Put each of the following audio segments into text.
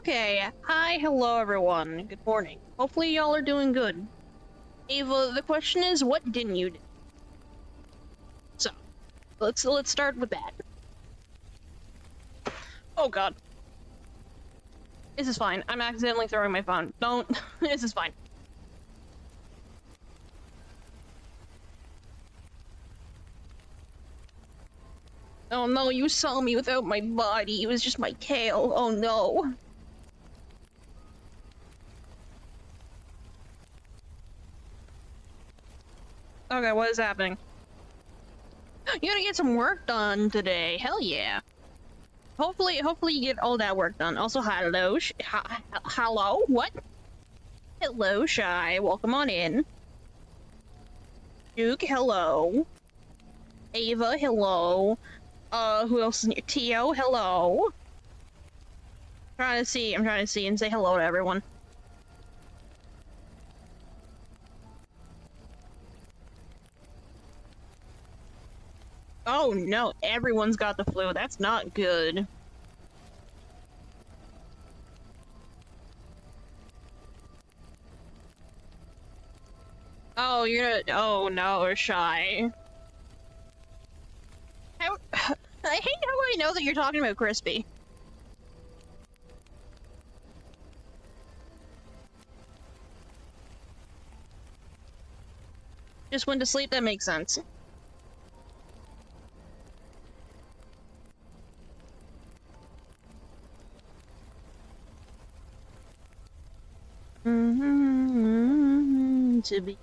Okay, hi, hello everyone. Good morning. Hopefully y'all are doing good. Ava, the question is, what didn't you do? So, let's start with that. Oh god. This is fine. I'm accidentally throwing my phone. Don't. This is fine. Oh no, you saw me without my body. It was just my tail. Oh no. Okay, what is happening? You gotta get some work done today. Hell yeah. Hopefully you get all that work done. Also, hello, hello? What? Hello, Shy. Welcome on in. Duke, hello. Ava, hello. Who else is near? Tio, hello. I'm trying to see and say hello to everyone. Oh no, everyone's got the flu. That's not good. Oh, oh no, Shy. How, I hate how I know that you're talking about Crispy. Just went to sleep, that makes sense. To be.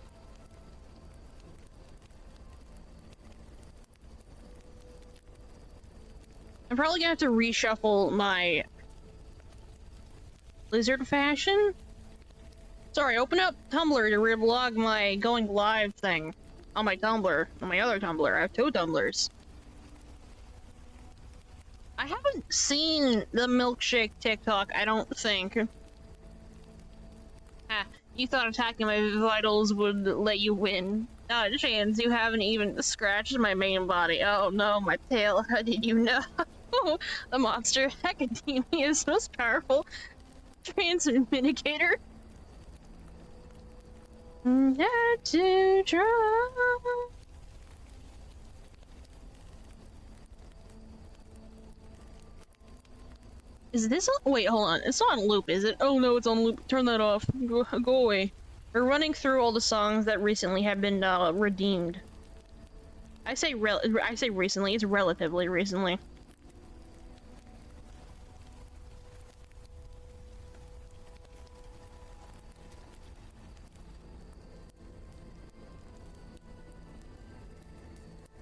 I'm probably gonna have to reshuffle my lizard fashion. Sorry, open up Tumblr to reblog my going live thing on my Tumblr, on my other Tumblr. I have two Tumblrs. I haven't seen the milkshake TikTok, I don't think. Ah, you thought attacking my vitals would let you win. Chance, you haven't even scratched my main body. Oh no, my tail, how did you know? The monster Academia's most powerful transmitigator. Had to try. Is this on? Wait, hold on. It's not on loop, is it? Oh no, it's on loop. Turn that off. Go away. We're running through all the songs that recently have been redeemed. I say recently. It's relatively recently.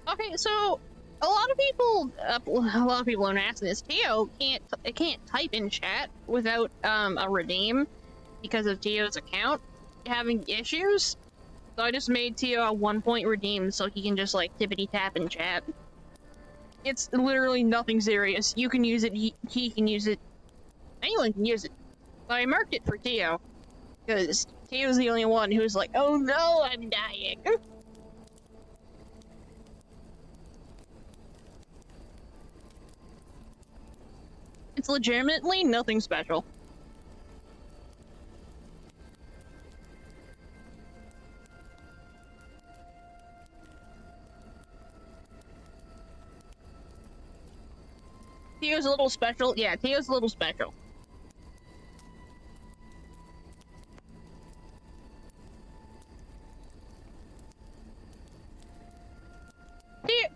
Okay, so a lot of people are asking this. Tio can't type in chat without a redeem because of Tio's account having issues. So I just made Tio a 1-point redeem so he can just like tippity tap in chat. It's literally nothing serious. You can use it. He can use it. Anyone can use it. But I marked it for Tio because Tio's the only one who's like, "Oh no, I'm dying." It's legitimately nothing special. Tio's a little special. Yeah, Tio's a little special.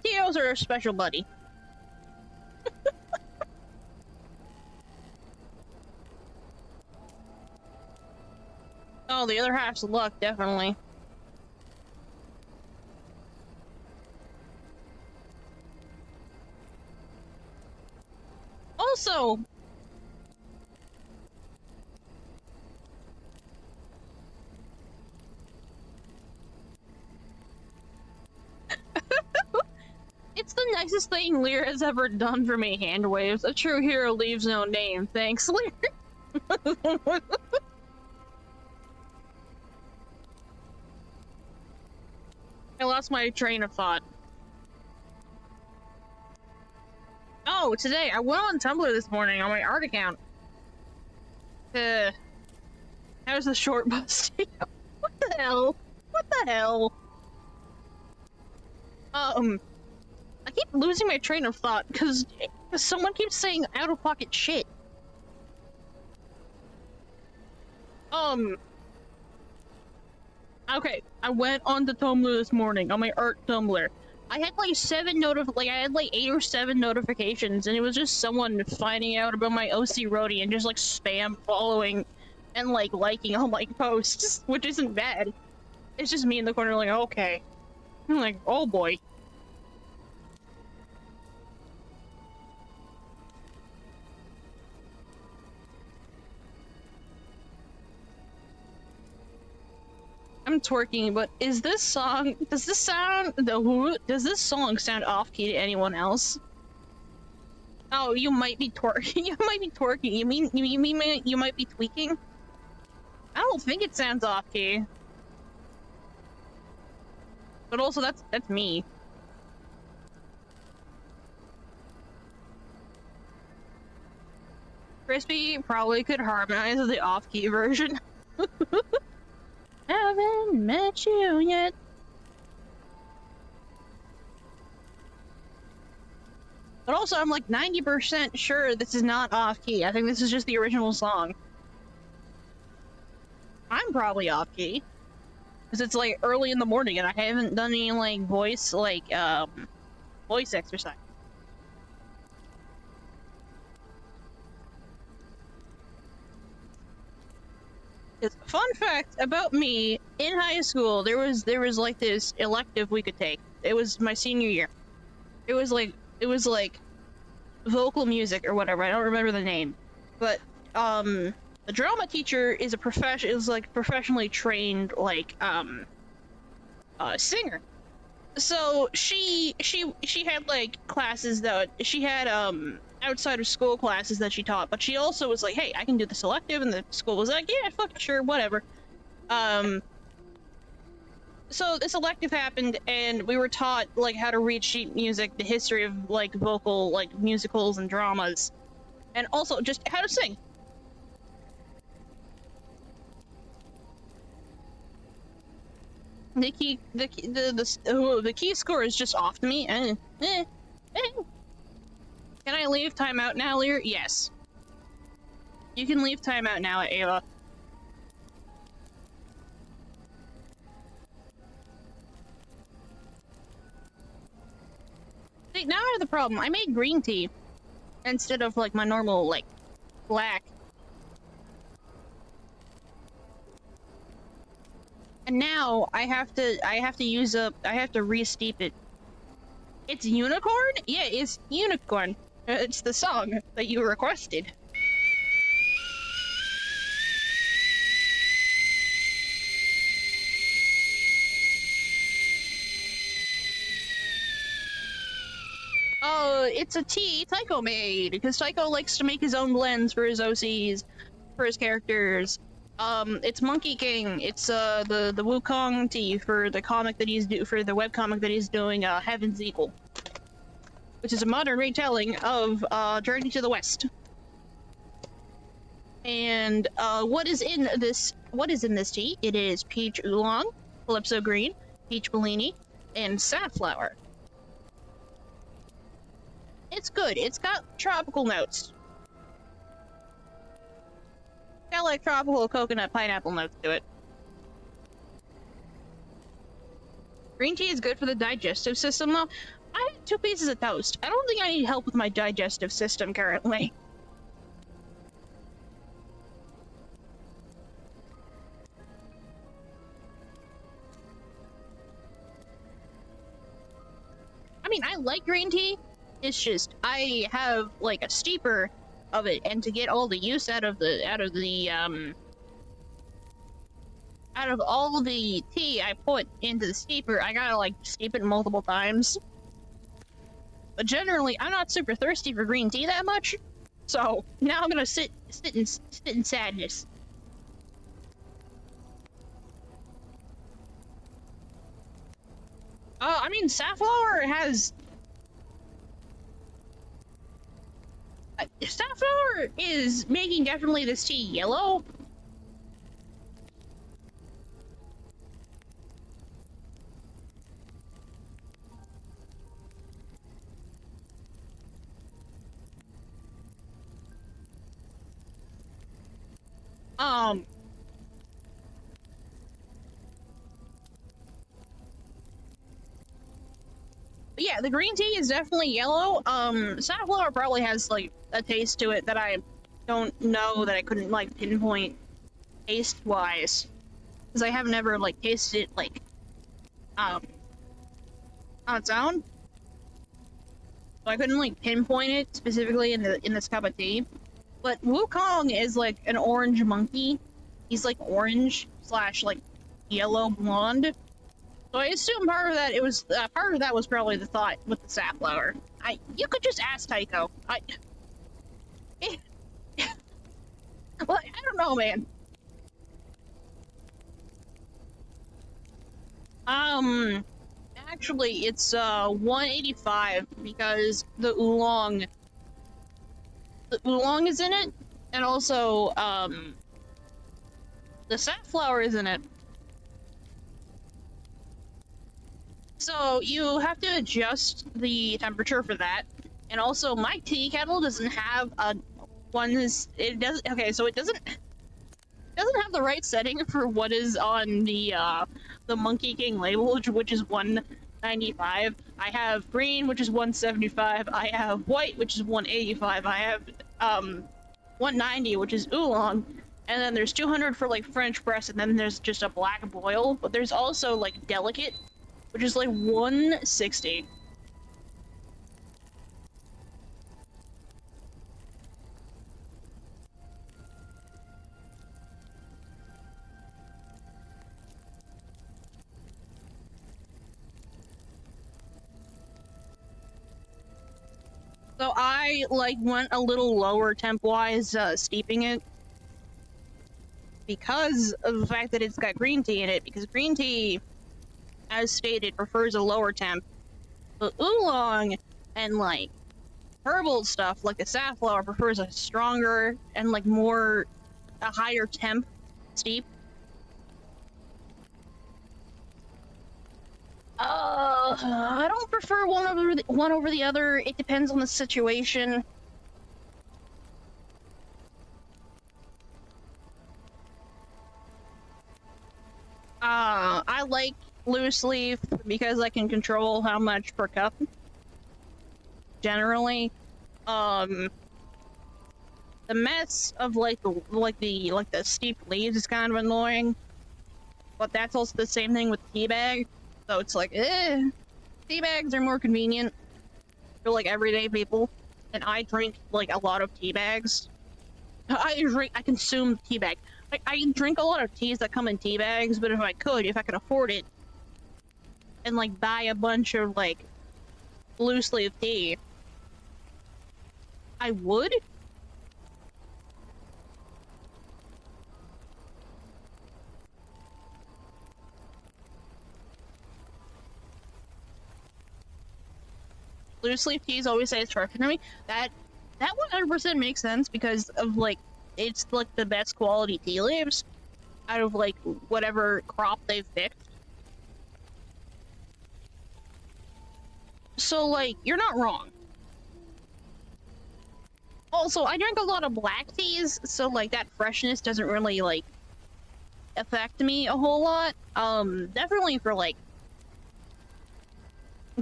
Tio's are a special buddy. Oh, the other half's luck, definitely. Also, it's the nicest thing Lear has ever done for me, hand waves. A true hero leaves no name. Thanks, Lear. I lost my train of thought. Oh, today I went on Tumblr this morning on my art account. Uh, how's the short bus? What the hell? What the hell? I keep losing my train of thought because someone keeps saying out-of-pocket shit. Okay, I went on the Tumblr this morning, on my art Tumblr. I had like I had like 8 or 7 notifications, and it was just someone finding out about my OC roadie and just like spam following and like liking all my posts, which isn't bad. It's just me in the corner like, okay. I'm like, oh boy. I'm twerking, but is this song, does this song sound off-key to anyone else? Oh, you might be twerking. You might be twerking. You mean you might be tweaking? I don't think it sounds off-key. But also, that's me. Crispy probably could harmonize with the off-key version. Haven't met you yet. But also, I'm like 90% sure this is not off-key. I think this is just the original song. I'm probably off-key. Because it's like early in the morning and I haven't done any like voice exercise. Fun fact about me, in high school, there was like this elective we could take. It was my senior year. It was like vocal music or whatever. I don't remember the name. But the drama teacher is professionally trained singer. So she had like classes that she had outside of school classes that she taught, but she also was like, hey, I can do the selective, and the school was like, yeah, fuck it, sure, whatever. So this elective happened, and we were taught like how to read sheet music, the history of like vocal like musicals and dramas, and also just how to sing. The key score is just off to me. Can I leave timeout now, Lear? Yes. You can leave timeout now, Ava. See, now I have the problem. I made green tea instead of like my normal like black. And now I have to re-steep it. It's unicorn? Yeah, it's unicorn. It's the song that you requested. Oh, it's a tea Tycho made, because Tycho likes to make his own blends for his OCs, for his characters. It's Monkey King. It's the Wukong tea for the comic that for the webcomic that he's doing, Heaven's Equal, which is a modern retelling of Journey to the West. And what is in this tea? It is peach oolong, calypso green, peach bellini, and safflower. It's good. It's got tropical notes. Got like tropical coconut pineapple notes to it. Green tea is good for the digestive system though. I have 2 pieces of toast. I don't think I need help with my digestive system currently. I mean, I like green tea. It's just I have like a steeper of it, and to get all the use out of all the tea I put into the steeper, I gotta like steep it multiple times. But generally, I'm not super thirsty for green tea that much, so now I'm gonna sit in sadness. I mean, safflower has Safflower is making definitely this tea yellow. Um, yeah, the green tea is definitely yellow. Safflower probably has like a taste to it that I don't know, that I couldn't like pinpoint taste wise, because I have never like tasted it like um on its own. So I couldn't like pinpoint it specifically in this cup of tea. But Wukong is like an orange monkey. He's like orange slash like yellow blonde. So I assume part of that was probably the thought with the safflower. You could just ask Tycho. Well, I don't know, man. Actually, it's 185 because the oolong is in it, and also the safflower is in it. So you have to adjust the temperature for that. And also, my tea kettle doesn't have a it doesn't. Okay, so it doesn't have the right setting for what is on the Monkey King label, which is 195. I have green, which is 175. I have white, which is 185. I have 190, which is oolong, and then there's 200 for like French press, and then there's just a black boil. But there's also like delicate, which is like 160. So I like went a little lower temp wise, steeping it, because of the fact that it's got green tea in it, because green tea, as stated, prefers a lower temp. But oolong and like herbal stuff like the safflower prefers a stronger and like a higher temp steep. I don't prefer one over the other. It depends on the situation. I like loose leaf because I can control how much per cup. Generally, the mess of the steep leaves is kind of annoying, but that's also the same thing with tea bag. So it's like, tea bags are more convenient for like everyday people, and I drink like a lot of tea bags. I consume tea bag. I drink a lot of teas that come in tea bags, but if I could afford it, and like buy a bunch of like loose leaf tea, I would. Loose leaf teas always say it's perfect for me. That 100% makes sense because of like it's like the best quality tea leaves out of like whatever crop they've picked. So like you're not wrong. Also, I drink a lot of black teas, so like that freshness doesn't really like affect me a whole lot. Definitely for like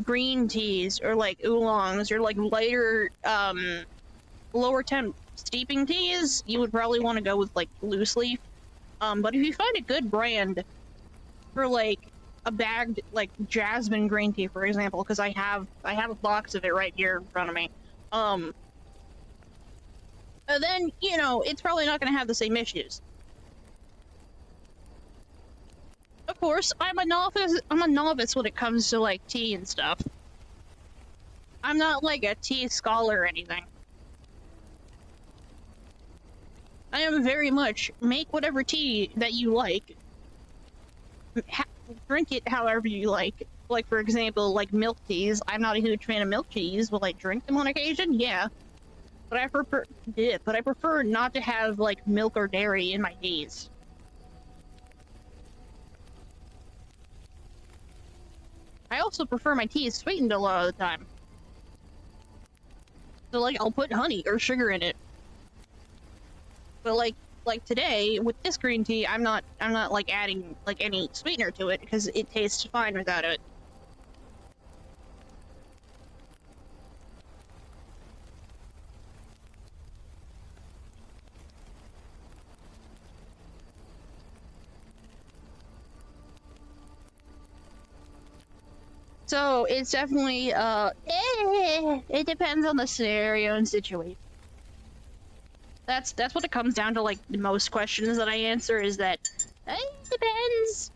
green teas or like oolongs or like lighter lower temp steeping teas, you would probably want to go with like loose leaf. But if you find a good brand for like a bagged like jasmine green tea, for example, because I have a box of it right here in front of me, then you know it's probably not going to have the same issues. Of course, I'm a novice when it comes to like tea and stuff. I'm not like a tea scholar or anything. I am very much make whatever tea that you like. Drink it however you like. Like, for example, like milk teas. I'm not a huge fan of milk teas. Will I drink them on occasion? Yeah. But I prefer not to have like milk or dairy in my teas. I also prefer my teas sweetened a lot of the time. So like I'll put honey or sugar in it. But like today with this green tea, I'm not like adding like any sweetener to it because it tastes fine without it. So it's definitely it depends on the scenario and situation. That's what it comes down to. Like most questions that I answer is that it depends.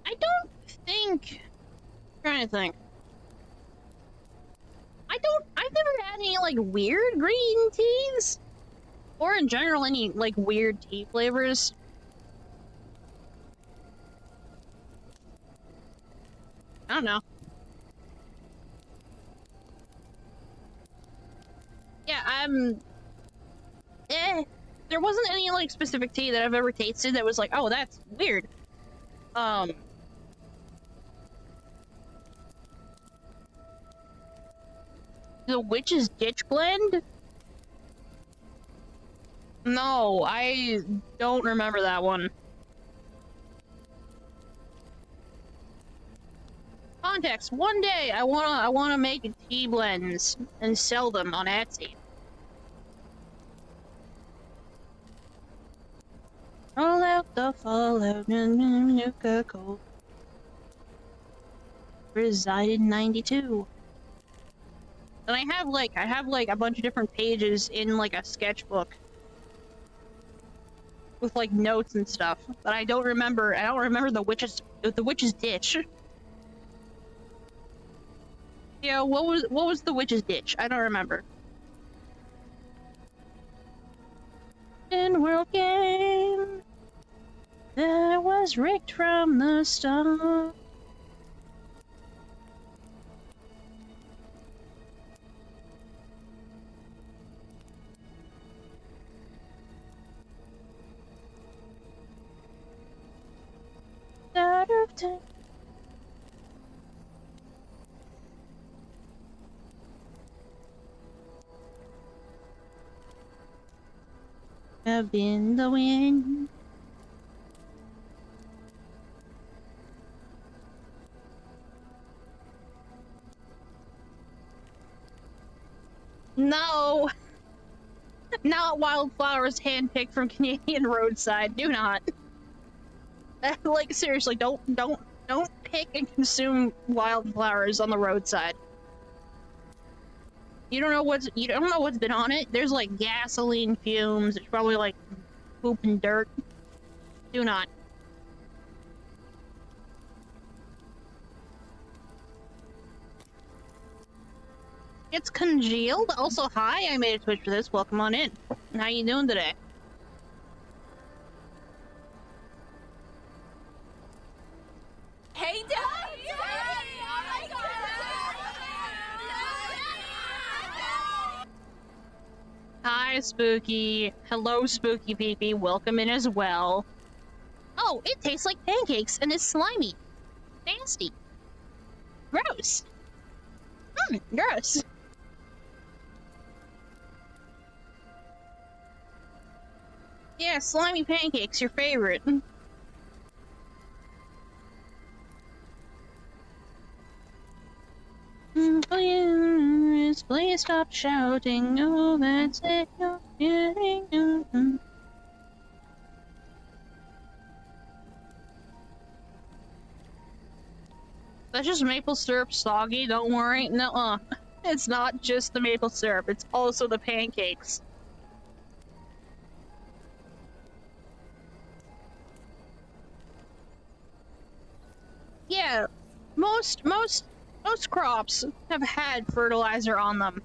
I don't think. I'm trying to think. I've never had any like weird green teas, or in general any like weird tea flavors. I don't know. Yeah, there wasn't any like specific tea that I've ever tasted that was like, oh, that's weird. The Witch's Ditch blend? No, I don't remember that one. Context, one day I wanna make tea blends and sell them on Etsy. Roll out the fallout, Nuka Cold. Reside in 92. And I have like a bunch of different pages in like a sketchbook with like notes and stuff, but I don't remember the witch's ditch. Yeah, what was the witch's ditch? I don't remember. In world game that was rigged from the start. Out of time. Have been the wind. No, not wildflowers handpicked from Canadian roadside. Do not. Like seriously, don't pick and consume wildflowers on the roadside. You don't know what's been on it. There's like gasoline fumes. It's probably like poop and dirt. Do not. It's congealed. Also, hi. I made a Twitch for this. Welcome on in. How you doing today? Hey, Dad! Oh my God! Hi, Spooky. Hello, Spooky Peepee. Welcome in as well. Oh, it tastes like pancakes and is slimy. Nasty. Gross. Gross. Yeah, slimy pancakes, your favorite. Please stop shouting. Oh, that's it. You're getting. That's just maple syrup soggy, don't worry. Nuh-uh. It's not just the maple syrup, it's also the pancakes. yeah, most crops have had fertilizer on them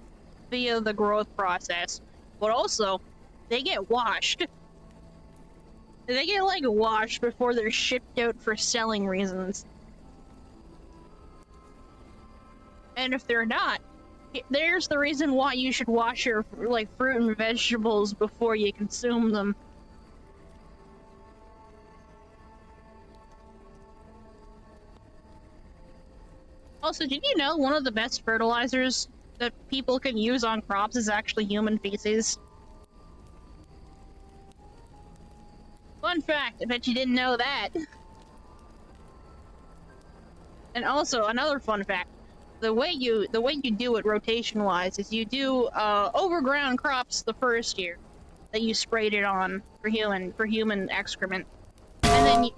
via the growth process, but also they get washed. They get like washed before they're shipped out for selling reasons. And if they're not, there's the reason why you should wash your like fruit and vegetables before you consume them. Also, did you know one of the best fertilizers that people can use on crops is actually human feces? Fun fact, I bet you didn't know that. And also, another fun fact, the way you do it rotation-wise is you do overground crops the first year that you sprayed it on for human excrement. And then you...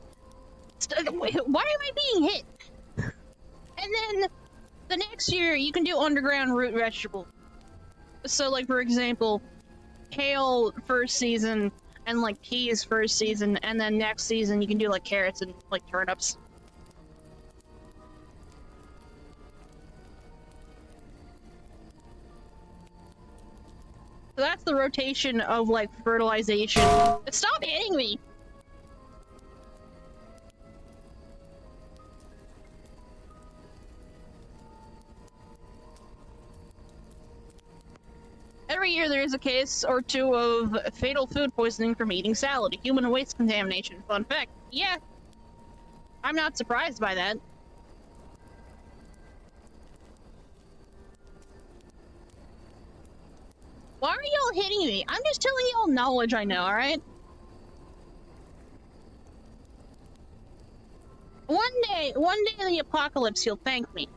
Why am I being hit? And then the next year you can do underground root vegetable. So like for example, kale first season and like peas first season, and then next season you can do like carrots and like turnips. So that's the rotation of like fertilization. Stop hitting me! Every year there is a case or two of fatal food poisoning from eating salad, human waste contamination. Fun fact. Yeah. I'm not surprised by that. Why are y'all hitting me? I'm just telling y'all knowledge I know, alright? One day in the apocalypse, you'll thank me.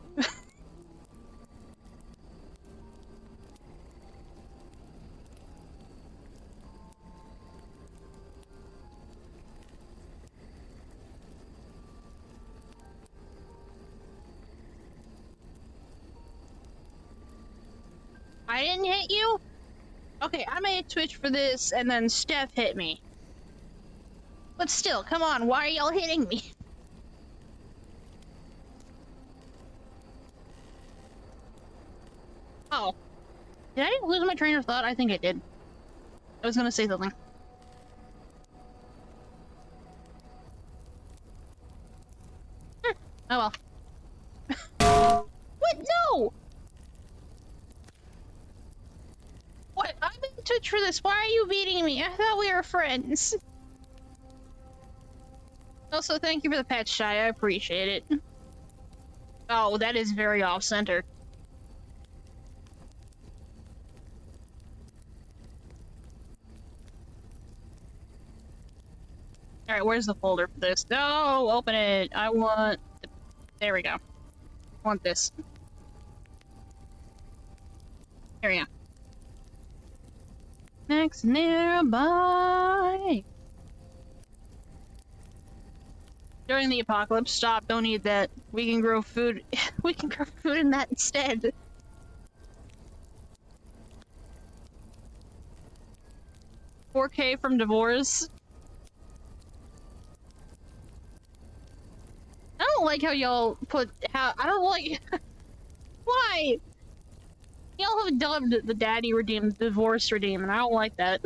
I didn't hit you? Okay, I made a Twitch for this, and then Steph hit me. But still, come on, why are y'all hitting me? Oh. Did I lose my train of thought? I think I did. I was gonna say something. Oh well. What? No! What? I'm in touch for this. Why are you beating me? I thought we were friends. Also, thank you for the pet, Shy. I appreciate it. Oh, that is very off-center. Alright, where's the folder for this? No! Open it! I want... There we go. I want this. Here we go. Next nearby! During the apocalypse, stop, don't eat that. We can grow food. We can grow food in that instead. $4K from divorce. I don't like how y'all put how I don't like why? Y'all have dubbed the daddy redeem the divorce redeem, and I don't like that.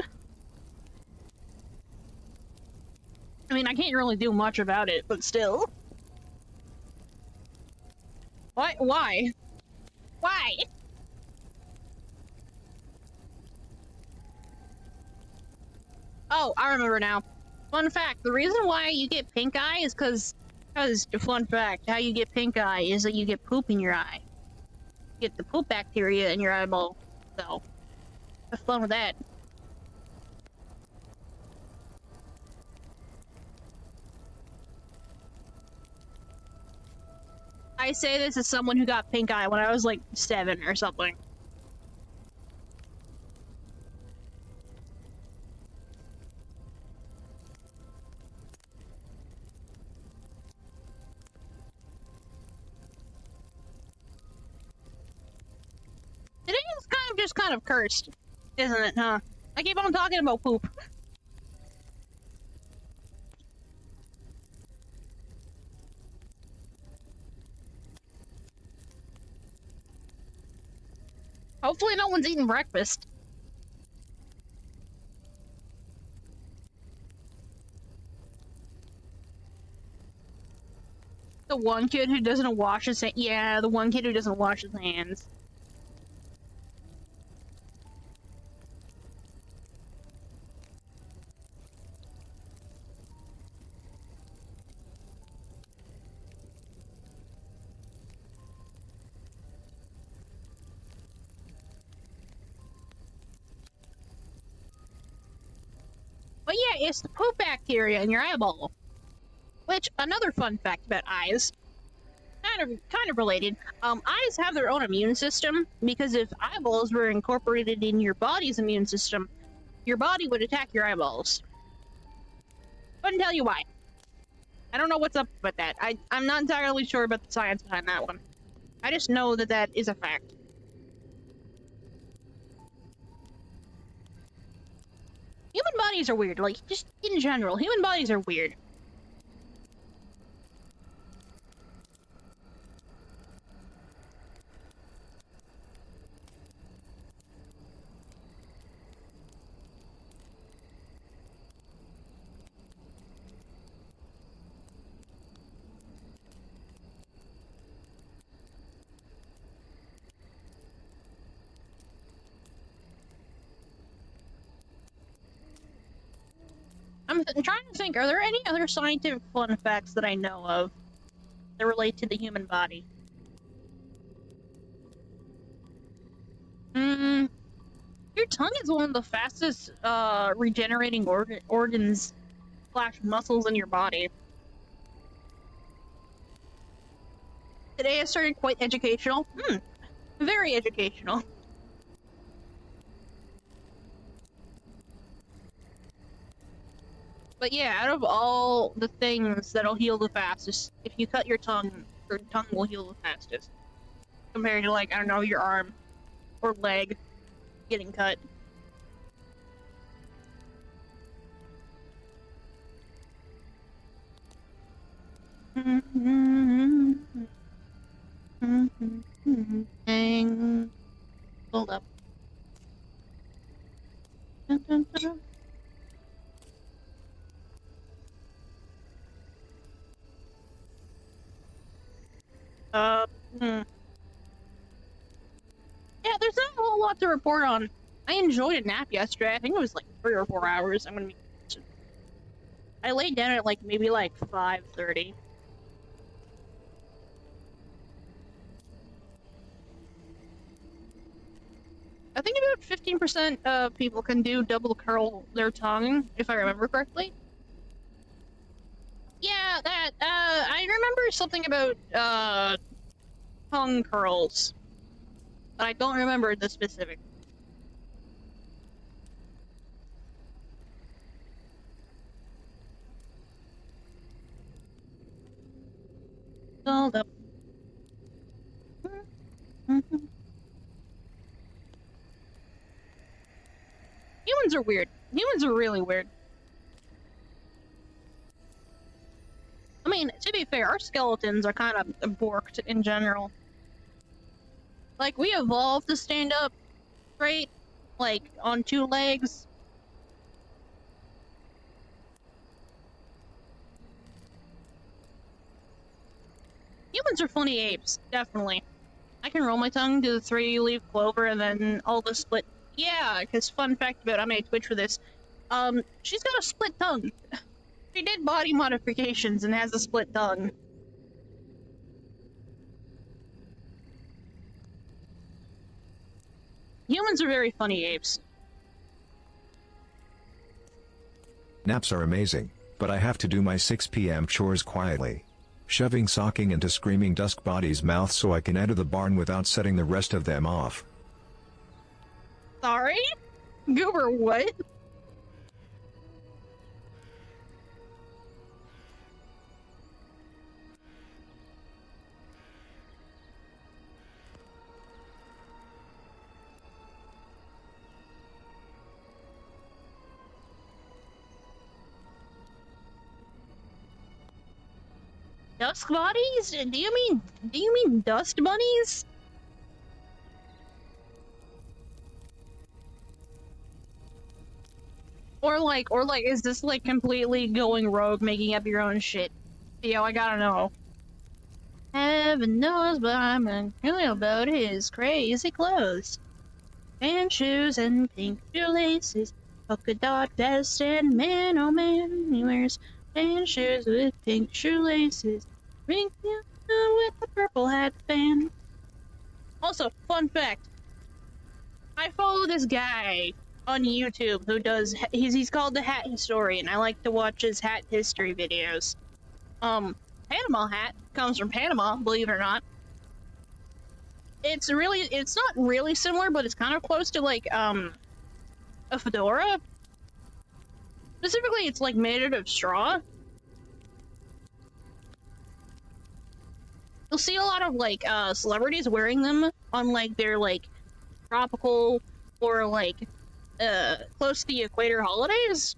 I mean, I can't really do much about it, but still. Why? Why? Why? Oh, I remember now. Fun fact, the reason why you get pink eye is because, fun fact, how you get pink eye is that you get poop in your eye. You get the poop bacteria in your eyeball, so have fun with that. I say this as someone who got pink eye when I was like 7 or something. Today is kind of cursed, isn't it, huh? I keep on talking about poop. Hopefully no one's eating breakfast. The one kid who doesn't wash his hands. Yeah, the one kid who doesn't wash his hands. But yeah, it's the poop bacteria in your eyeball. Which, another fun fact about eyes, kind of related. Eyes have their own immune system because if eyeballs were incorporated in your body's immune system, your body would attack your eyeballs. Couldn't tell you why. I don't know what's up with that. I'm not entirely sure about the science behind that one. I just know that that is a fact. Human bodies are weird, like, just in general, human bodies are weird. I'm trying to think, are there any other scientific fun facts that I know of that relate to the human body? Your tongue is one of the fastest regenerating organs / muscles in your body. Today I started quite educational. Very educational. But yeah, out of all the things that'll heal the fastest, if you cut your tongue will heal the fastest. Compared to, like, I don't know, your arm or leg getting cut. Dang. Hold up. Dun, dun, dun. Yeah, there's not a whole lot to report on. I enjoyed a nap yesterday. I think it was like 3 or 4 hours. I'm gonna be. I laid down at like maybe like 5:30. I think about 15% of people can do double curl their tongue, if I remember correctly. Yeah, that. I remember something about tongue curls, but I don't remember the specific. Hold up. Humans are weird. Humans are really weird. I mean, to be fair, our skeletons are kind of borked in general. Like, we evolved to stand up straight, like, on 2 legs. Humans are funny apes, definitely. I can roll my tongue, do the 3-leaf clover, and then all the split. Yeah, because fun fact about I made Twitch for this. She's got a split tongue. She did body modifications and has a split tongue. Humans are very funny apes. Naps are amazing, but I have to do my 6 p.m. chores quietly. Shoving socking into screaming dusk body's mouth so I can enter the barn without setting the rest of them off. Sorry? Goober, what? Dusk bodies? Do you mean dust bunnies? Or like, is this like completely going rogue, making up your own shit? Yo, I gotta know. Heaven knows, but I'm unclear about his crazy clothes. And shoes and pink shoelaces, polka dot vest, and man, oh man, he wears tan shoes with pink shoelaces, pink with a purple hat band. Also, fun fact, I follow this guy on YouTube who does, he's called the Hat Historian. I like to watch his hat history videos. Panama hat comes from Panama, believe it or not. It's not really similar, but it's kind of close to like, a fedora. Specifically, it's like made out of straw. You'll see a lot of like, celebrities wearing them on like their like tropical or like, close to the equator holidays.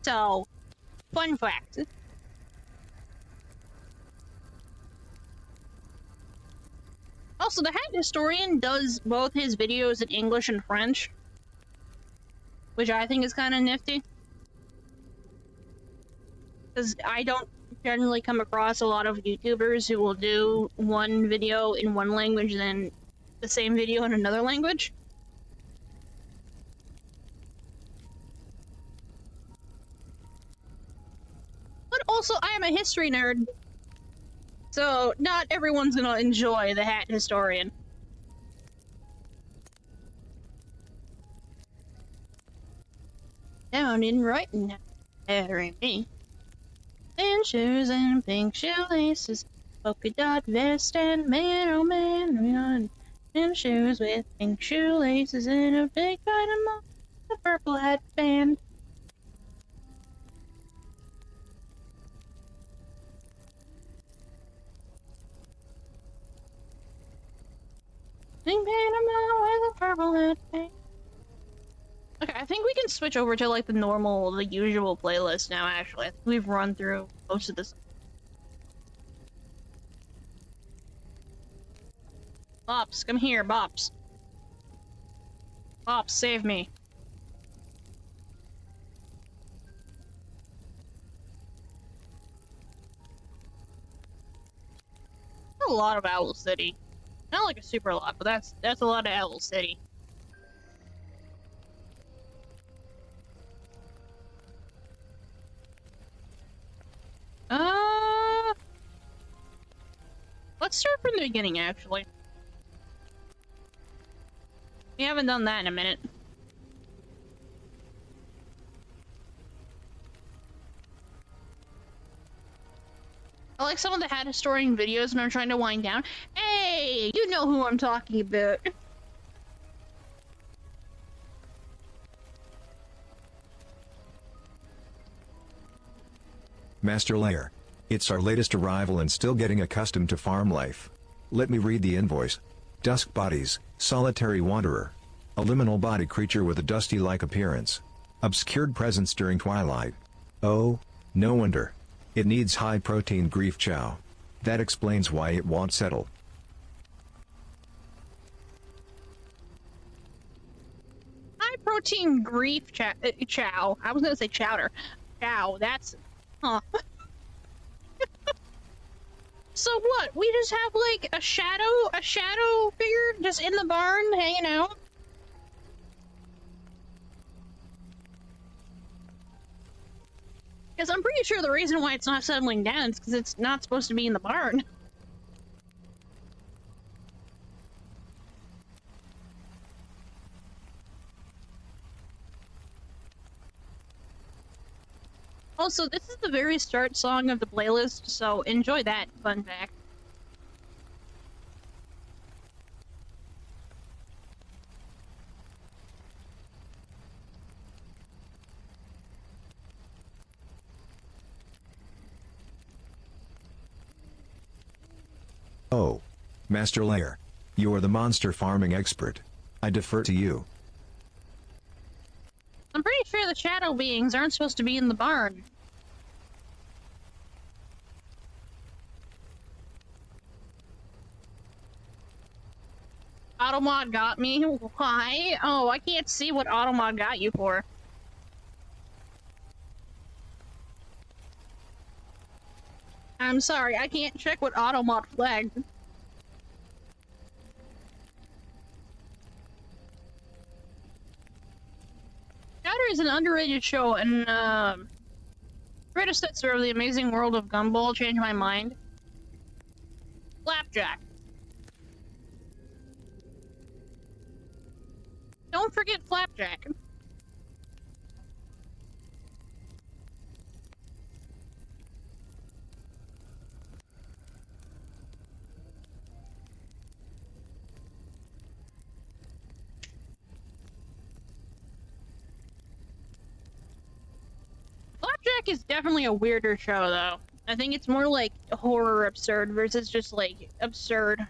So, fun fact. Also, the Hat Historian does both his videos in English and French, which I think is kind of nifty. Because I don't generally come across a lot of YouTubers who will do one video in one language and then the same video in another language. But also, I am a history nerd, so not everyone's gonna enjoy the Hat Historian. Down in writing, carry me. And shoes and pink shoelaces, polka dot vest, and man, oh man, and shoes with pink shoelaces, and a big dynamo, a purple hat band. Pink Panama with a purple hat band. Okay, I think we can switch over to like the usual playlist now, actually. I think we've run through most of this. Bops, come here, Bops. Bops, save me. A lot of Owl City. Not like a super lot, but that's a lot of Owl City. Let's start from the beginning, actually. We haven't done that in a minute. I like some of the Hat Historian videos when I'm trying to wind down. Hey, you know who I'm talking about. Master Layer. It's our latest arrival and still getting accustomed to farm life. Let me read the invoice. Dusk Bodies, Solitary Wanderer. A liminal body creature with a dusty-like appearance. Obscured presence during twilight. Oh, no wonder. It needs high-protein grief chow. That explains why it won't settle. High-protein grief chow. I was gonna say chowder. Chow, that's... Huh. So what? We just have like a shadow figure just in the barn hanging out? Because I'm pretty sure the reason why it's not settling down is because it's not supposed to be in the barn. Also, this is the very start song of the playlist, so enjoy that, fun fact. Oh. Master Layer. You're the monster farming expert. I defer to you. I'm pretty sure the shadow beings aren't supposed to be in the barn. Automod got me? Why? Oh, I can't see what Automod got you for. I'm sorry, I can't check what Automod flagged. Chowder is an underrated show, and predecessor of the amazing world of Gumball changed my mind. Flapjack. Don't forget Flapjack. Flapjack is definitely a weirder show, though. I think it's more like horror absurd versus just like absurd.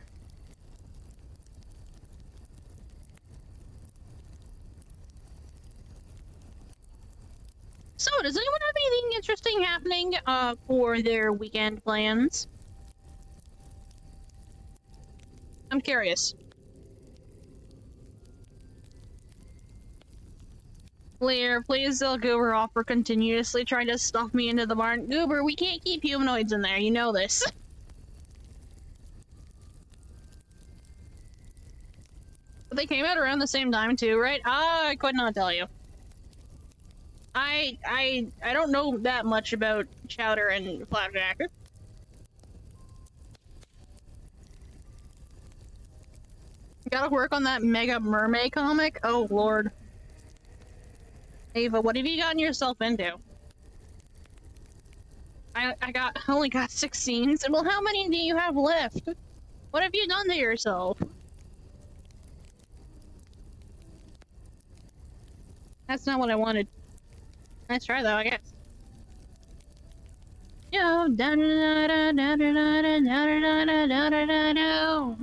So, does anyone have anything interesting happening for their weekend plans? I'm curious. Blair, please tell Goober off for continuously trying to stuff me into the barn. Goober, we can't keep humanoids in there, you know this. But they came out around the same time too, right? I could not tell you. I don't know that much about Chowder and Flapjack. Gotta work on that Mega Mermaid comic? Oh lord. Ava, what have you gotten yourself into? I only got 6 scenes. Well, how many do you have left? What have you done to yourself? That's not what I wanted. Nice try though, I guess. Yo, da da da da da da da da da da da da da.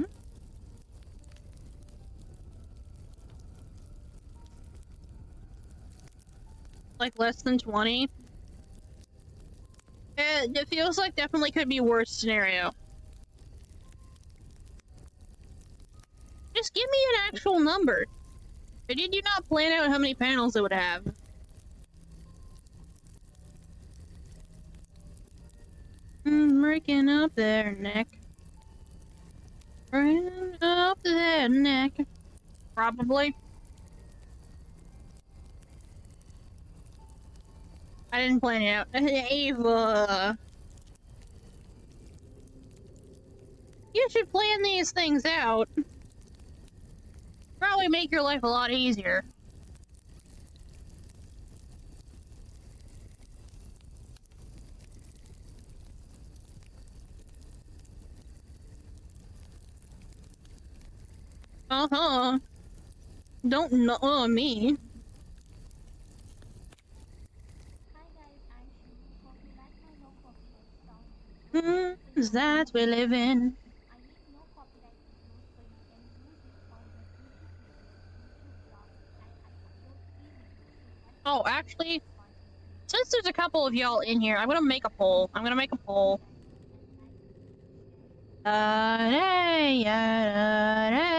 Like less than 20. It feels like definitely could be worse scenario. Just give me an actual number. Or did you not plan out how many panels it would have? Breaking up their neck. Breaking up their neck. Probably. I didn't plan it out. Ava. You should plan these things out. Probably make your life a lot easier. Uh-huh. Don't know me. That we live in. Oh, actually, since there's a couple of y'all in here, I'm gonna make a poll. Hey, hey, hey.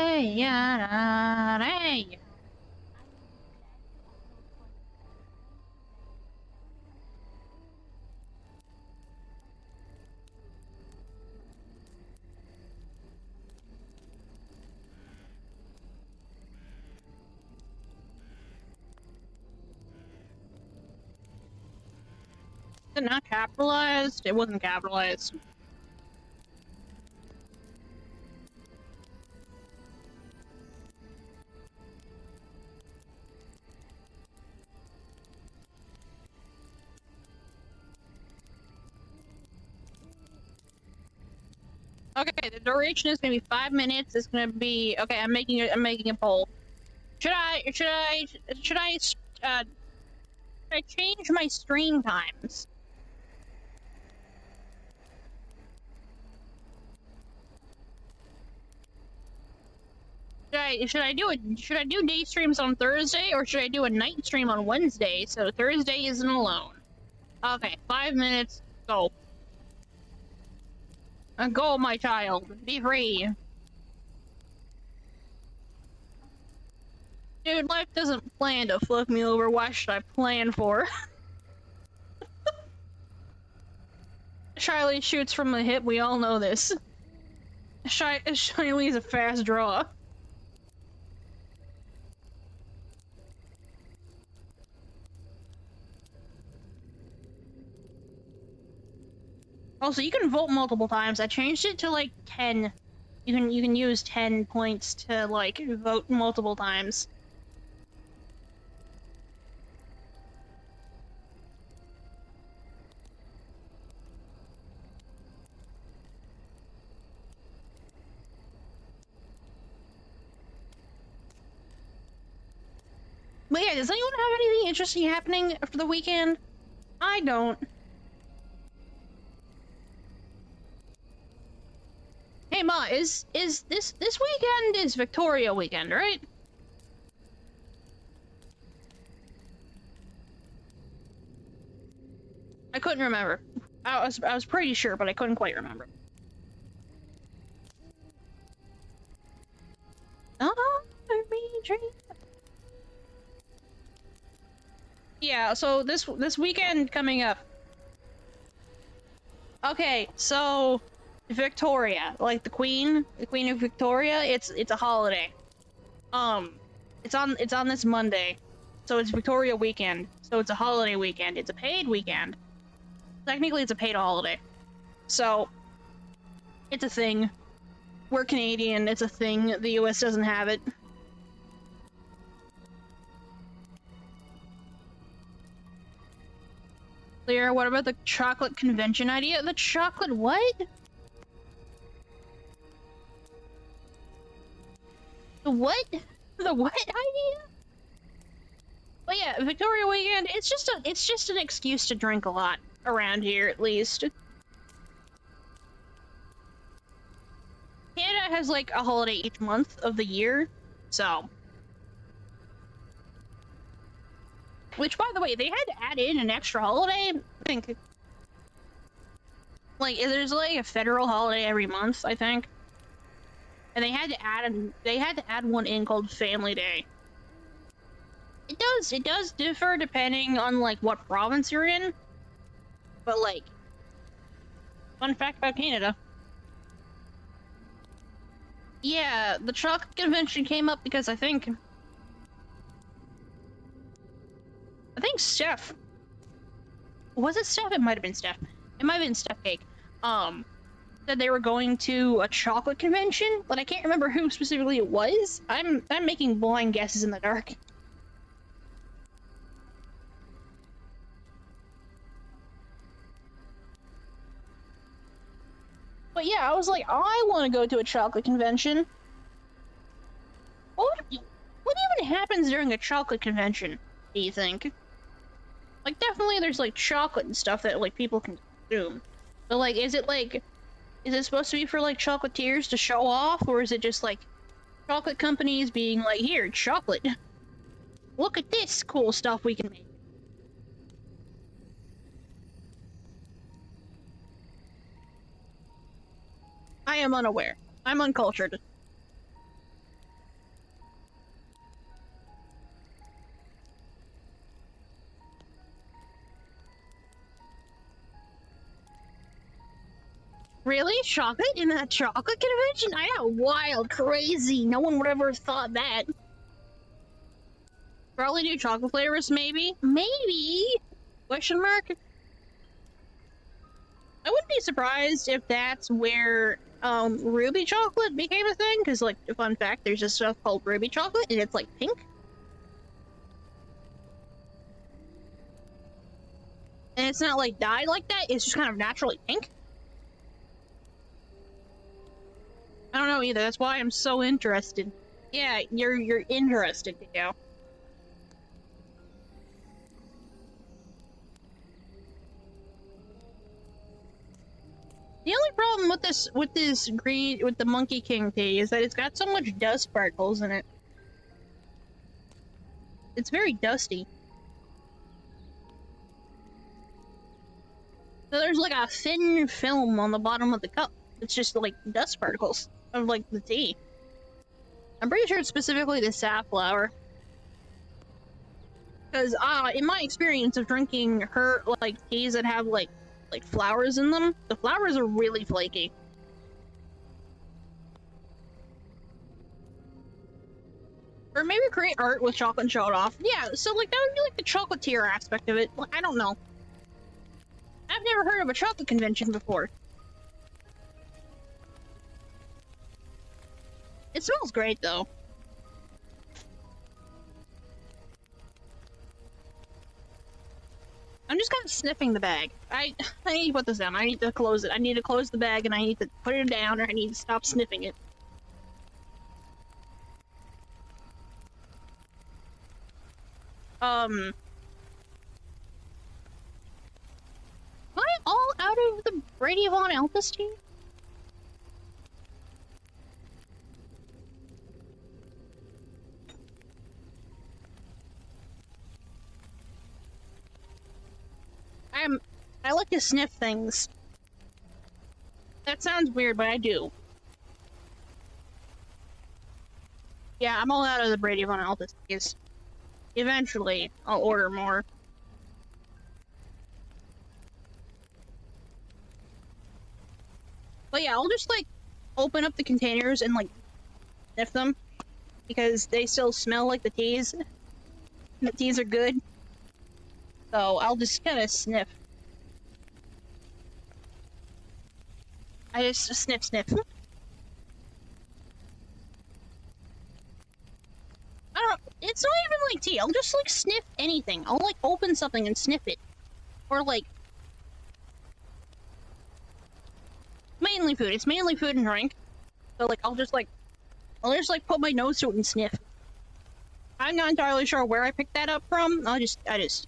Is it not capitalized? It wasn't capitalized. Okay, the duration is gonna be 5 minutes. It's gonna be okay. I'm making a poll. Should I change my stream times? Should I do day streams on Thursday or should I do a night stream on Wednesday? So Thursday isn't alone. Okay, 5 minutes. Go. Go, my child. Be free. Dude, life doesn't plan to fuck me over. Why should I plan for? Shiley shoots from the hip. We all know this. Shiley's a fast draw. Also, you can vote multiple times. I changed it to like 10. You can use 10 points to like vote multiple times. But yeah, does anyone have anything interesting happening for the weekend? I don't. Hey Ma, is this weekend is Victoria weekend, right? I couldn't remember. I was pretty sure, but I couldn't quite remember. Oh, yeah, so this weekend coming up. Okay, so Victoria, like the Queen of Victoria, it's a holiday. It's on this Monday. So it's Victoria weekend. So it's a holiday weekend. It's a paid weekend. Technically it's a paid holiday. So it's a thing. We're Canadian, it's a thing. The US doesn't have it. Clear, what about the chocolate convention idea? The chocolate what? The what? The what idea? But yeah, Victoria weekend, it's just an excuse to drink a lot around here at least. Canada has like a holiday each month of the year, so. Which, by the way, they had to add in an extra holiday. I think, like, there's like a federal holiday every month, I think, and they had to add one in called Family Day. It does differ depending on like what province you're in, but like, fun fact about Canada. Yeah, the chocolate convention came up because I think Steph. Was it Steph? It might have been Steph. It might have been Steph Cake. Said they were going to a chocolate convention, but I can't remember who specifically it was. I'm making blind guesses in the dark. But yeah, I was like, I want to go to a chocolate convention. What even happens during a chocolate convention, do you think? Like, definitely there's, like, chocolate and stuff that, like, people can consume. But, like, is it supposed to be for, like, chocolatiers to show off? Or is it just, like, chocolate companies being like, here, chocolate. Look at this cool stuff we can make. I am unaware. I'm uncultured. Really? Chocolate in that chocolate convention? I got wild, crazy. No one would ever have thought that. Probably do chocolate flavors, maybe? Maybe? Question mark? I wouldn't be surprised if that's where ruby chocolate became a thing, because, like, fun fact, there's this stuff called ruby chocolate, and it's, like, pink. And it's not, like, dyed like that, it's just kind of naturally pink. I don't know either, that's why I'm so interested. Yeah, you're interested, you know. The only problem with this with the Monkey King tea is that it's got so much dust particles in it. It's very dusty. So there's like a thin film on the bottom of the cup. It's just like dust particles of like the tea. I'm pretty sure it's specifically the safflower. Because in my experience of drinking her like teas that have like flowers in them, the flowers are really flaky. Or maybe create art with chocolate and show it off. Yeah, so like that would be like the chocolatier aspect of it. Like, I don't know. I've never heard of a chocolate convention before. It smells great though. I'm just kind of sniffing the bag. I need to put this down. I need to close it. I need to close the bag and I need to put it down, or I need to stop sniffing it. Am I all out of the Brady Von Elvis tea? I like to sniff things. That sounds weird, but I do. Yeah, I'm all out of the Brady Von Elvis teas. Eventually, I'll order more. But yeah, I'll just like open up the containers and like sniff them because they still smell like the teas. The teas are good. So I'll just kind of sniff. I just sniff. I don't know, it's not even like tea. I'll just like sniff anything. I'll like open something and sniff it. Or like mainly food. It's mainly food and drink. So like I'll just put my nose to it and sniff. I'm not entirely sure where I picked that up from. I just sniff.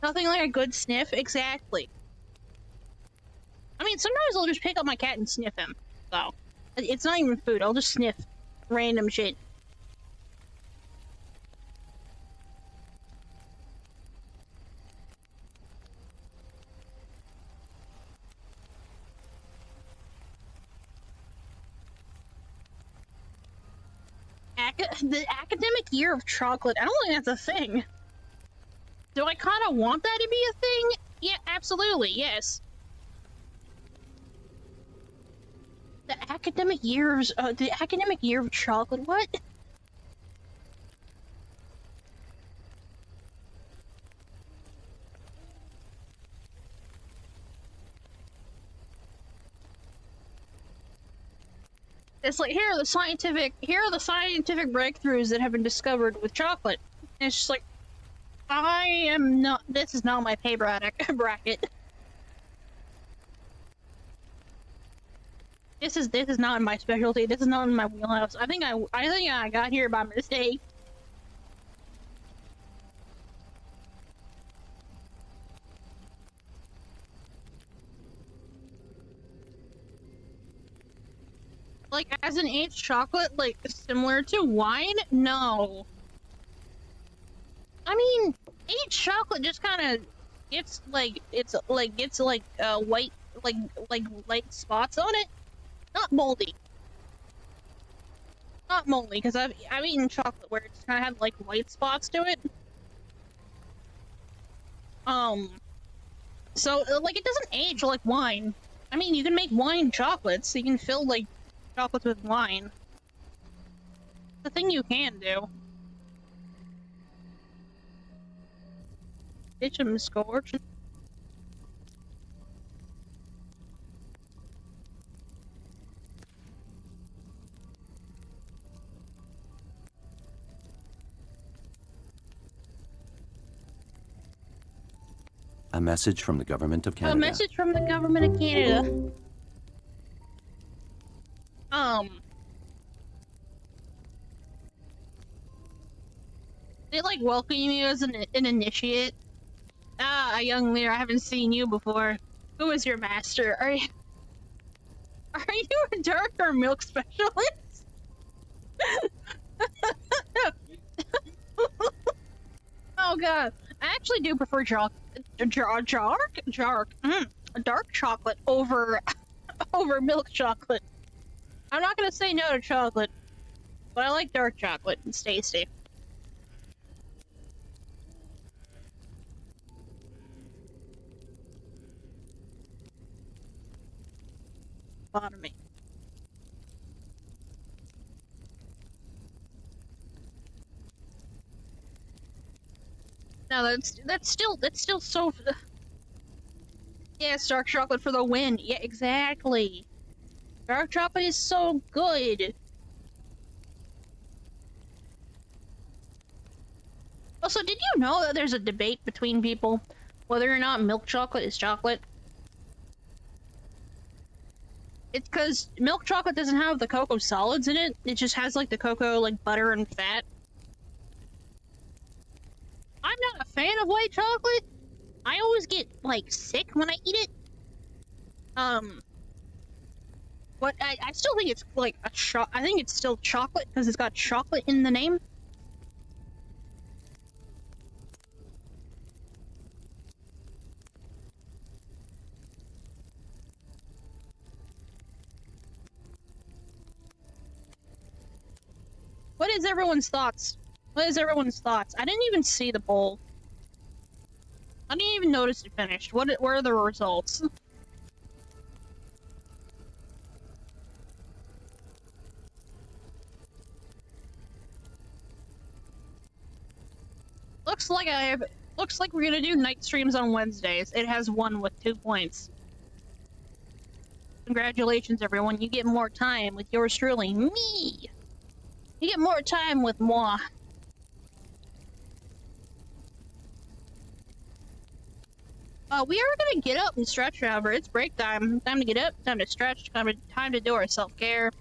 Nothing like a good sniff, exactly. I mean, sometimes I'll just pick up my cat and sniff him. So it's not even food. I'll just sniff random shit. The academic year of chocolate. I don't think that's a thing. Do I kind of want that to be a thing? Yeah, absolutely, yes. The academic years, the academic year of chocolate. What? It's like here are the scientific breakthroughs that have been discovered with chocolate. And it's just like this is not my pay bracket. This is not my specialty. This is not in my wheelhouse. I think I got here by mistake. Like, as an aged chocolate, like, similar to wine? No. I mean, aged chocolate just kind of gets, like, white, like, light spots on it. Not moldy. Not moldy, because I've eaten chocolate where it's kind of had, like, white spots to it. So, like, it doesn't age like wine. I mean, you can make wine chocolates, so you can fill, like, chocolates with wine. The thing you can do. Bitch, I'm scorched. A message from the government of Canada. A message from the government of Canada. They like welcome you as an initiate. Ah, a young leader. I haven't seen you before. Who is your master? Are you... Are you a dark or milk specialist? Oh god, I actually do prefer dark chocolate over over milk chocolate. I'm not gonna say no to chocolate, but I like dark chocolate. It's tasty. Bottom me. No, that's still so. Yes, dark chocolate for the win. Yeah, exactly. Dark chocolate is so good. Also, did you know that there's a debate between people whether or not milk chocolate is chocolate? It's because milk chocolate doesn't have the cocoa solids in it. It just has like the cocoa, like butter and fat. I'm not a fan of white chocolate. I always get like sick when I eat it. Um, but I still think it's like I think it's still chocolate because it's got chocolate in the name. What is everyone's thoughts? What is everyone's thoughts? I didn't even see the poll. I didn't even notice it finished. What are the results? Looks like looks like we're gonna do night streams on Wednesdays. It has one with 2 points. Congratulations, everyone. You get more time with yours truly, me. You get more time with moi. We are gonna get up and stretch, however. It's break time. Time to get up, time to stretch, time to do our self-care.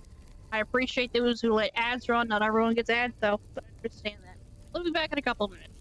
I appreciate those who let ads run. Not everyone gets ads, though. But I understand that. We'll be back in a couple of minutes.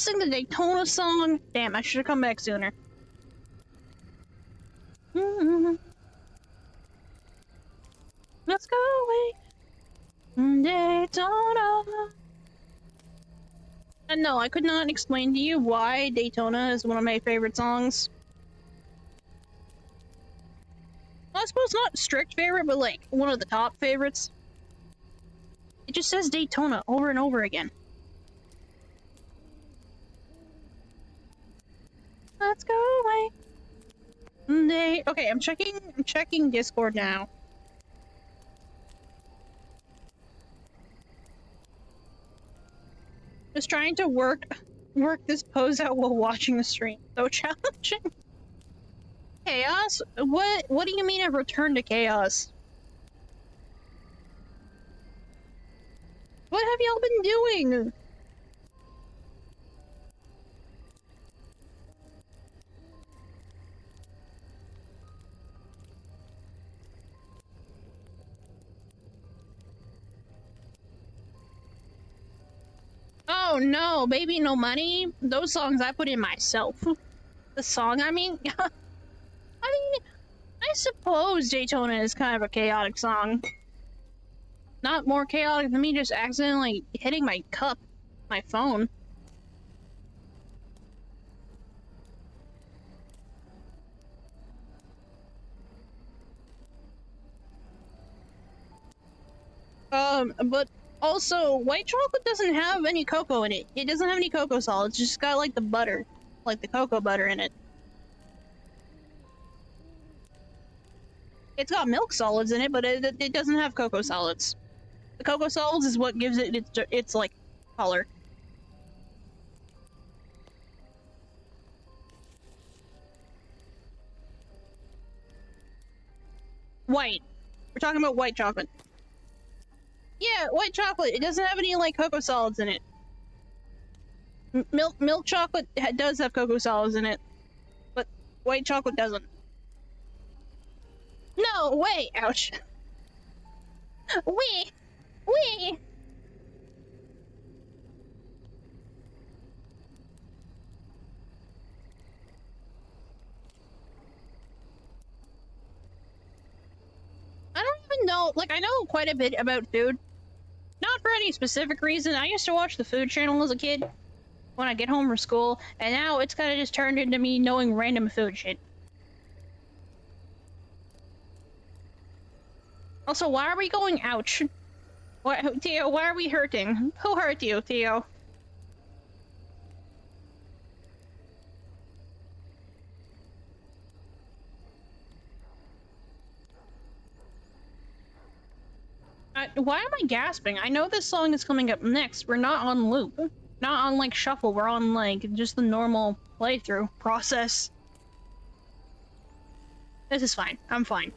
sing the Daytona song? Damn, I should have come back sooner. Let's go away. Daytona. And no, I could not explain to you why Daytona is one of my favorite songs. Well, I suppose not strict favorite, but like one of the top favorites. It just says Daytona over and over again. Let's go away. Okay, I'm checking Discord now. Just trying to work this pose out while watching the stream. So challenging. Chaos? What do you mean I've returned to chaos? What have y'all been doing? Oh no, Baby No Money? Those songs I put in myself. The song, I mean? I suppose Daytona is kind of a chaotic song. Not more chaotic than me just accidentally hitting my cup, my phone. But also, white chocolate doesn't have any cocoa in it. It doesn't have any cocoa solids, it's just got like the butter, like the cocoa butter in it. It's got milk solids in it, but it doesn't have cocoa solids. The cocoa solids is what gives it its like color. White. We're talking about white chocolate. Yeah, white chocolate. It doesn't have any like cocoa solids in it. Milk chocolate does have cocoa solids in it, but white chocolate doesn't. No, wait, ouch. Wee. I don't even know, like, I know quite a bit about food. Not for any specific reason. I used to watch the Food Channel as a kid when I get home from school, and now it's kind of just turned into me knowing random food shit. Also, why are we going ouch? What, Theo, why are we hurting? Who hurt you, Theo? Why am I gasping? I know this song is coming up next. We're not on loop. Not on, like, shuffle. We're on, like, just the normal playthrough process. This is fine. I'm fine.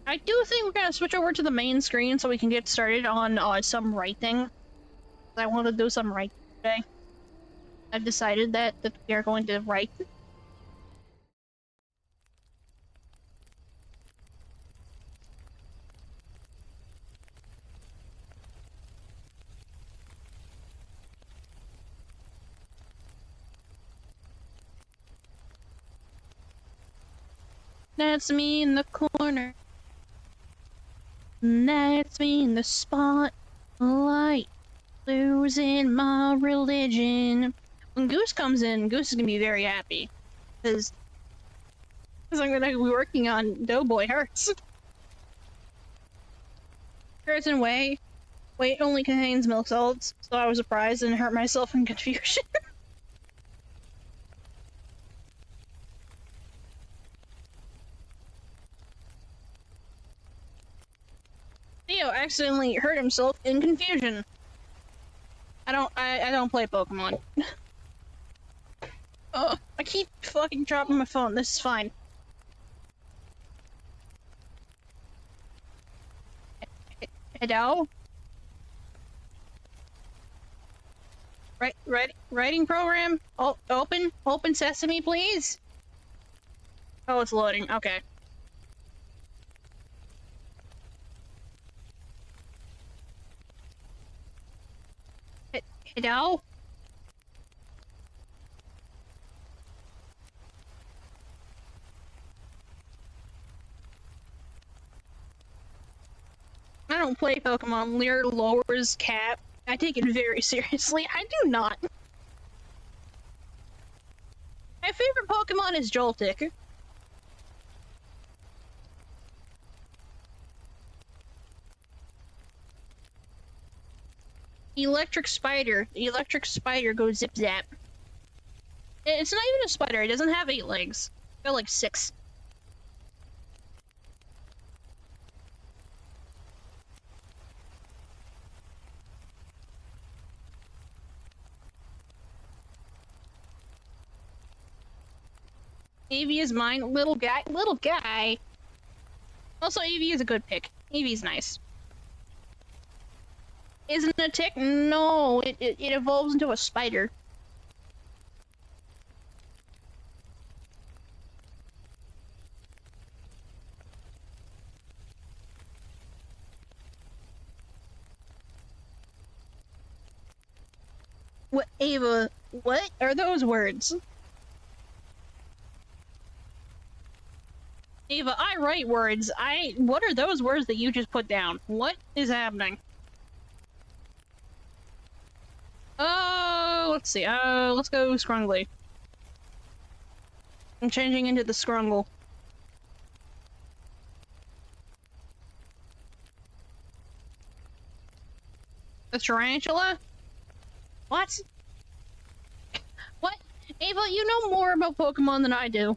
I do think we're gonna switch over to the main screen so we can get started on some writing. I want to do some writing today. I've decided that we are going to write. That's me in the corner. That's me in the spotlight. Losing my religion. When Goose comes in, Goose is gonna be very happy. Because I'm gonna be working on Doughboy Hearts. Hearts and whey. Whey only contains milk solids, so I was surprised and hurt myself in confusion. Theo accidentally hurt himself in confusion. I don't play Pokemon. Oh, I keep fucking dropping my phone. This is fine. Hello? Writing program? Oh, open sesame, please. Oh, it's loading. Okay. Hello? don't play Pokemon, Lear lowers cap. I take it very seriously. I do not. My favorite Pokemon is Joltik. Electric Spider. The Electric Spider goes zip zap. It's not even a spider, it doesn't have 8 legs. It's got like 6. Eevee is mine. Little guy. Little guy. Also, Eevee is a good pick. Eevee's nice. Isn't it a tick? No, it evolves into a spider. What, Ava? What are those words? Ava, I write words. What are those words that you just put down? What is happening? Oh, let's see. Let's go Scrungly. I'm changing into the Scrungle. The Tarantula? What? What? Ava, you know more about Pokemon than I do.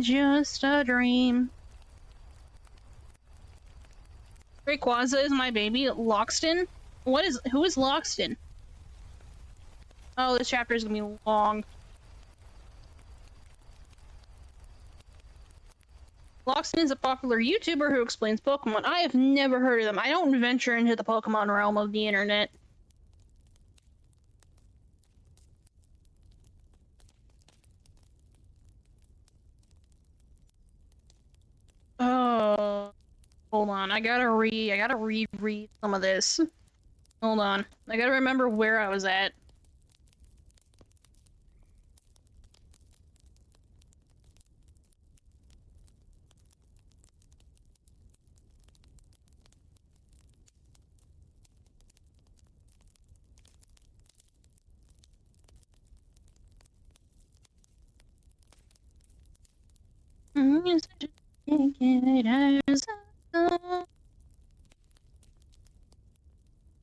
Just a dream. Rayquaza is my baby. Loxton? Who is Loxton? Oh, this chapter is gonna be long. Loxton is a popular YouTuber who explains Pokemon. I have never heard of them. I don't venture into the Pokemon realm of the internet. Oh, hold on. I gotta reread some of this. Hold on. I gotta remember where I was at.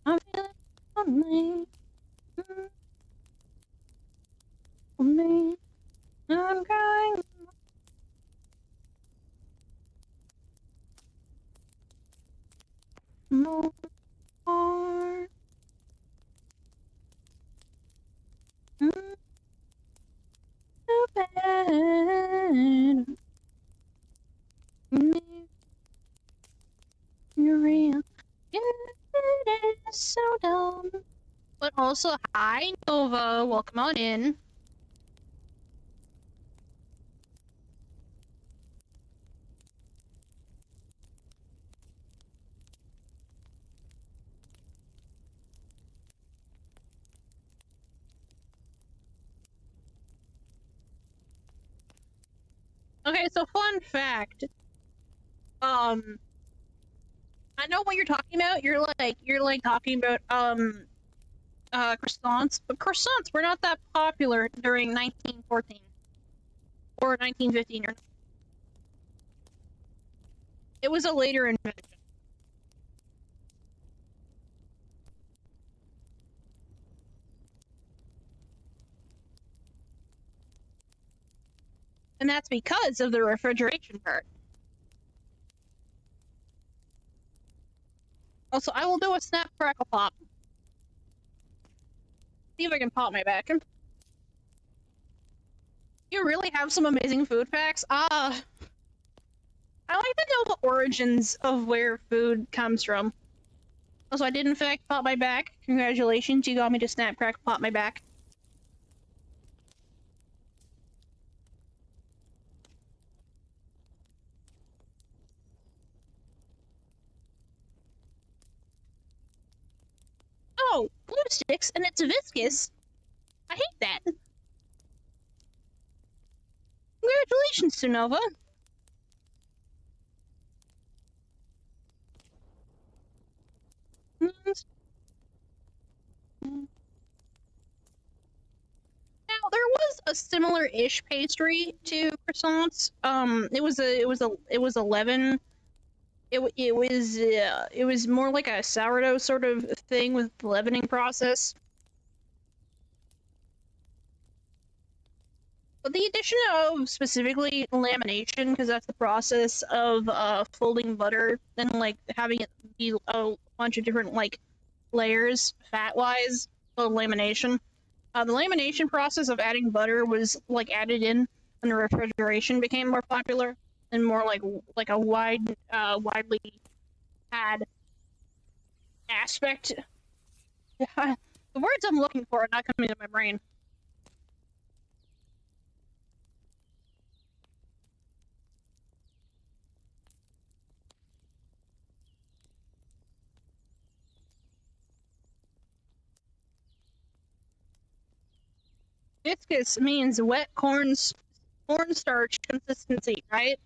I'm feeling lonely. Lonely. I'm crying. More. So bad. You're real. It is so dumb. But also, hi, Nova. Welcome on in. Okay, so fun fact. I know what you're talking about. You're like talking about croissants, but croissants were not that popular during 1914 or 1915 or it was a later invention. And that's because of the refrigeration part. Also, I will do a snap crackle pop. See if I can pop my back. You really have some amazing food facts? I like to know the origins of where food comes from. Also, I did in fact pop my back. Congratulations, you got me to snap crackle pop my back. Oh, glue sticks, and it's viscous. I hate that. Congratulations, Sunova. Now there was a similar-ish pastry to croissants. It was 11. It was more like a sourdough sort of thing with the leavening process. But the addition of specifically lamination, because that's the process of folding butter and like having it be a bunch of different like layers fat-wise of lamination. The lamination process of adding butter was like added in when the refrigeration became more popular and more like a widely had aspect. The words I'm looking for are not coming to my brain. Viscous means wet cornstarch consistency, right?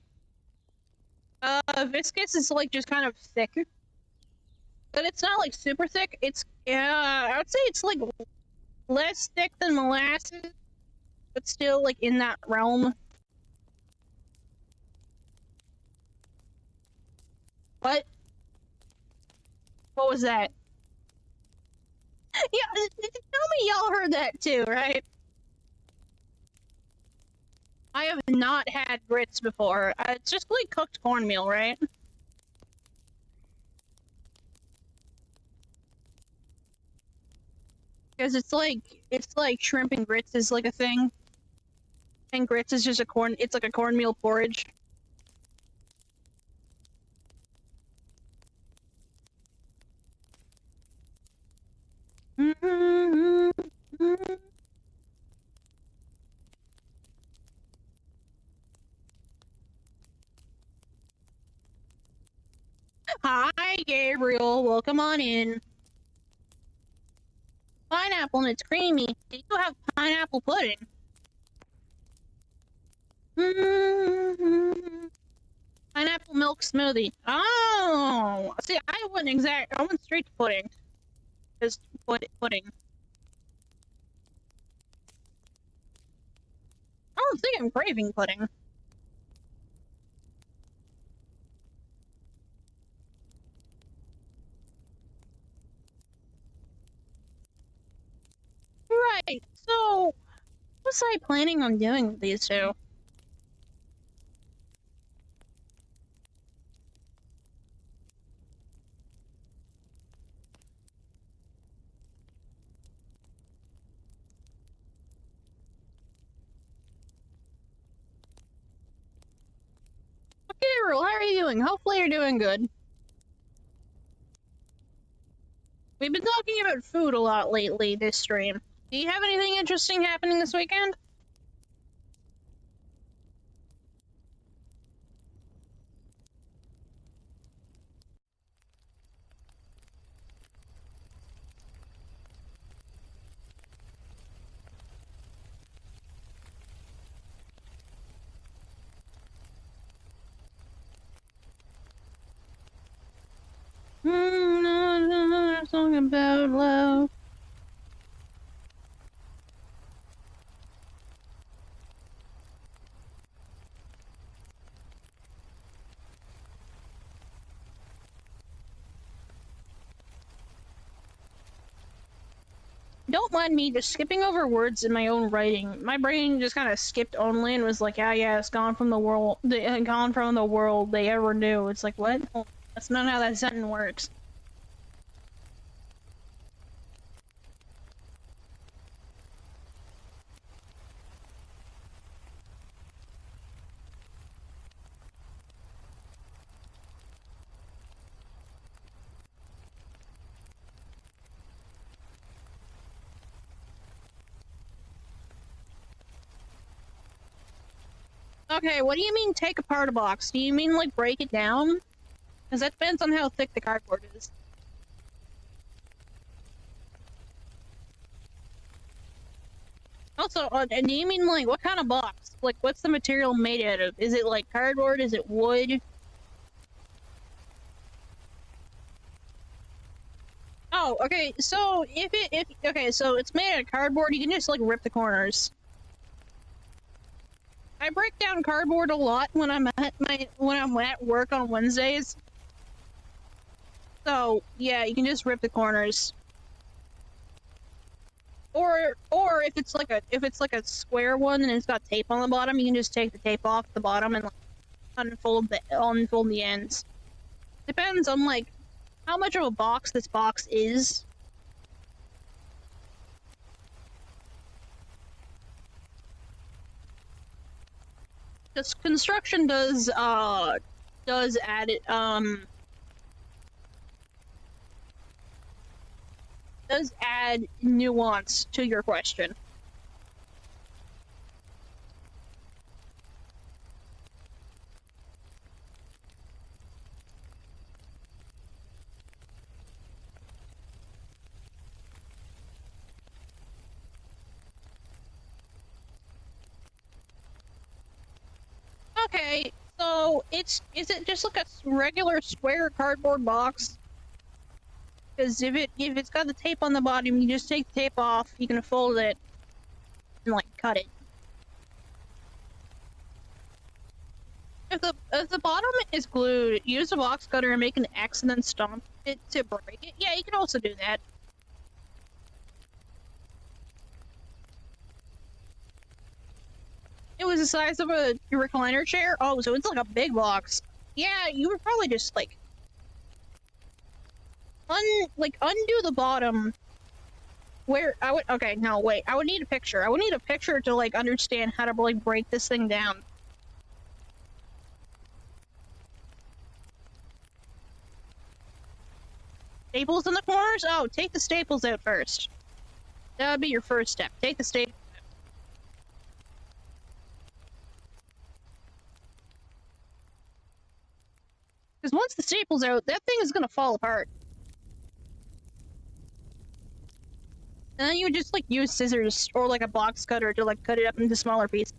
Viscous is like just kind of thick, but it's not like super thick. It's I would say it's like less thick than molasses, but still like in that realm. What? What was that? Yeah, tell me y'all heard that too, right? I have not had grits before. It's just like cooked cornmeal, right? Because it's like shrimp and grits is like a thing, and grits is just it's like a cornmeal porridge. Hi, Gabriel. Welcome on in. Pineapple and it's creamy. Do you have pineapple pudding? Pineapple milk smoothie. Oh, see, I went straight to pudding. Just pudding. I don't think I'm craving pudding. Right, so what was I planning on doing with these two? Okay, Gabriel, how are you doing? Hopefully you're doing good. We've been talking about food a lot lately this stream. Do you have anything interesting happening this weekend? Song about love. Don't mind me just skipping over words in my own writing. My brain just kind of skipped only and was like, yeah, it's gone from the world. Gone from the world they ever knew. It's like, what? Oh, that's not how that sentence works. Okay, what do you mean take apart a box? Do you mean like break it down? Because that depends on how thick the cardboard is. Also, and do you mean, like, what kind of box? Like, what's the material made out of? Is it, like, cardboard? Is it wood? Oh, okay, so okay, so it's made out of cardboard, you can just, like, rip the corners. I break down cardboard a lot when I'm at work on Wednesdays. So, yeah, you can just rip the corners. Or if it's like a square one and it's got tape on the bottom, you can just take the tape off the bottom and like, unfold the ends. Depends on like how much of a box this box is. This construction does add it does add nuance to your question. Okay, so is it just like a regular square cardboard box? Because if it's got the tape on the bottom, you just take the tape off, you can fold it, and like cut it. If the bottom is glued, use a box cutter and make an X and then stomp it to break it. Yeah, you can also do that. It was the size of a recliner chair? Oh, so it's like a big box. Yeah, you would probably just like undo the bottom. Where I would okay, no wait, I would need a picture. I would need a picture to like understand how to like break this thing down. Staples in the corners? Oh, take the staples out first. That would be your first step. Take the staples out. Because once the staples out, that thing is gonna fall apart. And then you would just like use scissors or like a box cutter to like cut it up into smaller pieces.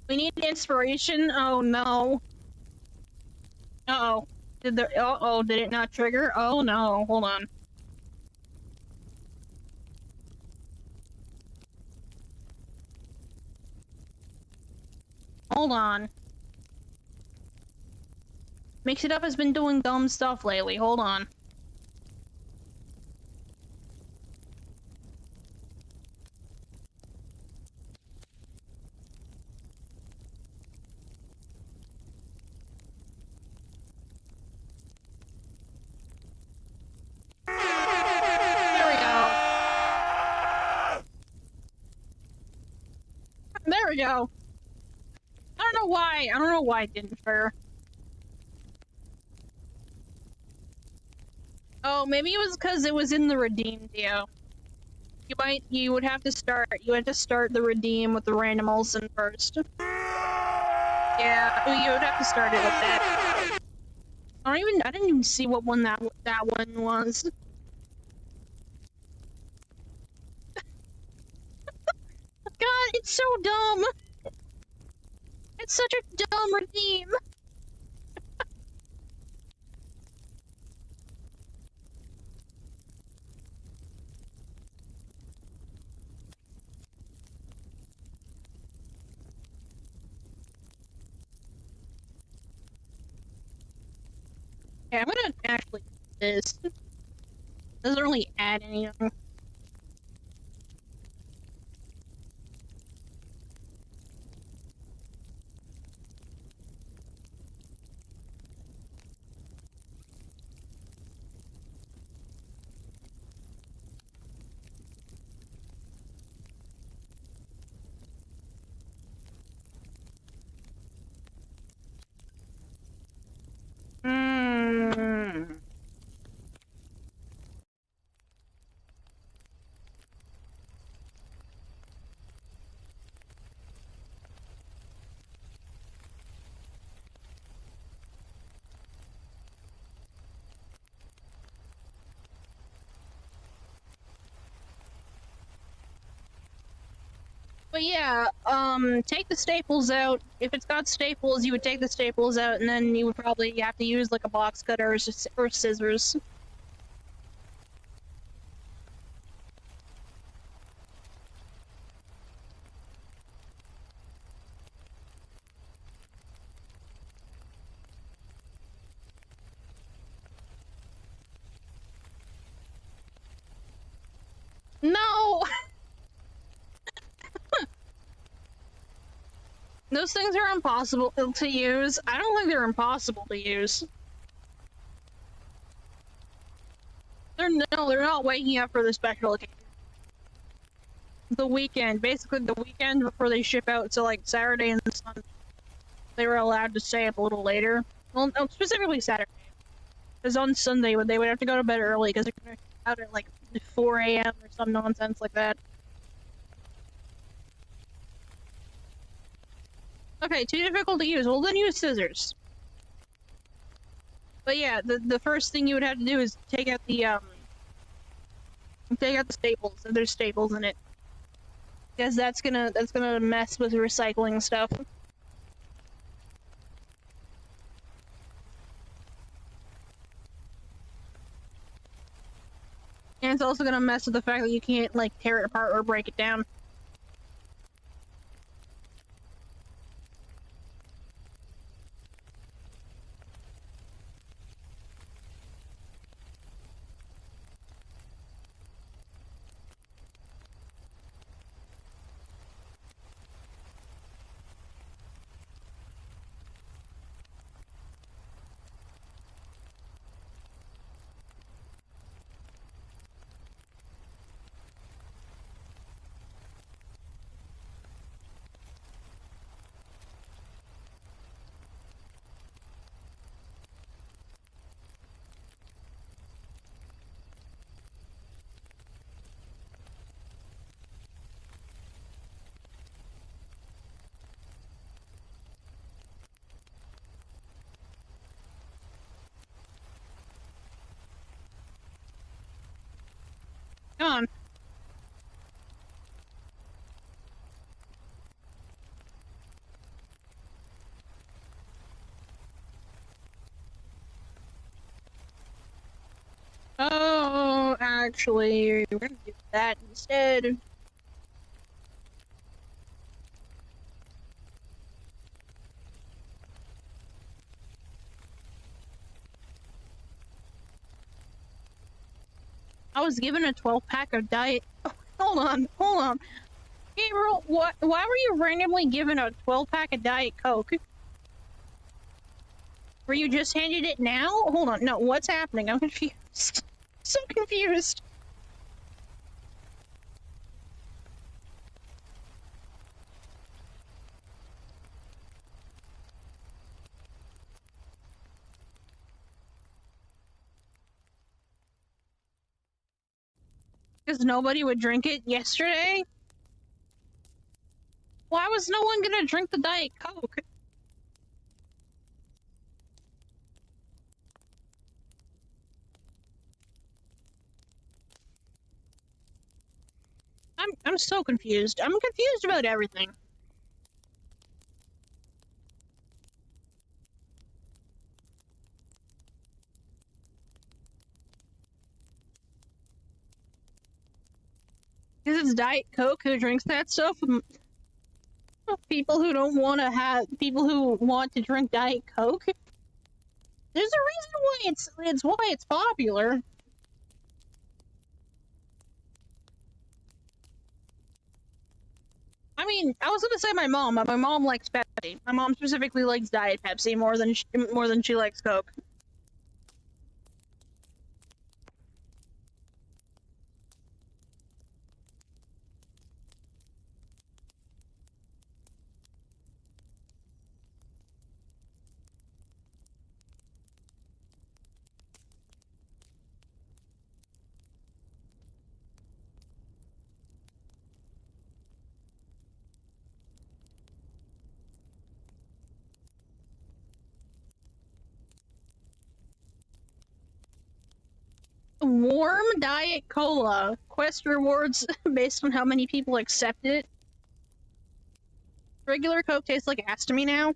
We need inspiration. Oh no. Uh-oh. Did it not trigger? Oh no, hold on. Hold on. Mix It Up has been doing dumb stuff lately, hold on. There we go. There we go. I don't know why it didn't fire. Oh, maybe it was because it was in the redeem deal. You would have to start the redeem with the random Olsen first. Yeah, you would have to start it with that. I didn't even see what one that one was. God, it's so dumb. It's such a dumb redeem. Okay, I'm gonna actually do this. Doesn't really add anything. But yeah, take the staples out. If it's got staples, you would take the staples out, and then you would probably have to use like a box cutter or scissors. No! Those things are impossible to use. I don't think they're impossible to use. They're not waking up for the special occasion. The weekend, basically the weekend before they ship out, so like Saturday and Sunday, they were allowed to stay up a little later. Well, no, specifically Saturday. Because on Sunday, they would have to go to bed early because they're going to out at like 4 a.m. or some nonsense like that. Okay, too difficult to use. Well, then use scissors. But yeah, the first thing you would have to do is take out the staples. If there's staples in it, because that's gonna mess with recycling stuff. And it's also gonna mess with the fact that you can't like tear it apart or break it down. Come on. Oh, actually, we're gonna do that instead. I was given a 12-pack of diet. Oh, hold on. Gabriel, what? Why were you randomly given a 12-pack of Diet Coke? Were you just handed it now? Hold on, no, what's happening? I'm confused. So confused. Because nobody would drink it yesterday? Why was no one gonna drink the Diet Coke? I'm so confused. I'm confused about everything. Because it's Diet Coke who drinks that stuff. People who don't want to have people who want to drink Diet Coke. There's a reason why it's popular. I mean, I was gonna say my mom, but my mom likes Pepsi. My mom specifically likes Diet Pepsi more than she likes Coke. Warm Diet Cola. Quest rewards based on how many people accept it. Regular Coke tastes like ass to me now.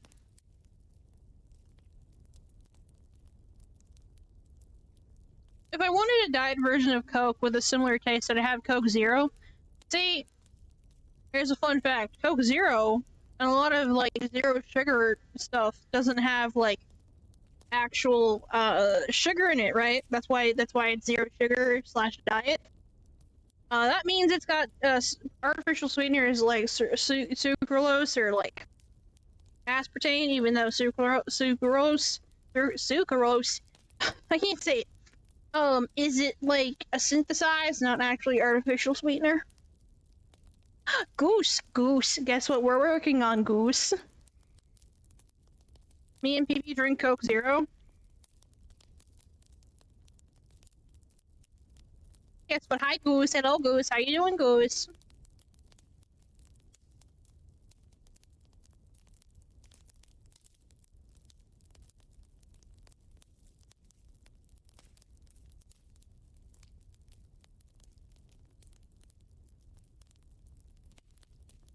If I wanted a diet version of Coke with a similar taste, I'd have Coke Zero. See, here's a fun fact. Coke Zero, and a lot of, like, zero sugar stuff doesn't have, like, actual, sugar in it, right? That's why it's zero sugar / diet. That means it's got, artificial sweeteners like sucralose or, like, aspartame, even though sucralose, I can't say it. Is it like a synthesized, not actually artificial sweetener? Goose. Guess what we're working on, Goose? Me and PP drink Coke Zero. Guess what? Hi, Goose. Hello, Goose. How you doing, Goose?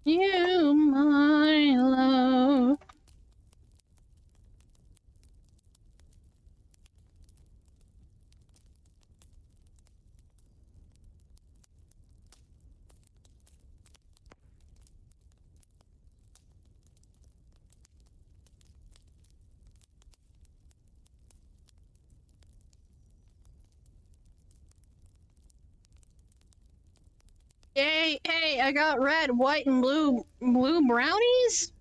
You, my love. Yay, hey, I got red, white, and blue brownies?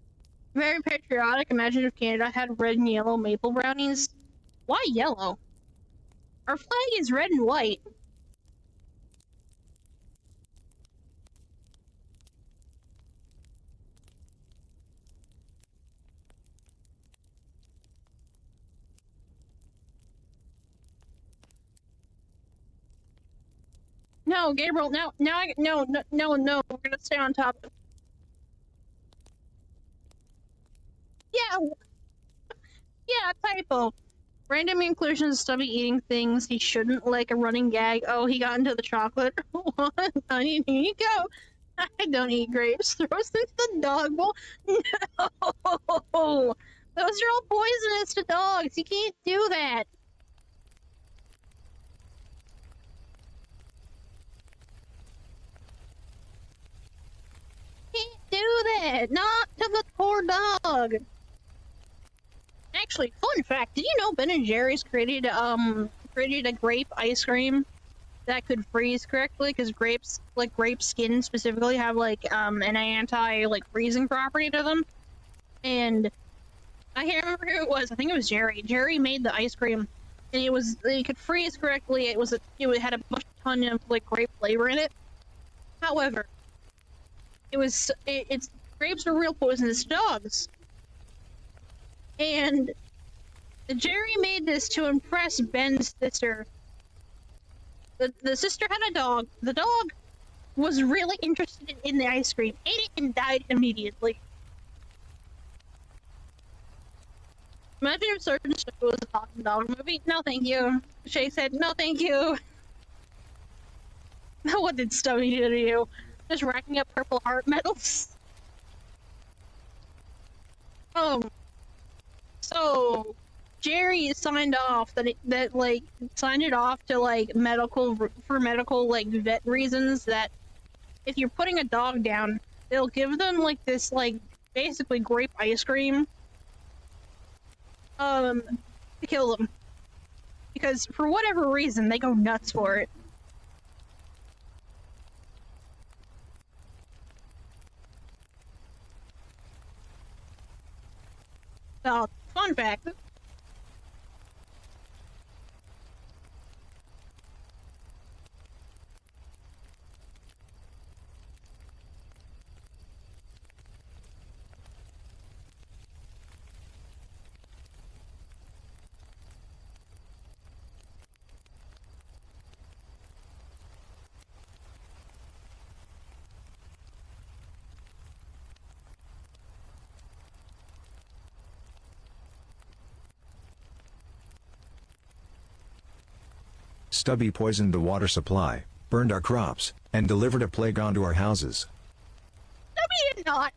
Very patriotic. Imagine if Canada had red and yellow maple brownies. Why yellow? Our flag is red and white. No, Gabriel, no, no, we're gonna stay on topic. Yeah, yeah, typo. Random inclusions of Stubby eating things he shouldn't, like a running gag. Oh, he got into the chocolate. What? Honey, here you go. I don't eat grapes. Throw us into the dog bowl. No! Those are all poisonous to dogs. You can't do that. Can't do that. Not to the poor dog. Actually, fun fact, did you know Ben and Jerry's created a grape ice cream that could freeze correctly? Because grapes, like grape skin specifically, have like an anti like freezing property to them. And I can't remember who it was. I think it was Jerry. Jerry made the ice cream, and it could freeze correctly. It had a ton of like grape flavor in it. However, it's grapes are real poisonous to dogs. And Jerry made this to impress Ben's sister. The sister had a dog. The dog was really interested in the ice cream, ate it, and died immediately. Imagine if Sergeant Snow was a talking dog movie. No, thank you. Shay said, no, thank you. What did Stubby do to you? Just racking up purple heart medals? So Jerry signed off signed it off to like medical like vet reasons that if you're putting a dog down, they'll give them like this like basically grape ice cream to kill them, because for whatever reason they go nuts for it. So, fun fact. Stubby poisoned the water supply, burned our crops, and delivered a plague onto our houses. Stubby did not.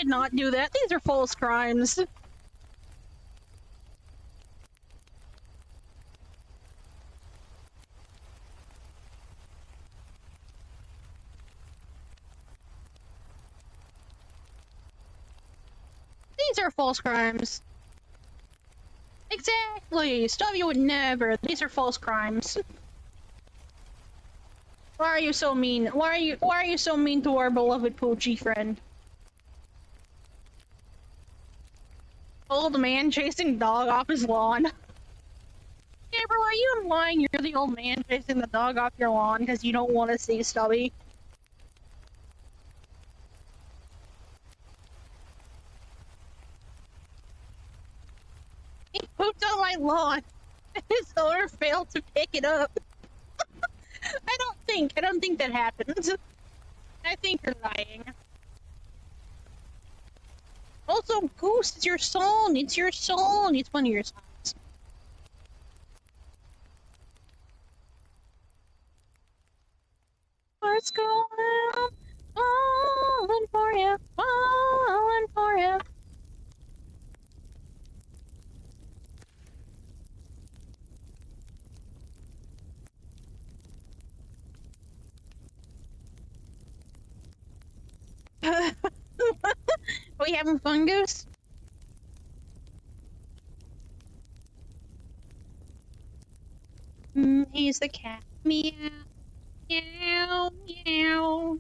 did not do that. These are false crimes. These are false crimes. Exactly. Stubby would never. These are false crimes. Why are you so mean? Why are you so mean to our beloved Poochie friend? Old man chasing dog off his lawn. Yeah, bro, are you implying you're the old man chasing the dog off your lawn because you don't want to see Stubby? He pooped on my lawn. His owner failed to pick it up. I don't think that happened. I think you're lying. Also, Goose, it's your song. It's your song. It's one of your songs. What's going on? Falling for you. Falling for you. Are we having fun, Goose? He's the cat. Meow. Meow. Meow.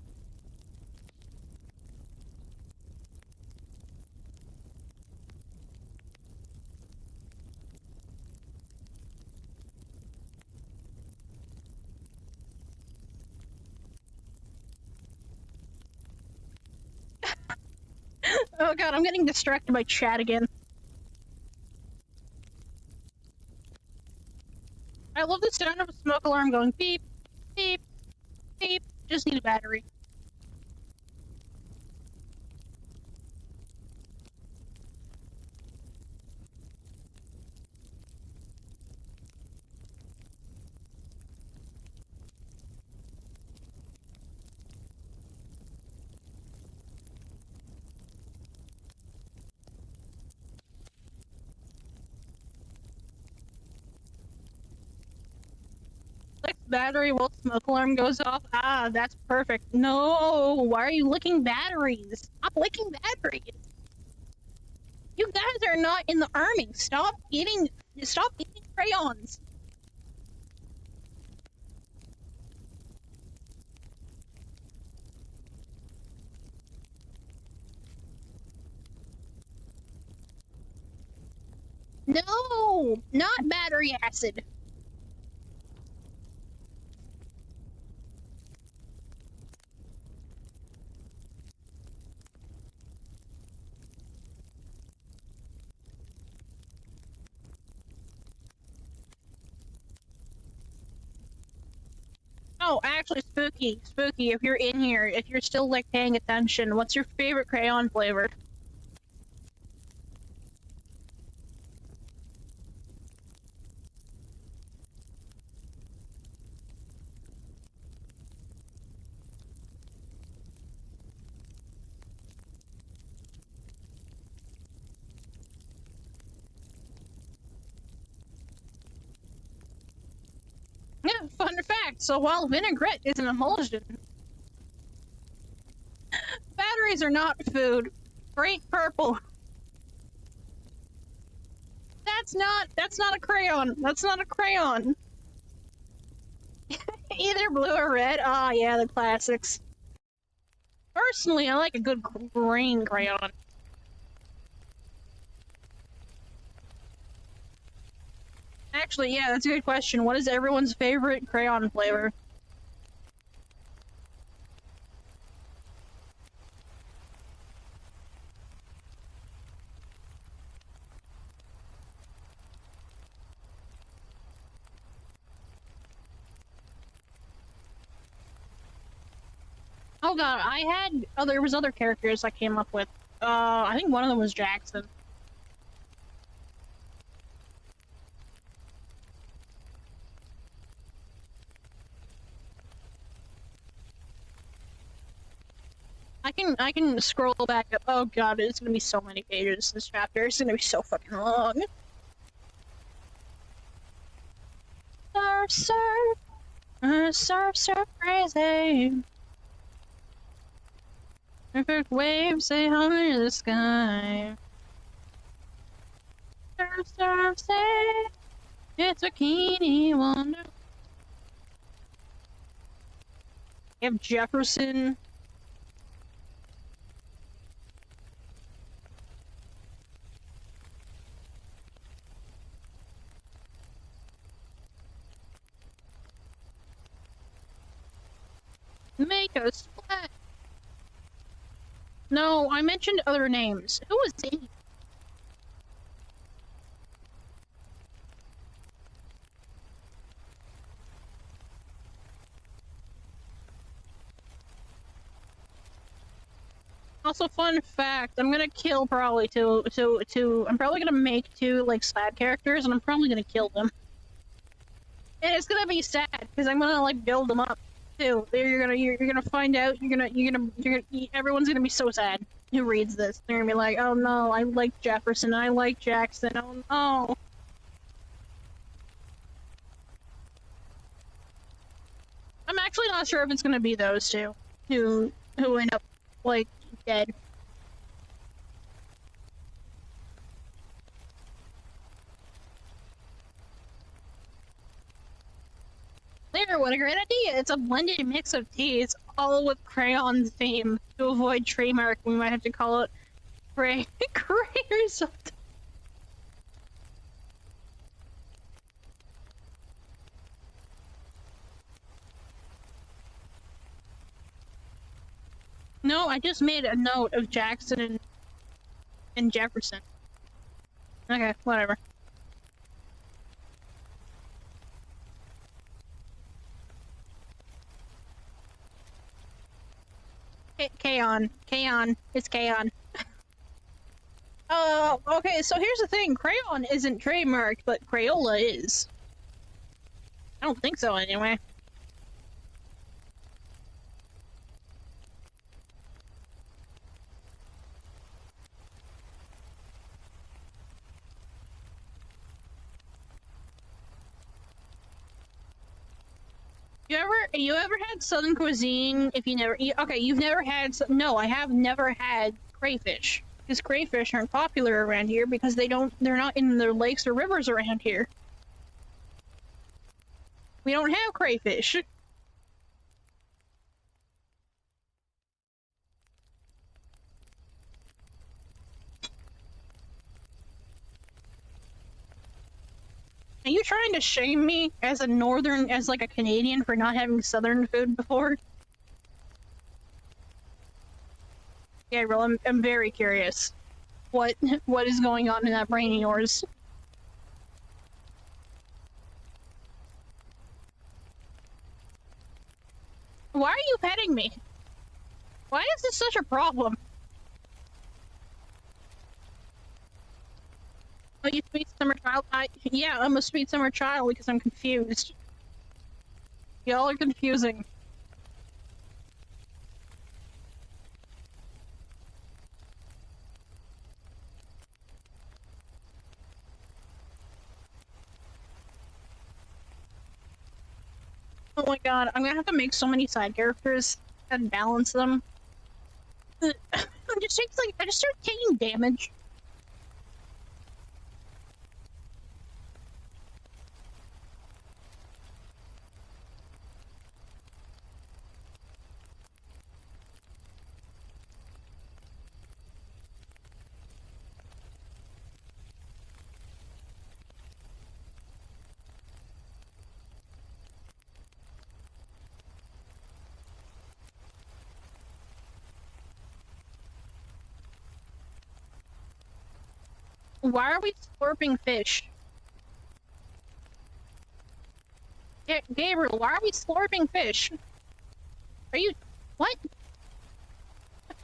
Oh god, I'm getting distracted by chat again. I love the sound of a smoke alarm going beep, beep, beep. Just need a battery. Like battery while smoke alarm goes off. Ah, that's perfect. No, why are you licking batteries? Stop licking batteries. You guys are not in the army. Stop eating crayons. No, not battery acid. Oh, actually, Spooky, if you're in here, if you're still, like, paying attention, what's your favorite crayon flavor? Yeah, fun fact, so while vinaigrette is an emulsion, batteries are not food. Great purple. That's not a crayon. That's not a crayon. Either blue or red. Ah, yeah, the classics. Personally, I like a good green crayon. Actually, yeah, that's a good question. What is everyone's favorite crayon flavor? Oh god, there was other characters I came up with. I think one of them was Jackson. I can scroll back up. Oh god, it's gonna be so many pages. This chapter is gonna be so fucking long. Surf, surf, surf, surf, crazy. Perfect waves say high in the sky. Surf, surf, say it's a bikini wonder. You have Jefferson. Make a splat. No, I mentioned other names. Who was he? Also, fun fact, I'm gonna kill probably I'm probably gonna make two, like, sad characters, and I'm probably gonna kill them. And it's gonna be sad, because I'm gonna, like, build them up, too. You're gonna find out, everyone's gonna be so sad who reads this. They're gonna be like, oh no, I like Jefferson, I like Jackson, oh no. I'm actually not sure if it's gonna be those two who end up, like, dead. There, what a great idea! It's a blended mix of teas, all with crayon theme. To avoid trademark, we might have to call it Cray or something. No, I just made a note of Jackson and Jefferson. Okay, whatever. K-on. It's K-on. Okay, so here's the thing. Crayon isn't trademarked, but Crayola is. I don't think so, anyway. You ever had Southern cuisine? If you never, okay, you've never had. No, I have never had crayfish, because crayfish aren't popular around here because they're not in the lakes or rivers around here. We don't have crayfish. Are you trying to shame me as like a Canadian for not having Southern food before? Gabriel, I'm very curious. What is going on in that brain of yours? Why are you petting me? Why is this such a problem? Oh, you sweet summer child? Yeah, I'm a sweet summer child because I'm confused. Y'all are confusing. Oh my god, I'm gonna have to make so many side characters and balance them. I just start taking damage. Why are we slurping fish? Gabriel, why are we slurping fish? Are you... What? Are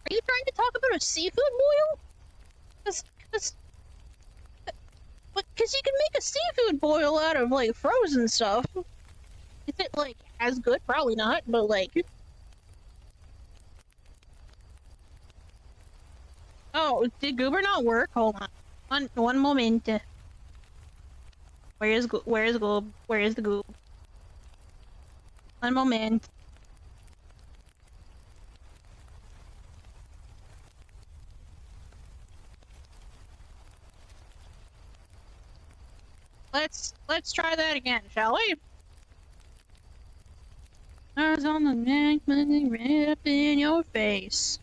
you trying to talk about a seafood boil? Because you can make a seafood boil out of, like, frozen stuff. Is it, like, as good? Probably not, but, like... Oh, did Goober not work? Hold on. One moment. Where's Goob? Where's the Goob? One moment. Let's try that again, shall we? Stars on the neck, money right up in your face.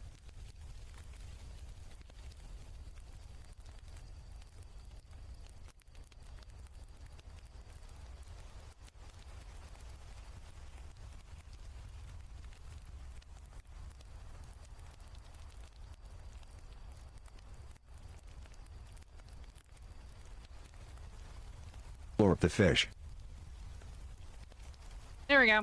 Or the fish. There we go.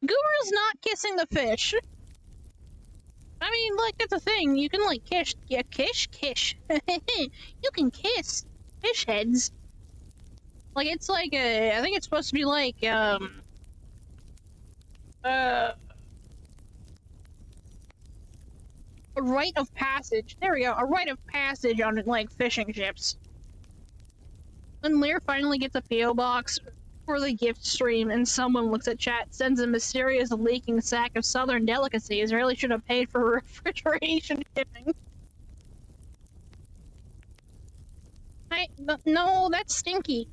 Goober's not kissing the fish. I mean, like, that's a thing. You can, like, kiss. Yeah, kiss? You can kiss fish heads. Like, it's like a. I think it's supposed to be like, a rite of passage. There we go. A rite of passage on, like, fishing ships. When Lear finally gets a P.O. box for the gift stream and someone looks at chat, sends a mysterious leaking sack of southern delicacies, really should have paid for refrigeration shipping. No, that's Stinky.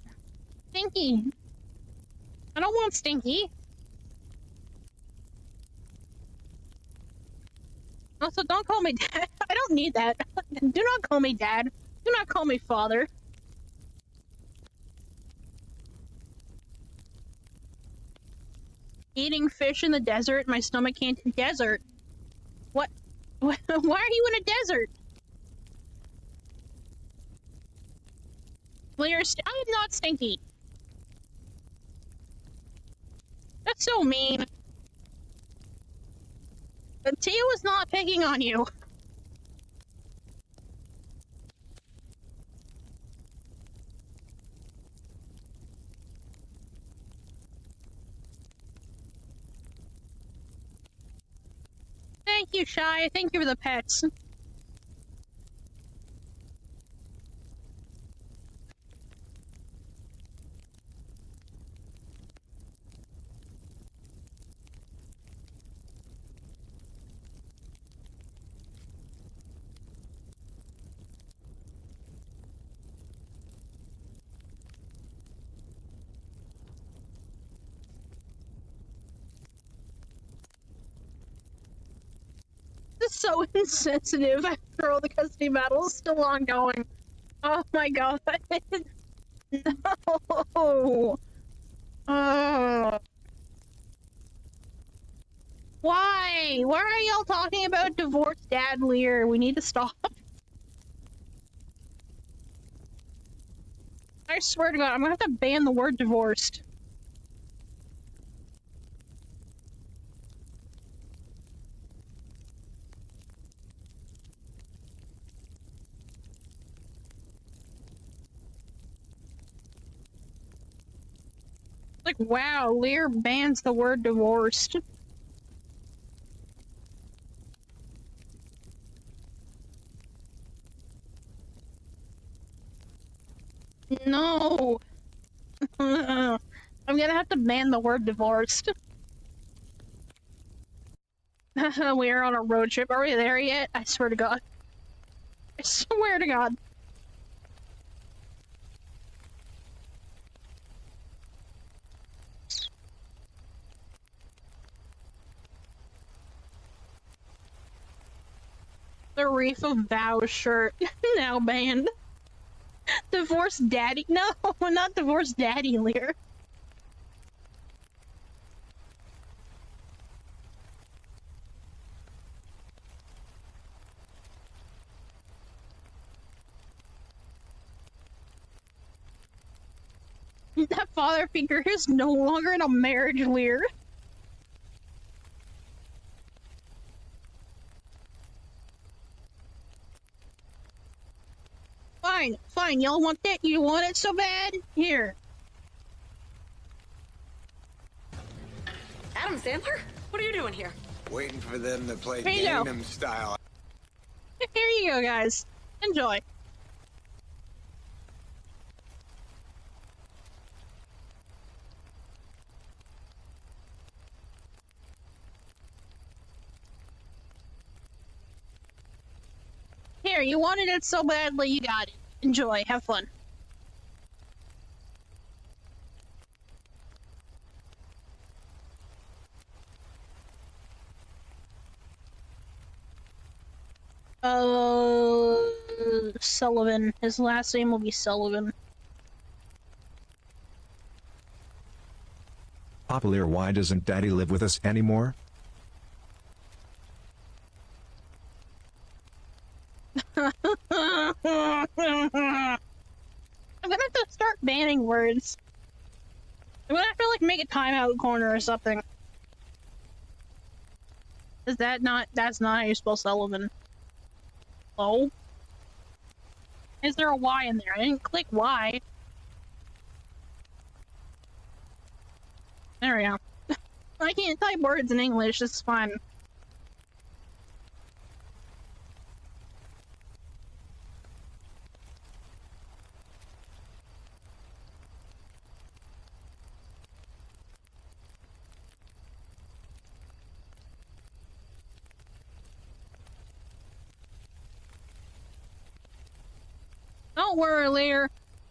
Stinky. I don't want Stinky. Also, don't call me dad. I don't need that. Do not call me dad. Do not call me father. Eating fish in the desert, my stomach can't. Desert? What? Why are you in a desert? Well, I am not Stinky. That's so mean. But Tia was not picking on you. Thank you, Shy. Thank you for the pets. This is so insensitive after all the custody battles still ongoing. Oh my god. No. Why? Why are y'all talking about divorced dad Lear? We need to stop. I swear to god, I'm gonna have to ban the word divorced. Like, wow, Lear bans the word divorced. No. I'm gonna have to ban the word divorced. We are on a road trip. Are we there yet? I swear to god. I swear to god. The Reef of Vows shirt now banned. Divorced Daddy? No, not Divorced Daddy Lear. That father figure is no longer in a marriage, Lear. Fine, fine, y'all want that? You want it so bad? Here. Adam Sandler? What are you doing here? Waiting for them to play Here you go. Gangnam Style. Here you go, guys. Enjoy. Here, you wanted it so badly, you got it. Enjoy, have fun. Sullivan. His last name will be Sullivan. Popular, why doesn't Daddy live with us anymore? I'm gonna have to start banning words. I'm gonna have to, like, make a timeout corner or something. That's not how you spell Sullivan. Oh? Is there a Y in there? I didn't click Y. There we go. I can't type words in English, it's fine. Don't worry, Lear.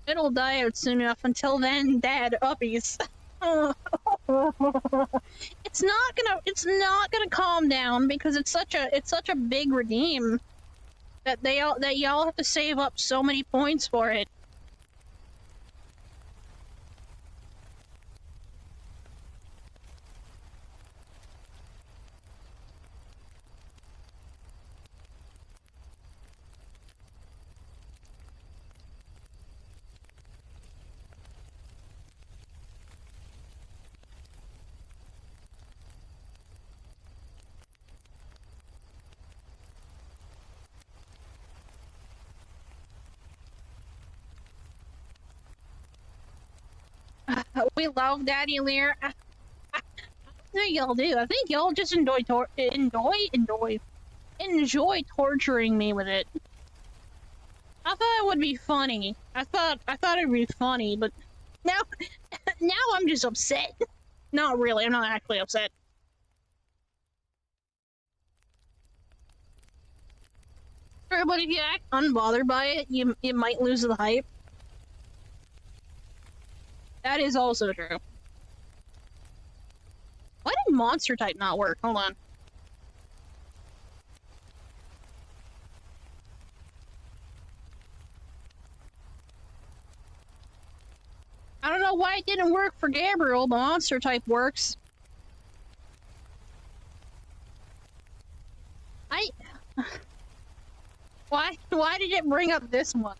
It'll die out soon enough. Until then, Dad, uppies. It's not gonna calm down because it's such a big redeem that y'all have to save up so many points for it. We love Daddy Lear. I think y'all do. I think y'all just enjoy torturing me with it. I thought it would be funny. I thought it'd be funny, but now now I'm just upset. Not really. I'm not actually upset. Sure, but if you act unbothered by it, you might lose the hype. That is also true. Why did monster type not work? Hold on. I don't know why it didn't work for Gabriel, but monster type works. Why did it bring up this one?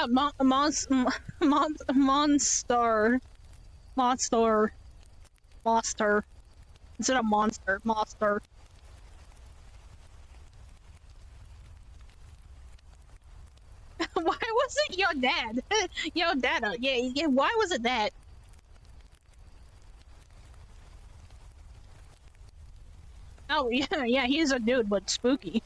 Monster. Instead of monster. Why was it your dad? Yo, dada. Yeah, why was it that? Oh, yeah, he's a dude, but spooky.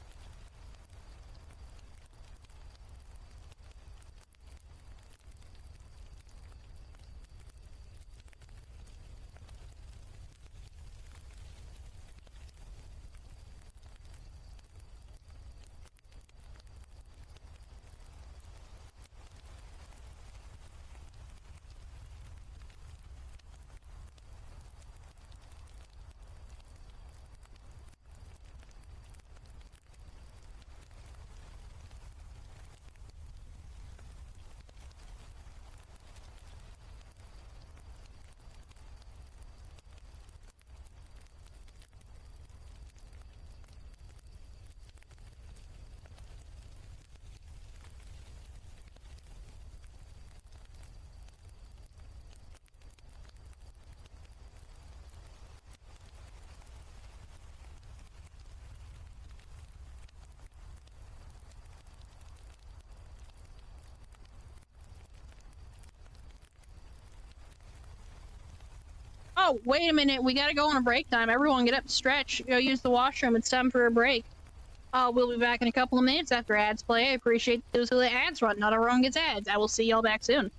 Oh, wait a minute. We gotta go on a break time. Everyone get up, stretch, go use the washroom. It's time for a break. We'll be back in a couple of minutes after ads play. I appreciate those who let ads run. Not everyone gets ads. I will see y'all back soon.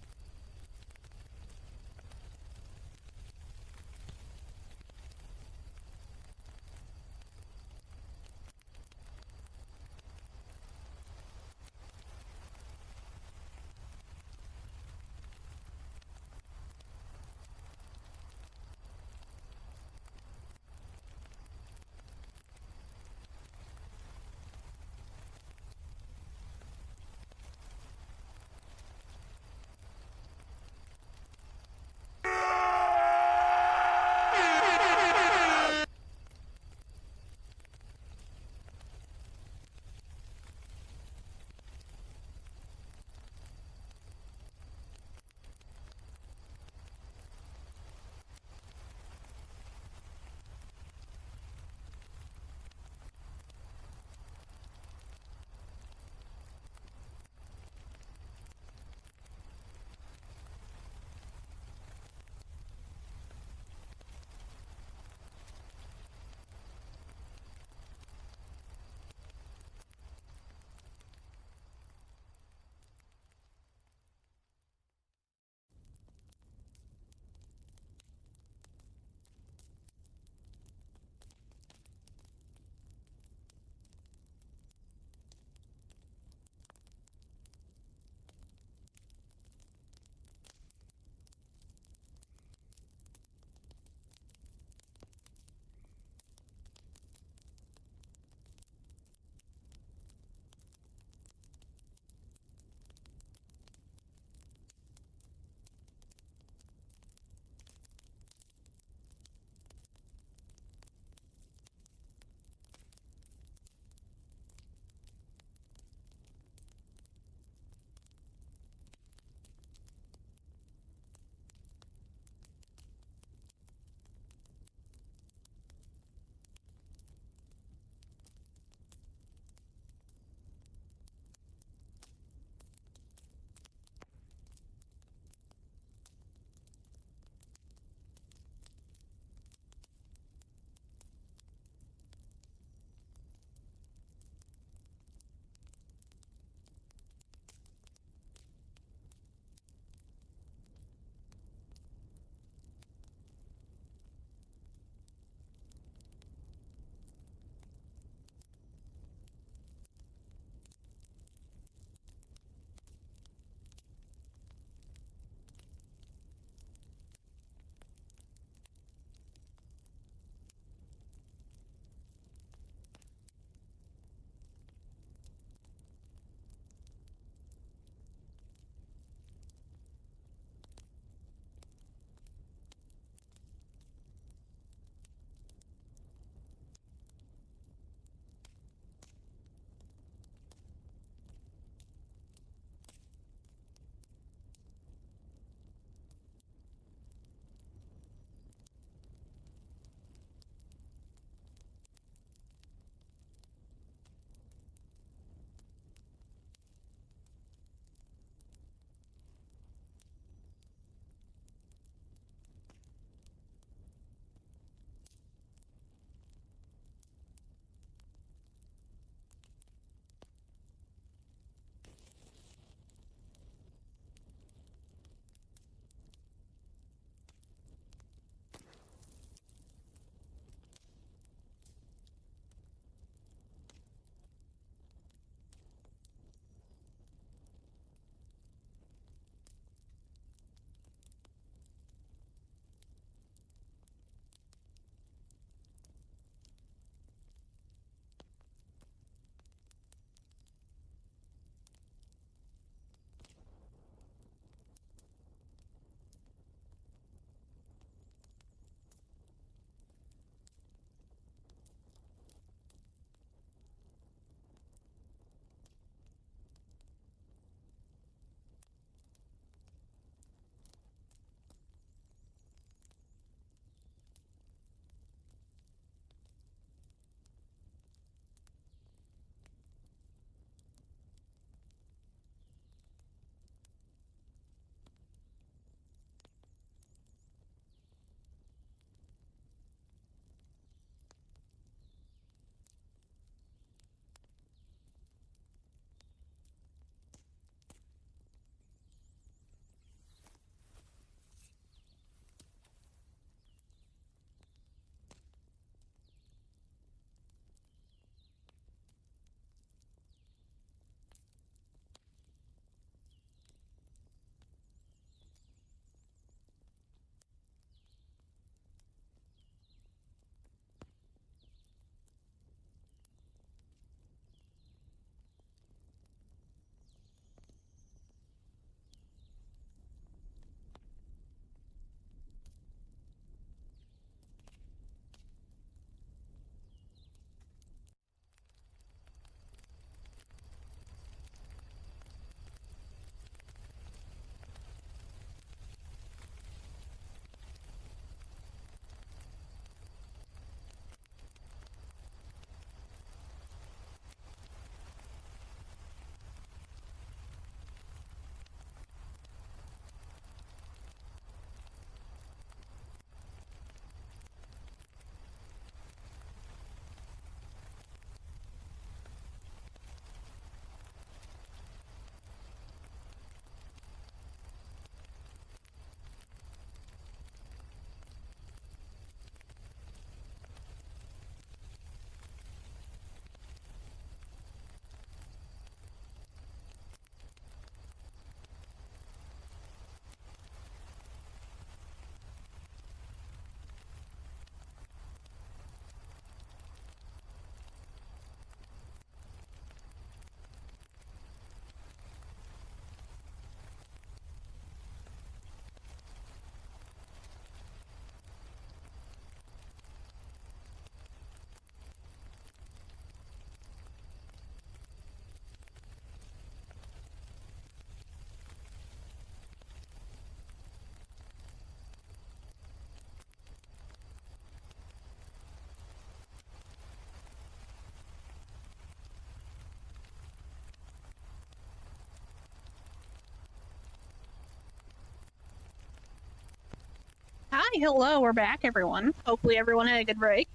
Hi, hello, we're back, everyone. Hopefully everyone had a good break.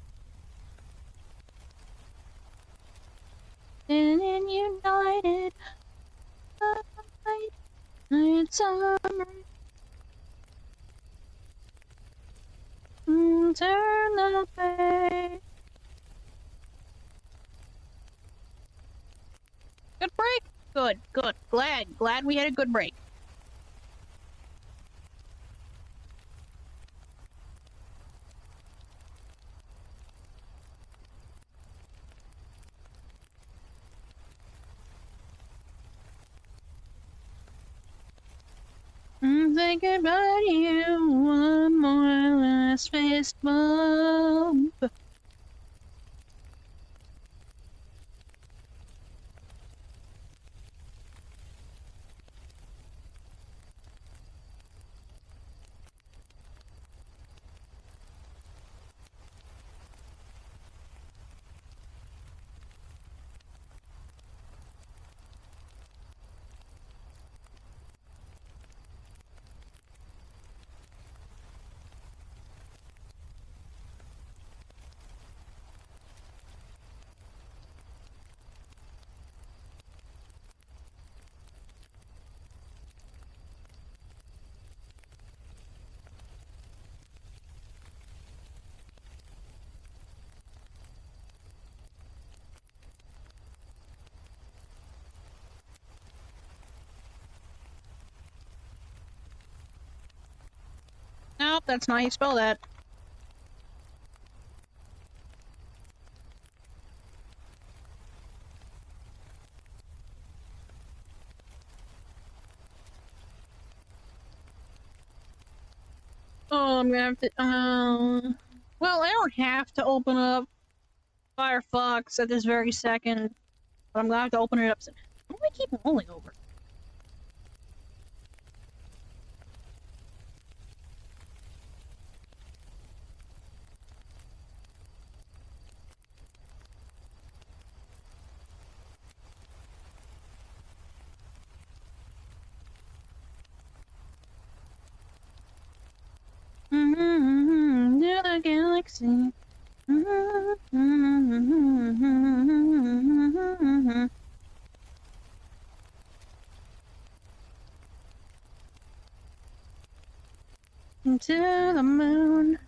And then united, it's summer. Turn the page. Good break? Good, good. Glad we had a good break. Say goodbye to you, one more last fist bump. Nope, that's not how you spell that. Oh, I'm gonna have to, well, I don't have to open up Firefox at this very second, but I'm gonna have to open it up soon. Why do I keep rolling over? To the galaxy. To the moon.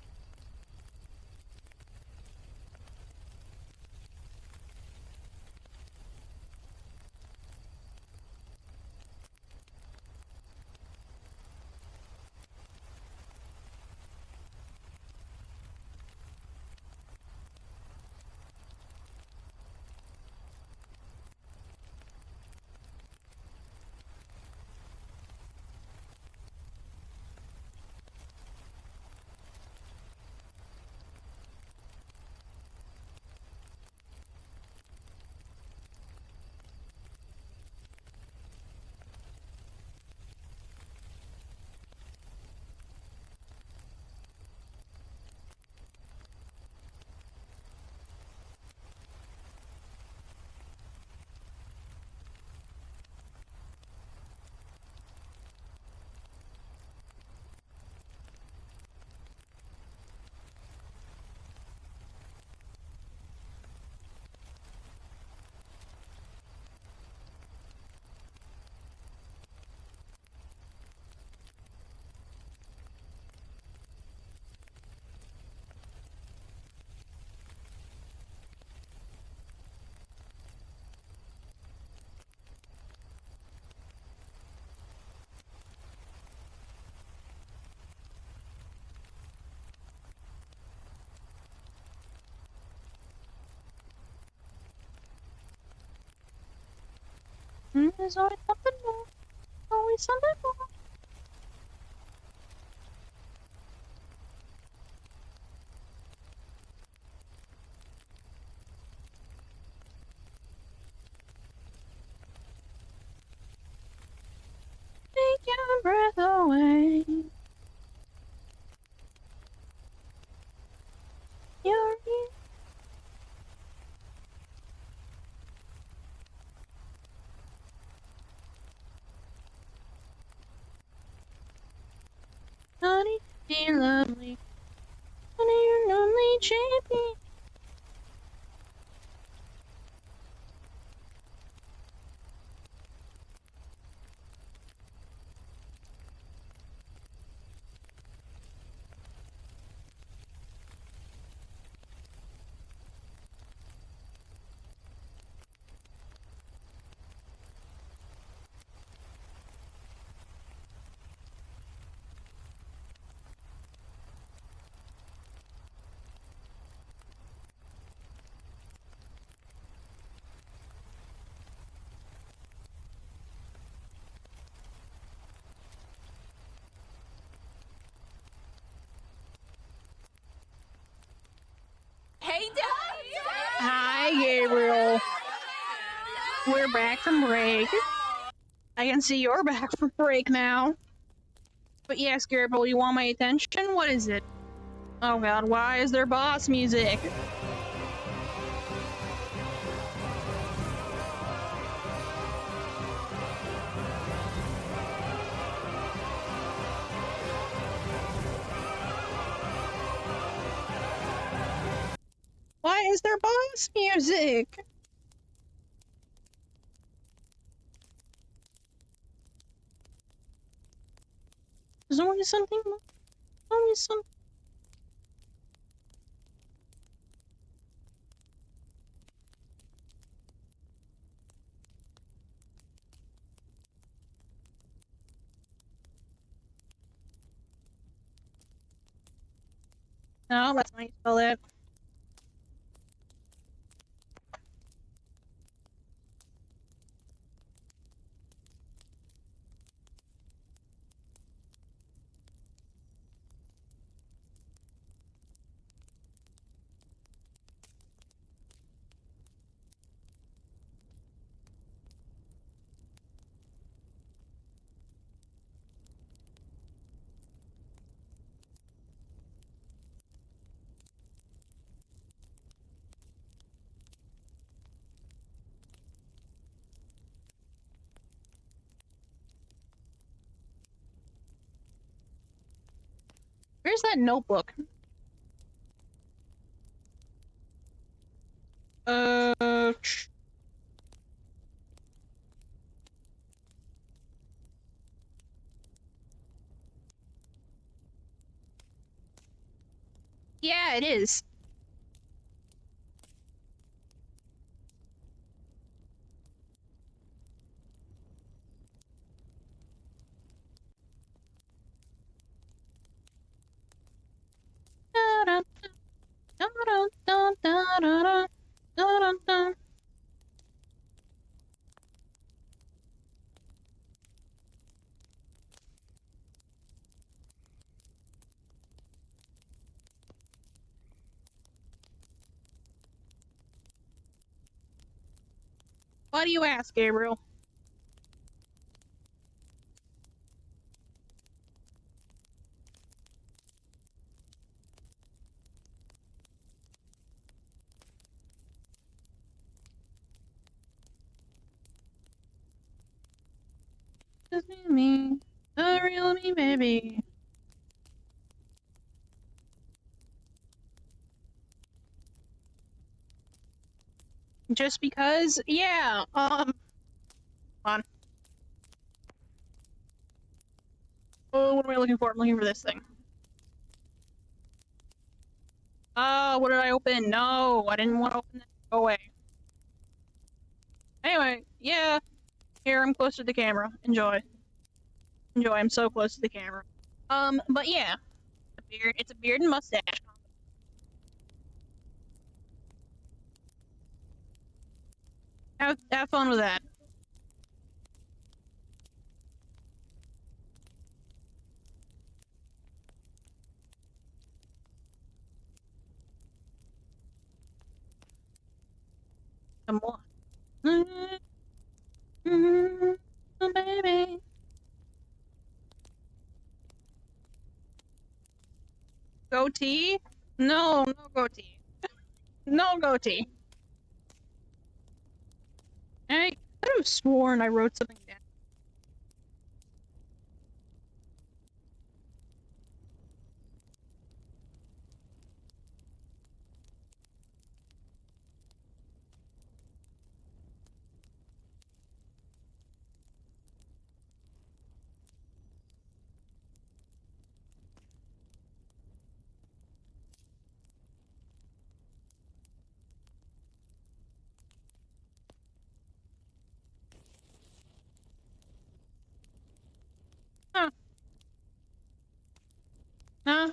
There's always something more. Always something more. Take your breath away. You're here. champion. Hey, Dad! Hi, Gabriel. We're back from break. I can see you're back from break now. But yes, Gabriel, you want my attention? What is it? Oh god, why is there boss music? Why is there boss music? There's only something. Only some. No, that's not how you spell that. Where's that notebook? Uh. Yeah, it is. Why do you ask, Gabriel? Just me, the real me, baby. Just because? Yeah, hold on. Oh, what am I looking for? I'm looking for this thing. Oh, what did I open? No, I didn't want to open that. Go away. Anyway, yeah. Here, I'm close to the camera. Enjoy. Enjoy, I'm so close to the camera. But yeah. It's a beard and mustache. Have fun with that. Come on. Baby. Goatee? No, no goatee. No goatee. I could have sworn I wrote something down.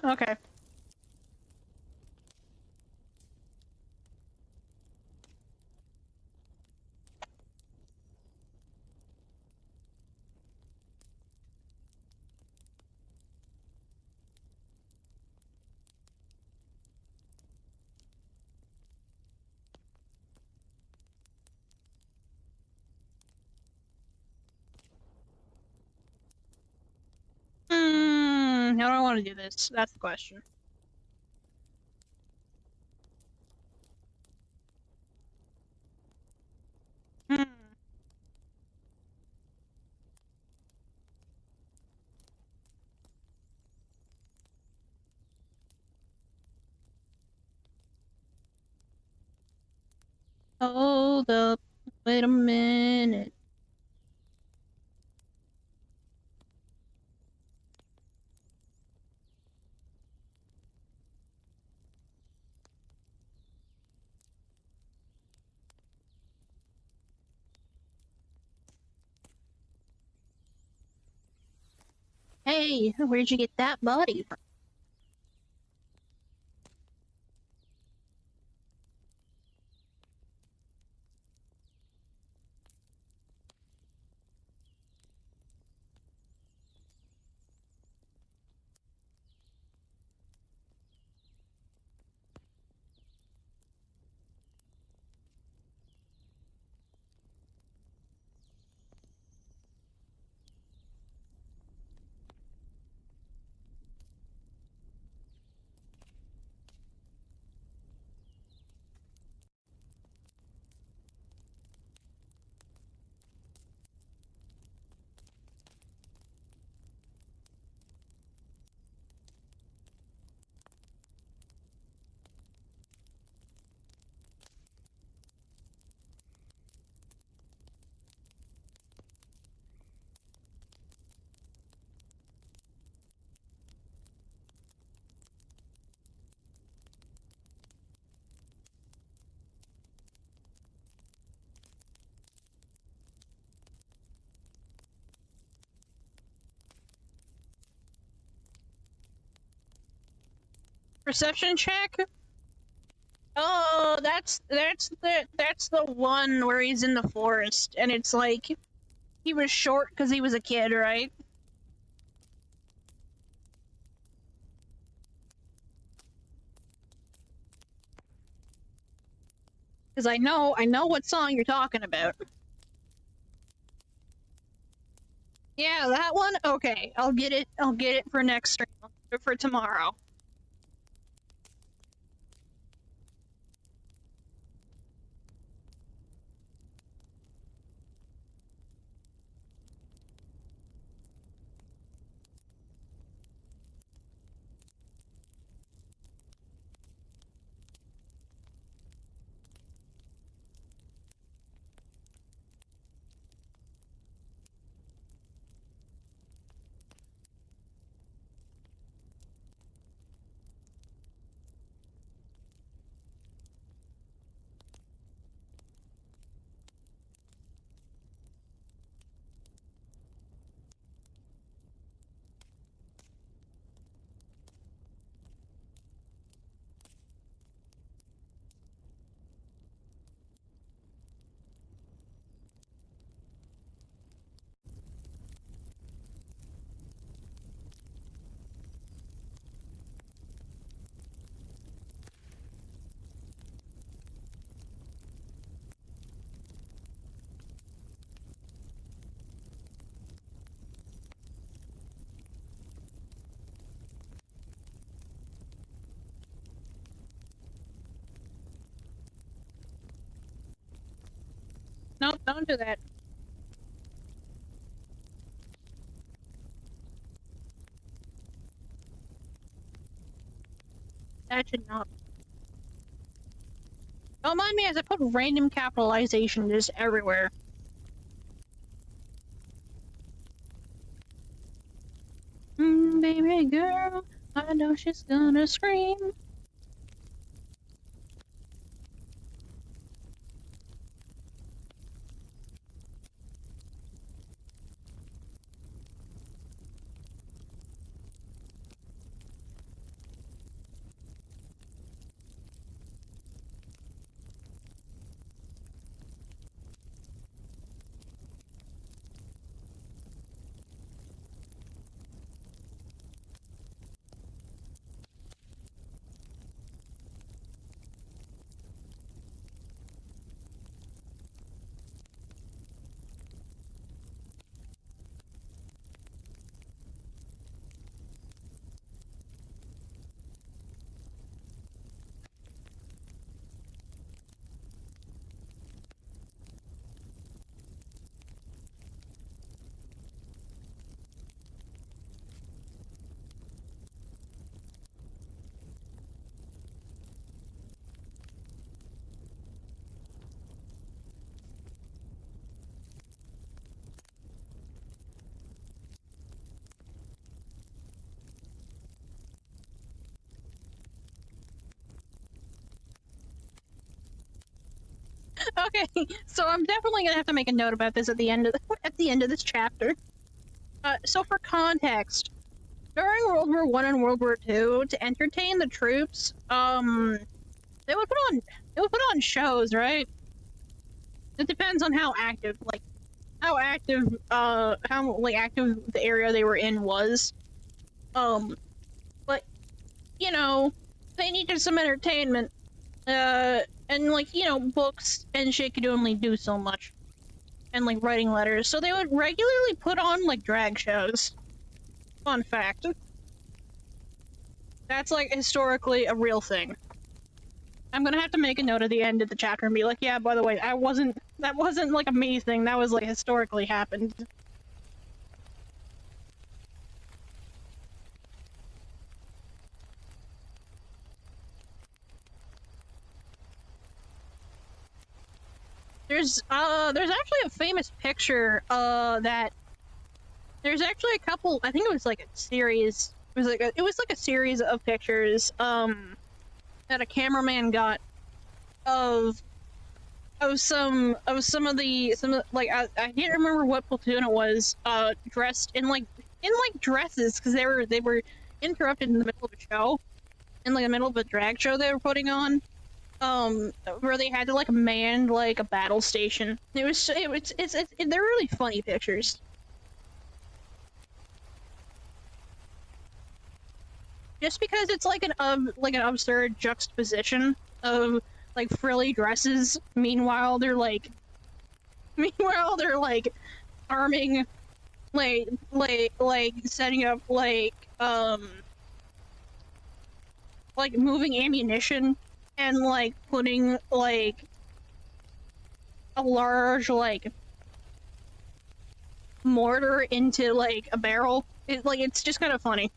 Okay. How do I want to do this? That's the question. Hmm. Hold up. Wait a minute. Hey, where'd you get that body from? Perception check? Oh, that's the one where he's in the forest, and it's like he was short because he was a kid, right? Because I know what song you're talking about. Yeah, that one. Okay, I'll get it. I'll get it for next stream. I'll get it for tomorrow. Nope, don't do that. That should not. Don't mind me as I put random capitalization just everywhere. Baby girl, I know she's gonna scream. Okay, so I'm definitely gonna have to make a note about this at the end of at the end of this chapter. So for context, during World War One and World War Two, to entertain the troops, they would put on shows, right? It depends on how active, how like active the area they were in was. But you know, they needed some entertainment. And like books and shit could only do so much, and like writing letters, so they would regularly put on like drag shows. Fun fact. That's like historically a real thing. I'm gonna have to make a note at the end of the chapter and be like, yeah, by the way, that wasn't like a me thing, that was like historically happened. There's actually a famous picture, that there's actually a couple, I think it was like a series, it was like a series of pictures, that a cameraman got of like I can't remember what platoon it was, dressed in like dresses, because they were interrupted in the middle of a show, in like the middle of a drag show they were putting on, where they had to like man like a battle station. They're really funny pictures. Just because it's like an absurd juxtaposition of like frilly dresses, meanwhile they're like arming, like setting up like moving ammunition, and like putting like a large like mortar into like a barrel. It's just kind of funny.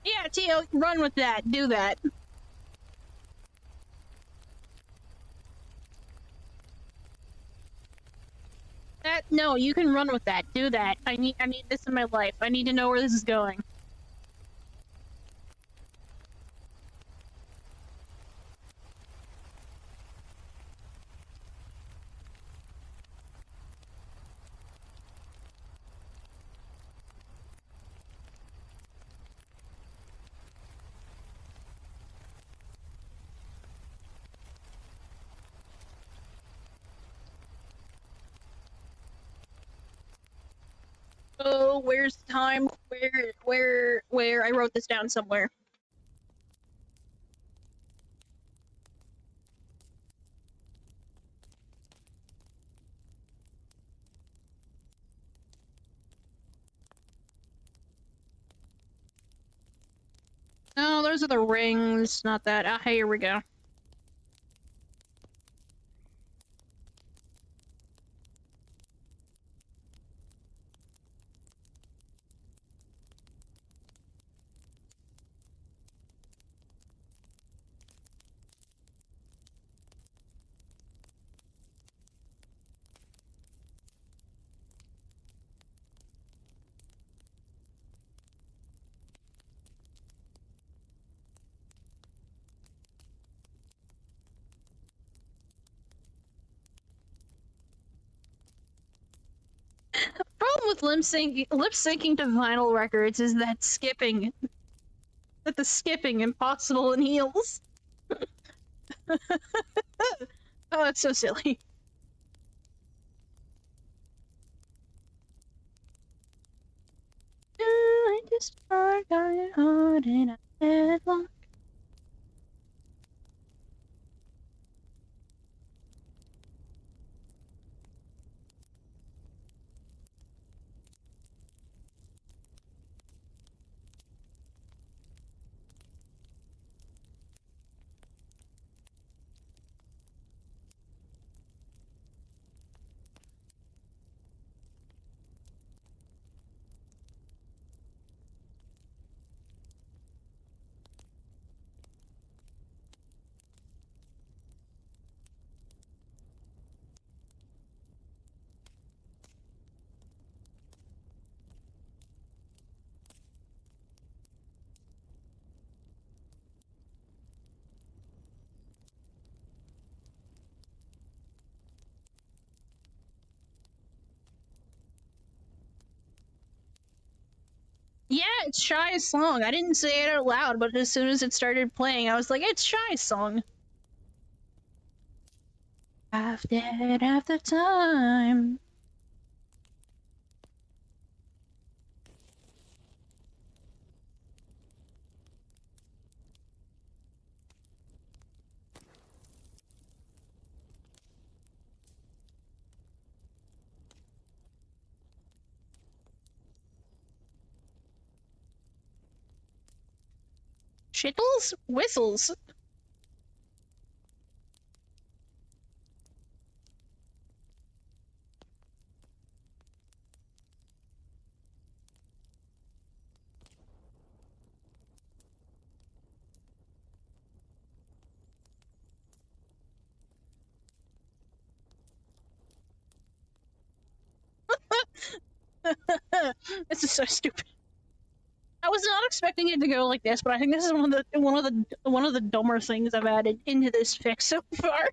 Yeah, Tio, run with that. Do that. No, you can run with that. Do that. I need this in my life. I need to know where this is going. Oh, where's the time? Where? I wrote this down somewhere. Oh, those are the rings, not that. Ah, here we go. with lip syncing to vinyl records is that skipping. That the skipping impossible in heels. Oh, it's so silly. I just forgot it hard in a headlock. Yeah, it's Shy's song. I didn't say it out loud, but as soon as it started playing, I was like, it's Shy's song. Half dead half the time. Shittles? Whistles. This is so stupid. I was not expecting it to go like this, but I think this is one of the dumber things I've added into this fix so far.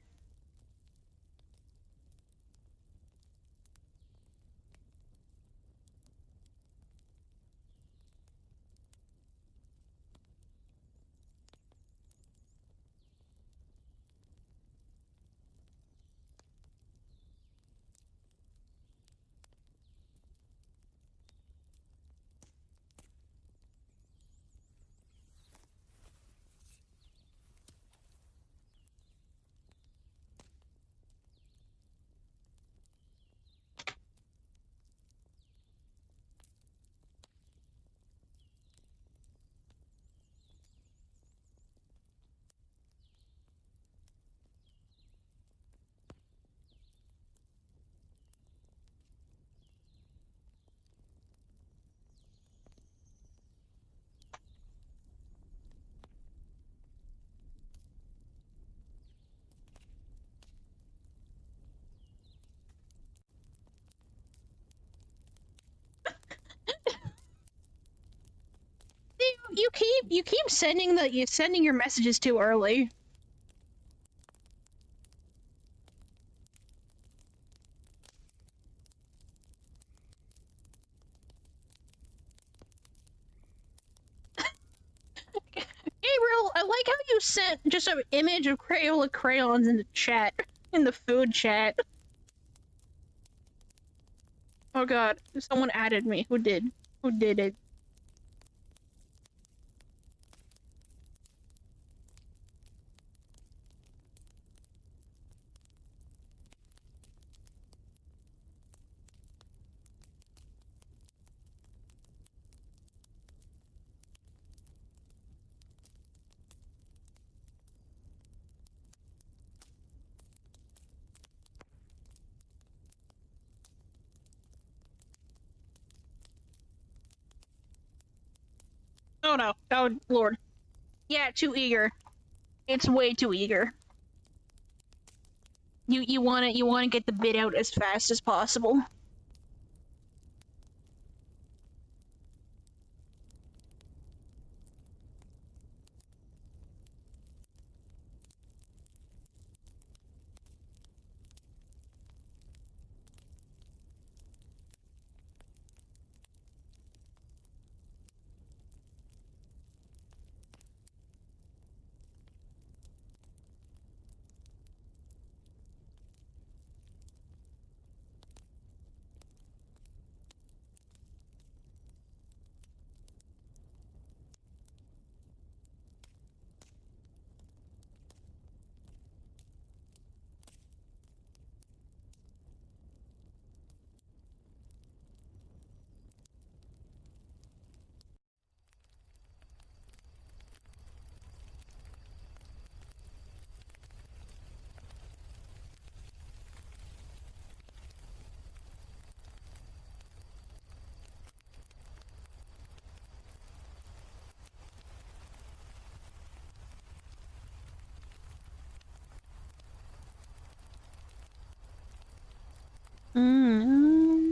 You keep sending your messages too early. Gabriel, I like how you sent just an image of Crayola crayons in the chat, in the food chat. Oh god, someone added me. Who did? Who did it? Oh no. Oh lord. Yeah, too eager. It's way too eager. You wanna get the bit out as fast as possible.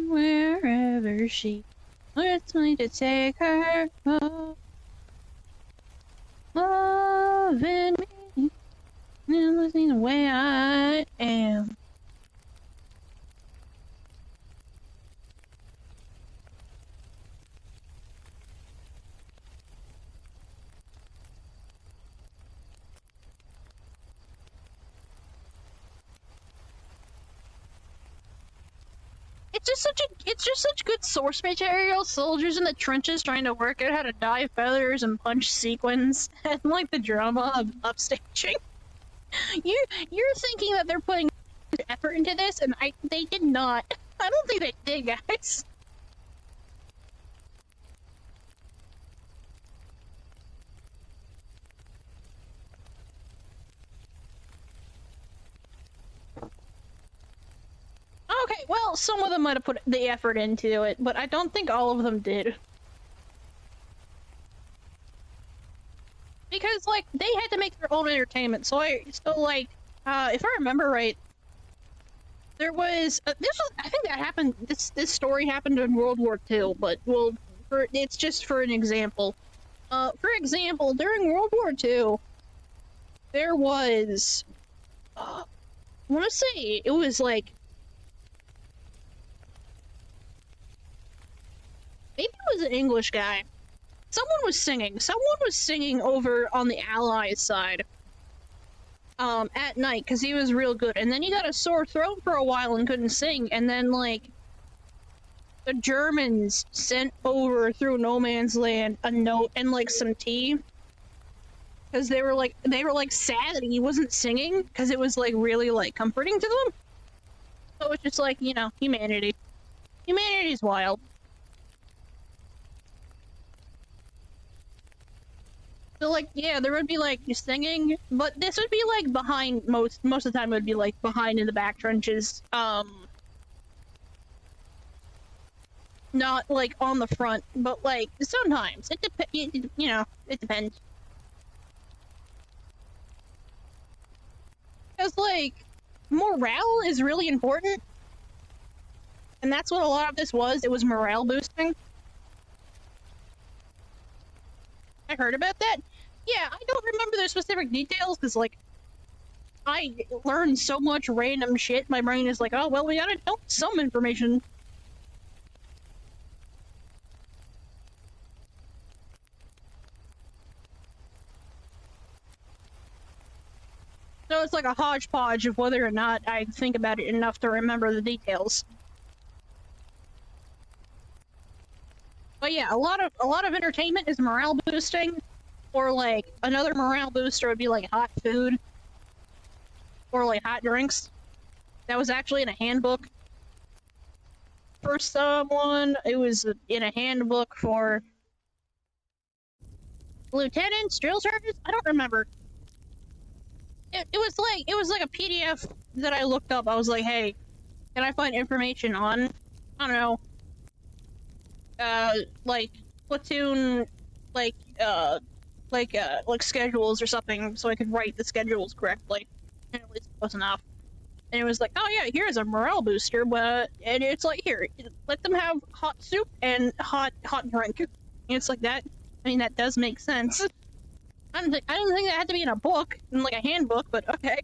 Wherever she wants me to take her, loving me, never seen the way I am. It's just such good source material. Soldiers in the trenches trying to work out how to dye feathers and punch sequins, and like the drama of upstaging. You're thinking that they're putting effort into this, and they did not. I don't think they did, guys. Okay, well, some of them might have put the effort into it, but I don't think all of them did. Because, like, they had to make their own entertainment, so if I remember right, there was, I think that happened, this story happened in World War II, but, well, it's just for an example. For example, during World War II, there was, I want to say, it was like, maybe it was an English guy. Someone was singing over on the Allies side, at night, because he was real good, and then he got a sore throat for a while and couldn't sing, and then, like, the Germans sent over through no man's land a note and, like, some tea, because they were like sad that he wasn't singing, because it was, like, really, like, comforting to them. So it's just like, you know, humanity's wild. So, like, yeah, there would be, like, singing, but this would be, like, behind, most of the time it would be, like, behind in the back trenches, not, like, on the front, but, like, sometimes, you know, it depends. Because, like, morale is really important, and that's what a lot of this was, it was morale boosting. I heard about that. Yeah, I don't remember the specific details, because, like, I learned so much random shit, my brain is like, oh, well, we gotta know some information. So it's like a hodgepodge of whether or not I think about it enough to remember the details. But yeah, a lot of entertainment is morale boosting, or like another morale booster would be like hot food, or like hot drinks. That was actually in a handbook. For someone, it was in a handbook for lieutenants, drill sergeants. I don't remember. It was like a PDF that I looked up. I was like, hey, can I find information on, I don't know, like platoon, like like schedules or something, so I could write the schedules correctly, and at least close enough. And it was like, oh yeah, here's a morale booster, but and it's like, here, let them have hot soup and hot drink. And it's like that. I mean, that does make sense. I didn't think that had to be in a book, in like a handbook, but okay.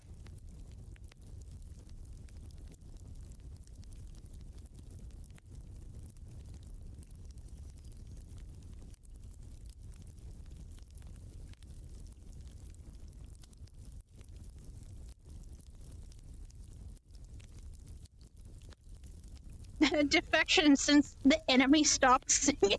Defection since the enemy stopped singing.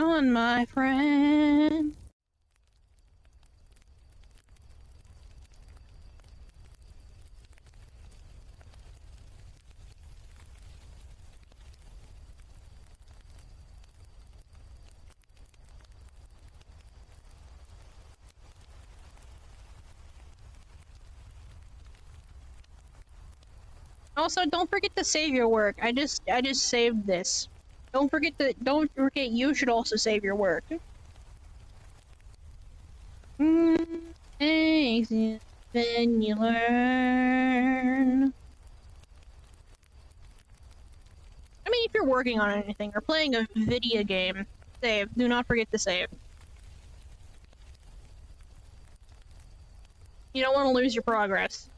on, my friend. Also, don't forget to save your work. I just saved this. Don't forget you should also save your work. Thanks, then you learn. I mean, if you're working on anything or playing a video game, save. Do not forget to save. You don't want to lose your progress.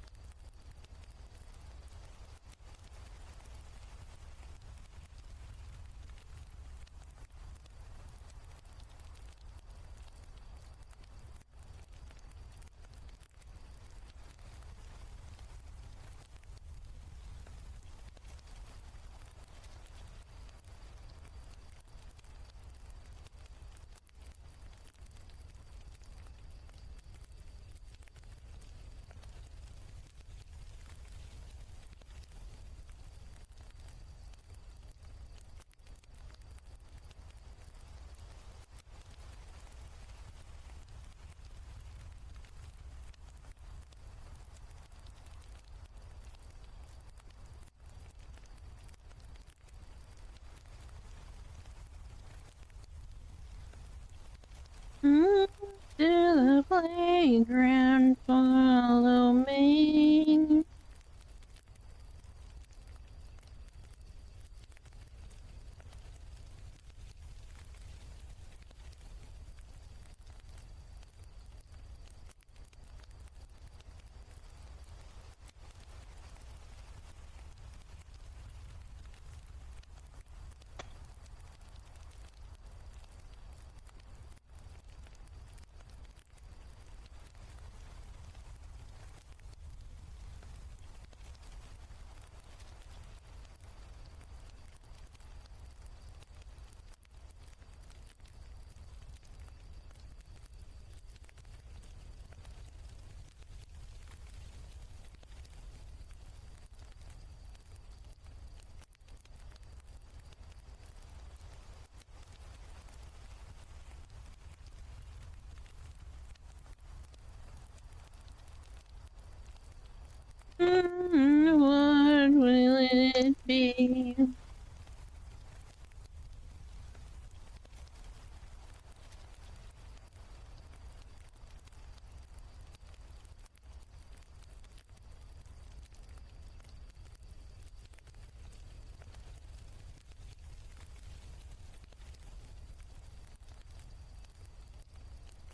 To the playground, follow me. What will it be?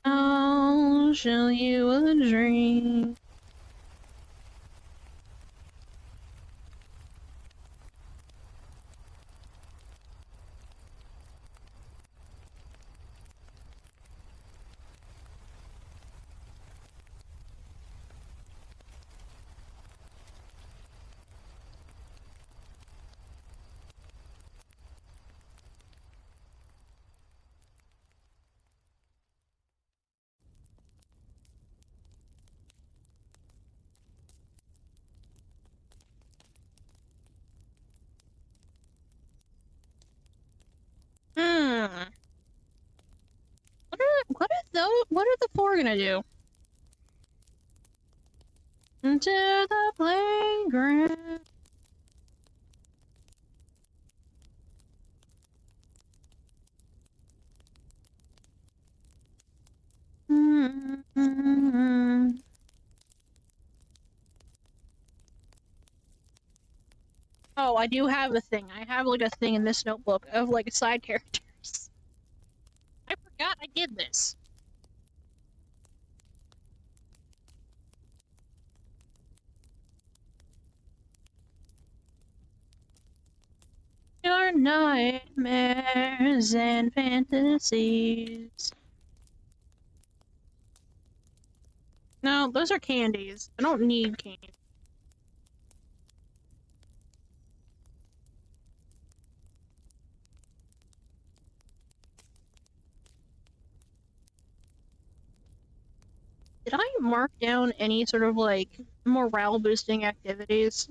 I'll show you a dream. Hmm. What are the four gonna do? Into the playground. Oh, I do have a thing. I have like a thing in this notebook of like side characters. I forgot I did this. Your nightmares and fantasies. No, those are candies. I don't need candy. Did I mark down any sort of like morale boosting activities?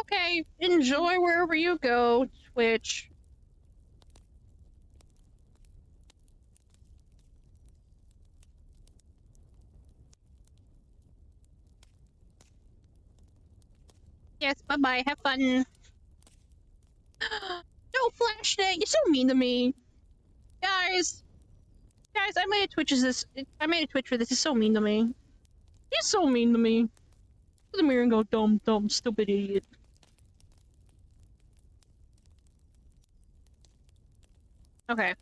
Okay, enjoy wherever you go, Twitch. Yes, bye-bye, have fun. No flash day, you're so mean to me. Guys, I made a Twitch for this, it's so mean to me. He's so mean to me. Look at the mirror and go, dumb, stupid idiot. Okay.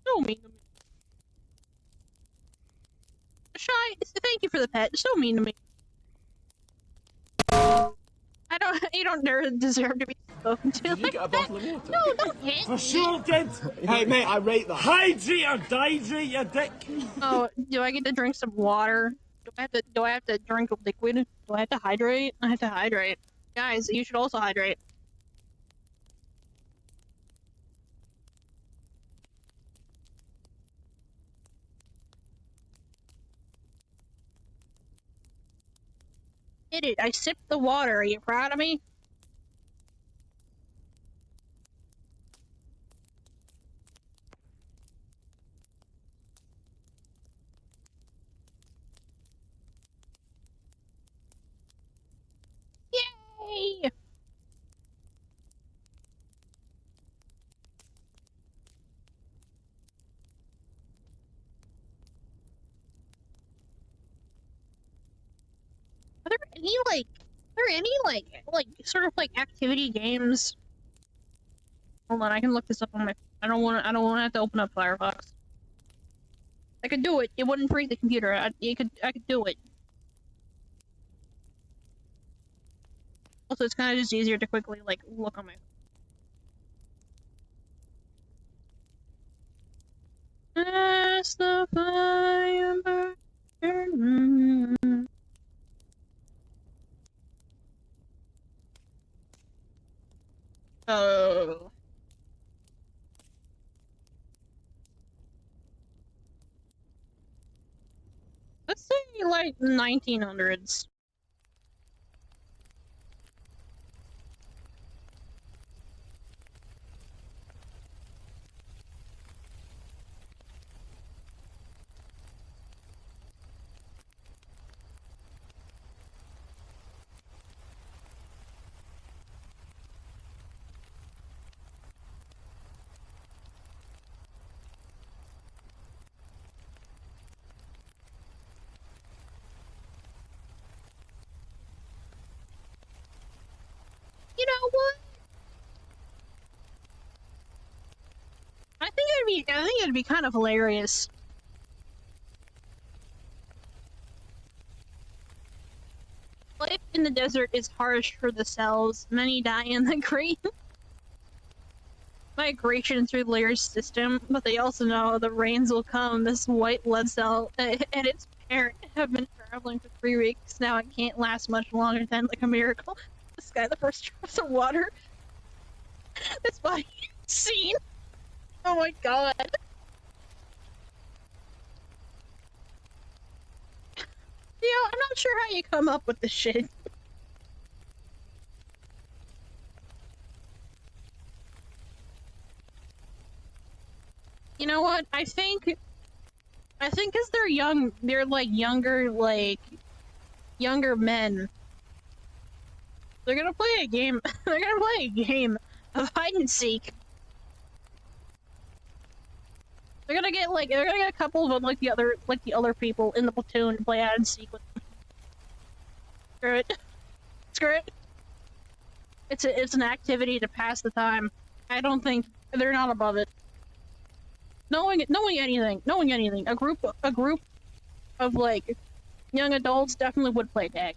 So mean to me. Shy, thank you for the pet. So mean to me. You don't deserve to be spoken to. Did you get a bottle of water? No, don't hit For me. sure did. Hey, mate, I rate that. Hydrate or dihydrate, you dick. Oh, do I get to drink some water? Do I have to drink a liquid? Do I have to hydrate? I have to hydrate. Guys, you should also hydrate. Did it. I sipped the water. Are you proud of me? Yay! Are there any sort of like activity games? Hold on, I can look this up on my. I don't want to have to open up Firefox. I could do it. It wouldn't freeze the computer. I could do it. Also, it's kind of just easier to quickly like look on my. As the fire burns. Oh. Let's say like 1900s. You know what? I think it'd be kind of hilarious. Life in the desert is harsh for the cells. Many die in the great migration through Lear's system, but they also know the rains will come. This white blood cell and its parent have been traveling for 3 weeks now. It can't last much longer than like a miracle. This guy, the first drops of water. This body scene. Oh my god. I'm not sure how you come up with this shit. You know what? I think because they're young, they're like younger men. They're gonna play a game. They're gonna play a game of hide and seek. They're gonna get a couple of like the other people in the platoon to play hide and seek with them. Screw it. Screw it. It's an activity to pass the time. I don't think they're not above it. Knowing anything, a group of like young adults definitely would play tag.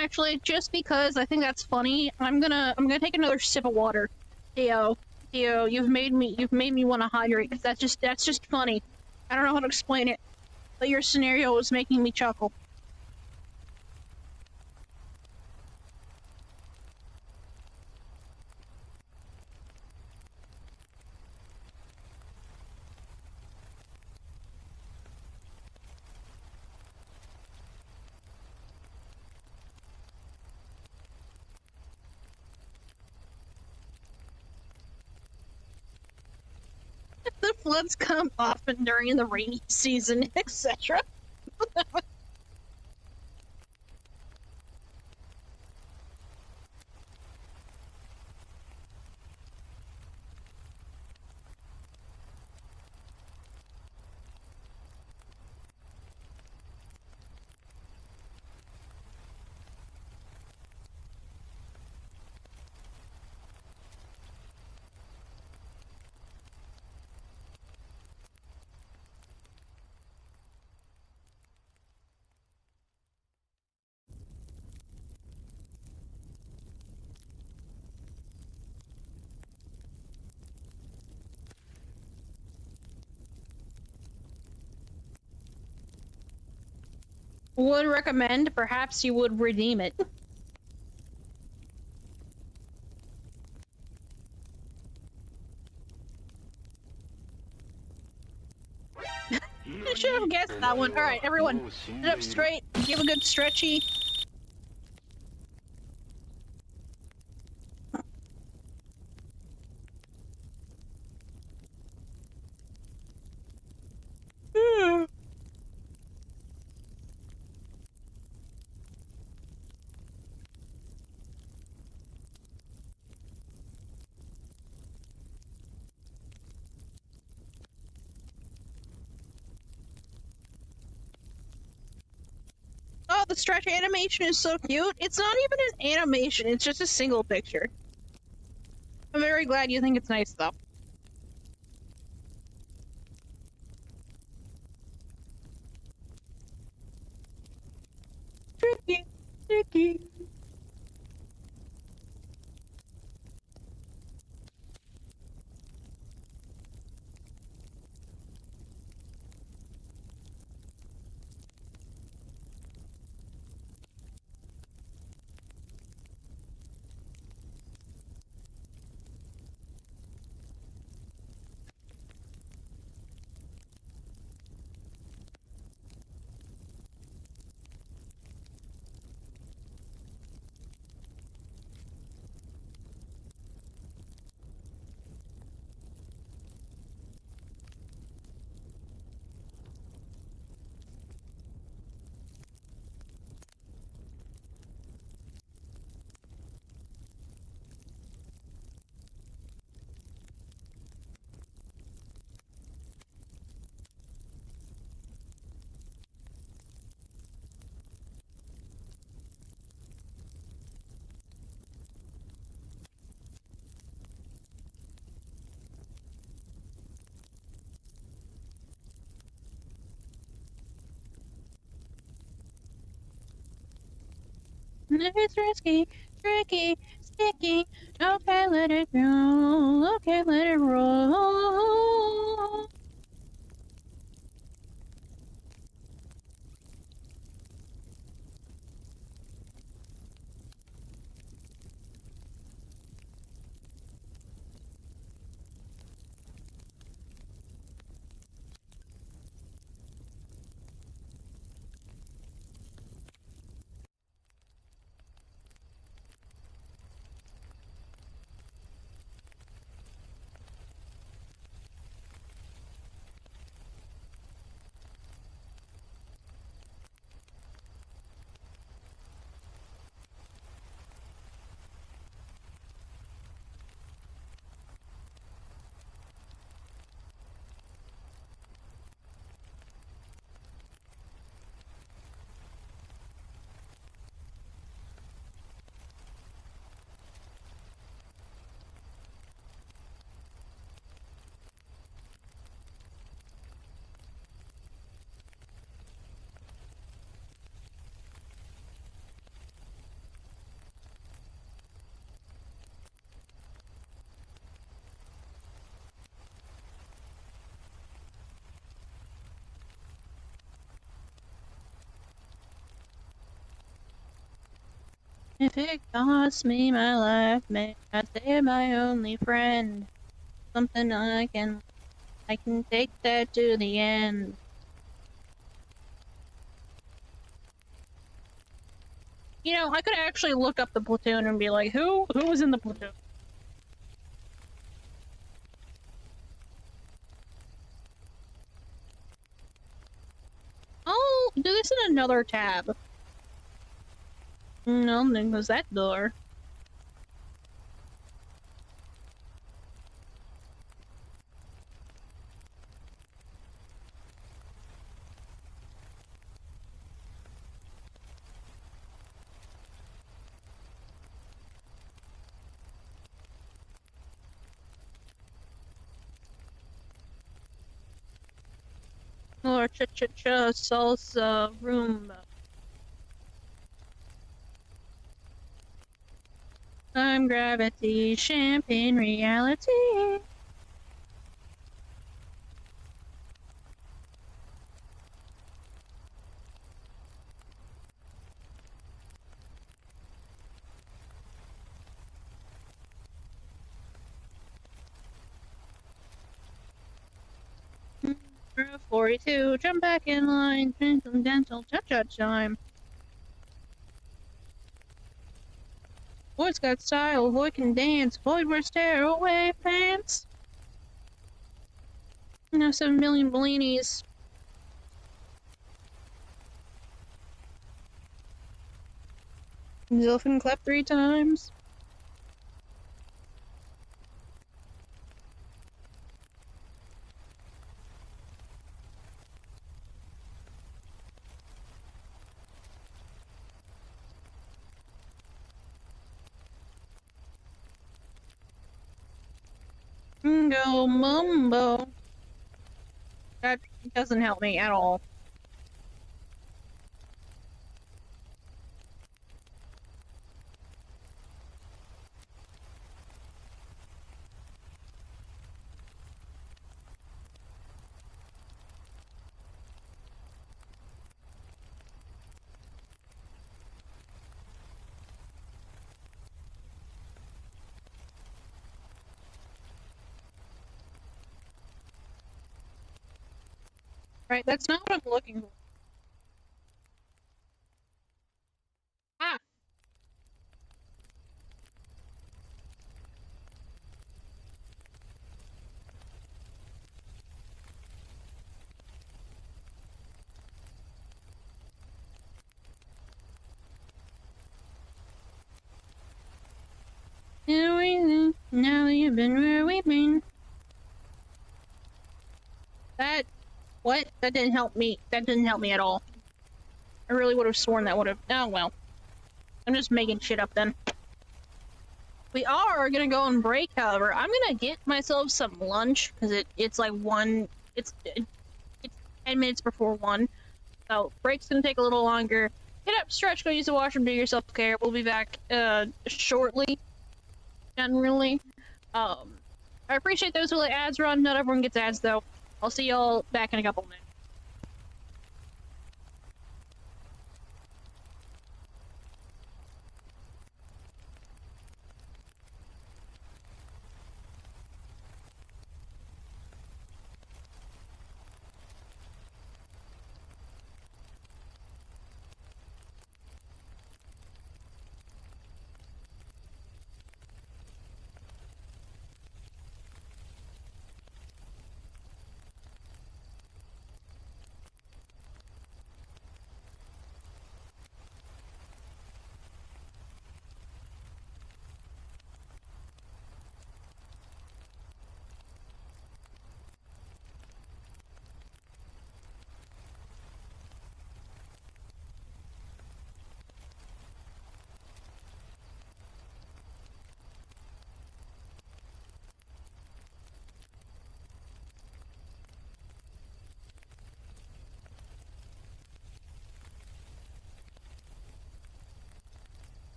Actually, just because I think that's funny, I'm gonna take another sip of water. Theo, you've made me want to hydrate because that's just funny. I don't know how to explain it, but your scenario was making me chuckle. The floods come often during the rainy season, etc. Would recommend, perhaps you would redeem it. I should have guessed that one. Alright, everyone, sit up straight, give a good stretchy. Oh, the stretch animation is so cute. It's not even an animation, it's just a single picture. I'm very glad you think it's nice, though. Tricky, tricky. It's risky, tricky, sticky. Okay, let it go. Okay, let it roll. If it costs me my life, may I say my only friend. Something I can take that to the end. You know, I could actually look up the platoon and be like, who was in the platoon? I'll do this in another tab. No, then goes that door. Or cha-cha-cha salsa rumba. I'm gravity, champagne reality. Row 42, jump back in line, dental cha-cha time. Boy's got style, boy can dance, boy wears tearaway pants. You know, 7 million Bellinis. Zilfin clap 3 times. Go mumbo. That doesn't help me at all. Right, that's not what I'm looking for. Ah! Now you've been where we've been. That... What? That didn't help me. That didn't help me at all. I really would have sworn that would have... Oh, well. I'm just making shit up then. We are gonna go on break, however. I'm gonna get myself some lunch, because it's like 1... It's 10 minutes before 1. So, break's gonna take a little longer. Get up, stretch, go use the washroom, do your self-care. We'll be back, shortly. Generally. I appreciate those who let ads run. Not everyone gets ads, though. I'll see y'all back in a couple minutes.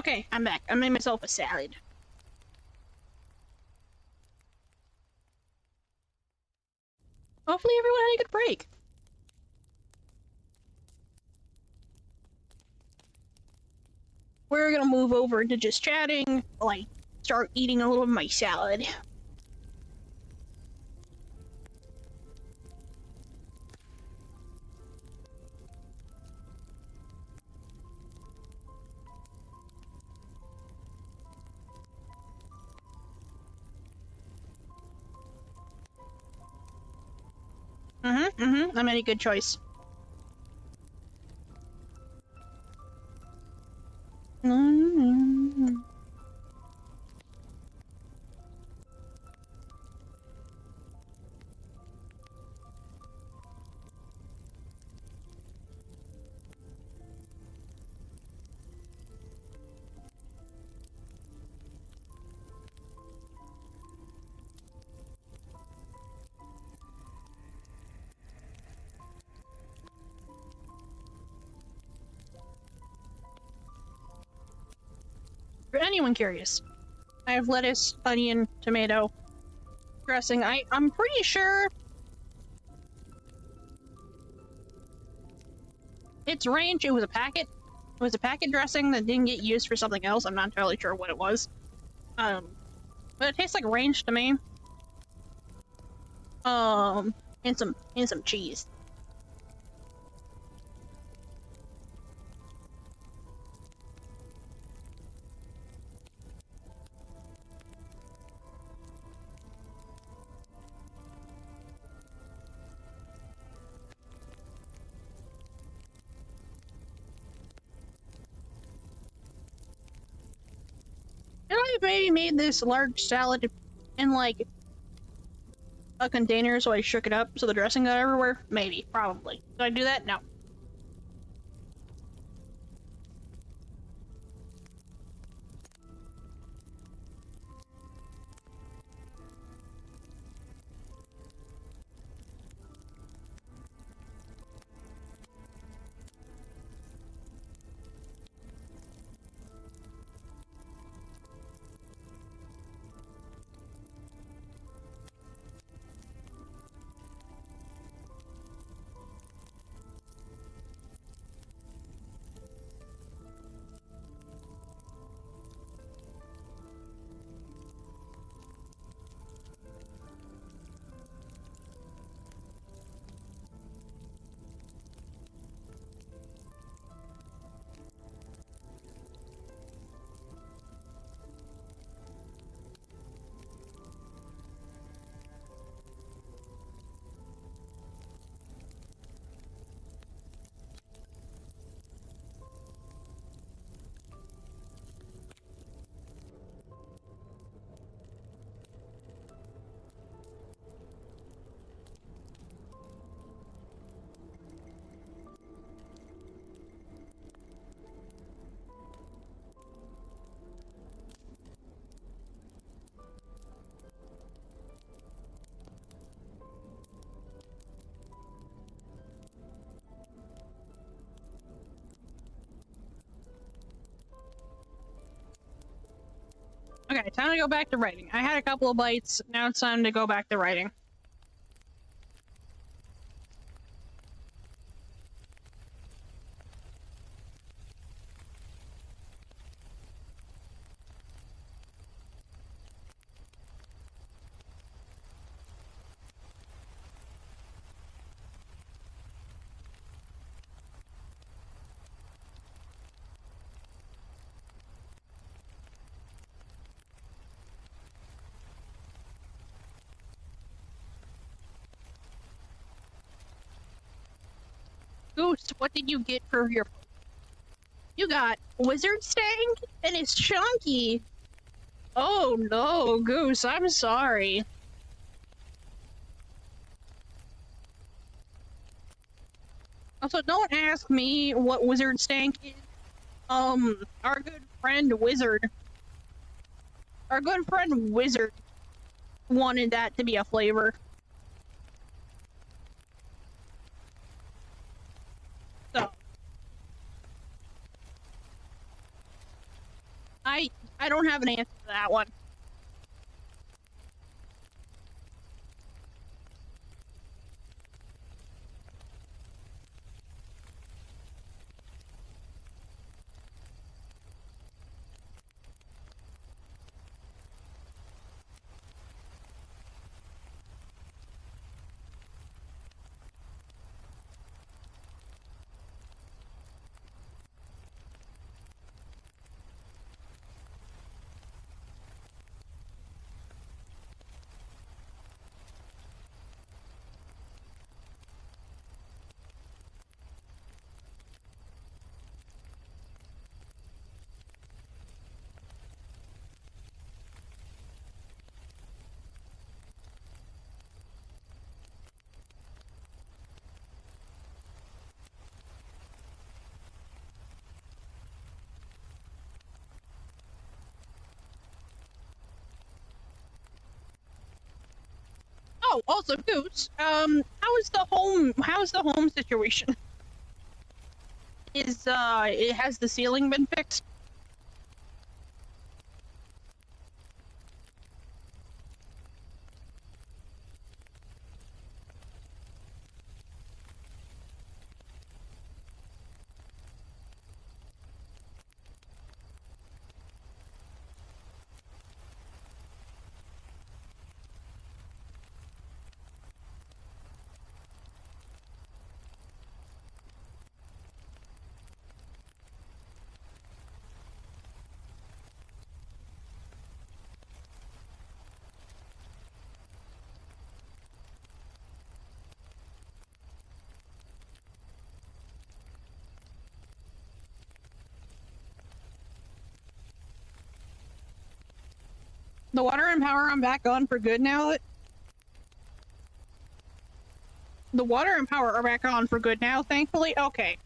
Okay, I'm back. I made myself a salad. Hopefully everyone had a good break. We're gonna move over to just chatting, like, start eating a little of my salad. I made a good choice. For anyone curious, I have lettuce, onion, tomato, dressing. I'm pretty sure its range. It was a packet. It was a packet dressing that didn't get used for something else. I'm not entirely sure what it was. But it tastes like range to me. And some cheese. Should I have maybe made this large salad in like a container so I shook it up so the dressing got everywhere? Maybe, probably. Did I do that? No. Okay, time to go back to writing. I had a couple of bites, now it's time to go back to writing. Goose, what did you get for your... You got Wizard Stank, and it's chunky! Oh no, Goose, I'm sorry. Also, don't ask me what Wizard Stank is. Our good friend Wizard. Our good friend Wizard wanted that to be a flavor. So. I don't have an answer to that one. Oh, also, Goose, how's the home situation? Has the ceiling been fixed? The water and power are back on for good now. The water and power are back on for good now, thankfully. Okay.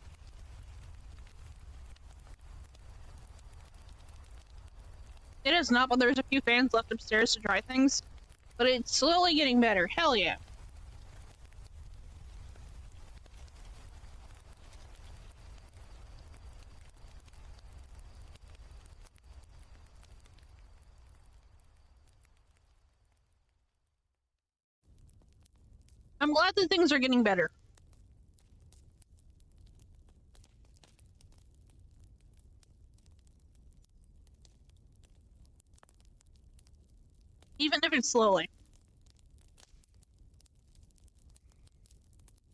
It is not, but there's a few fans left upstairs to dry things. But it's slowly getting better. Hell yeah. I'm glad that things are getting better. Even if it's slowly.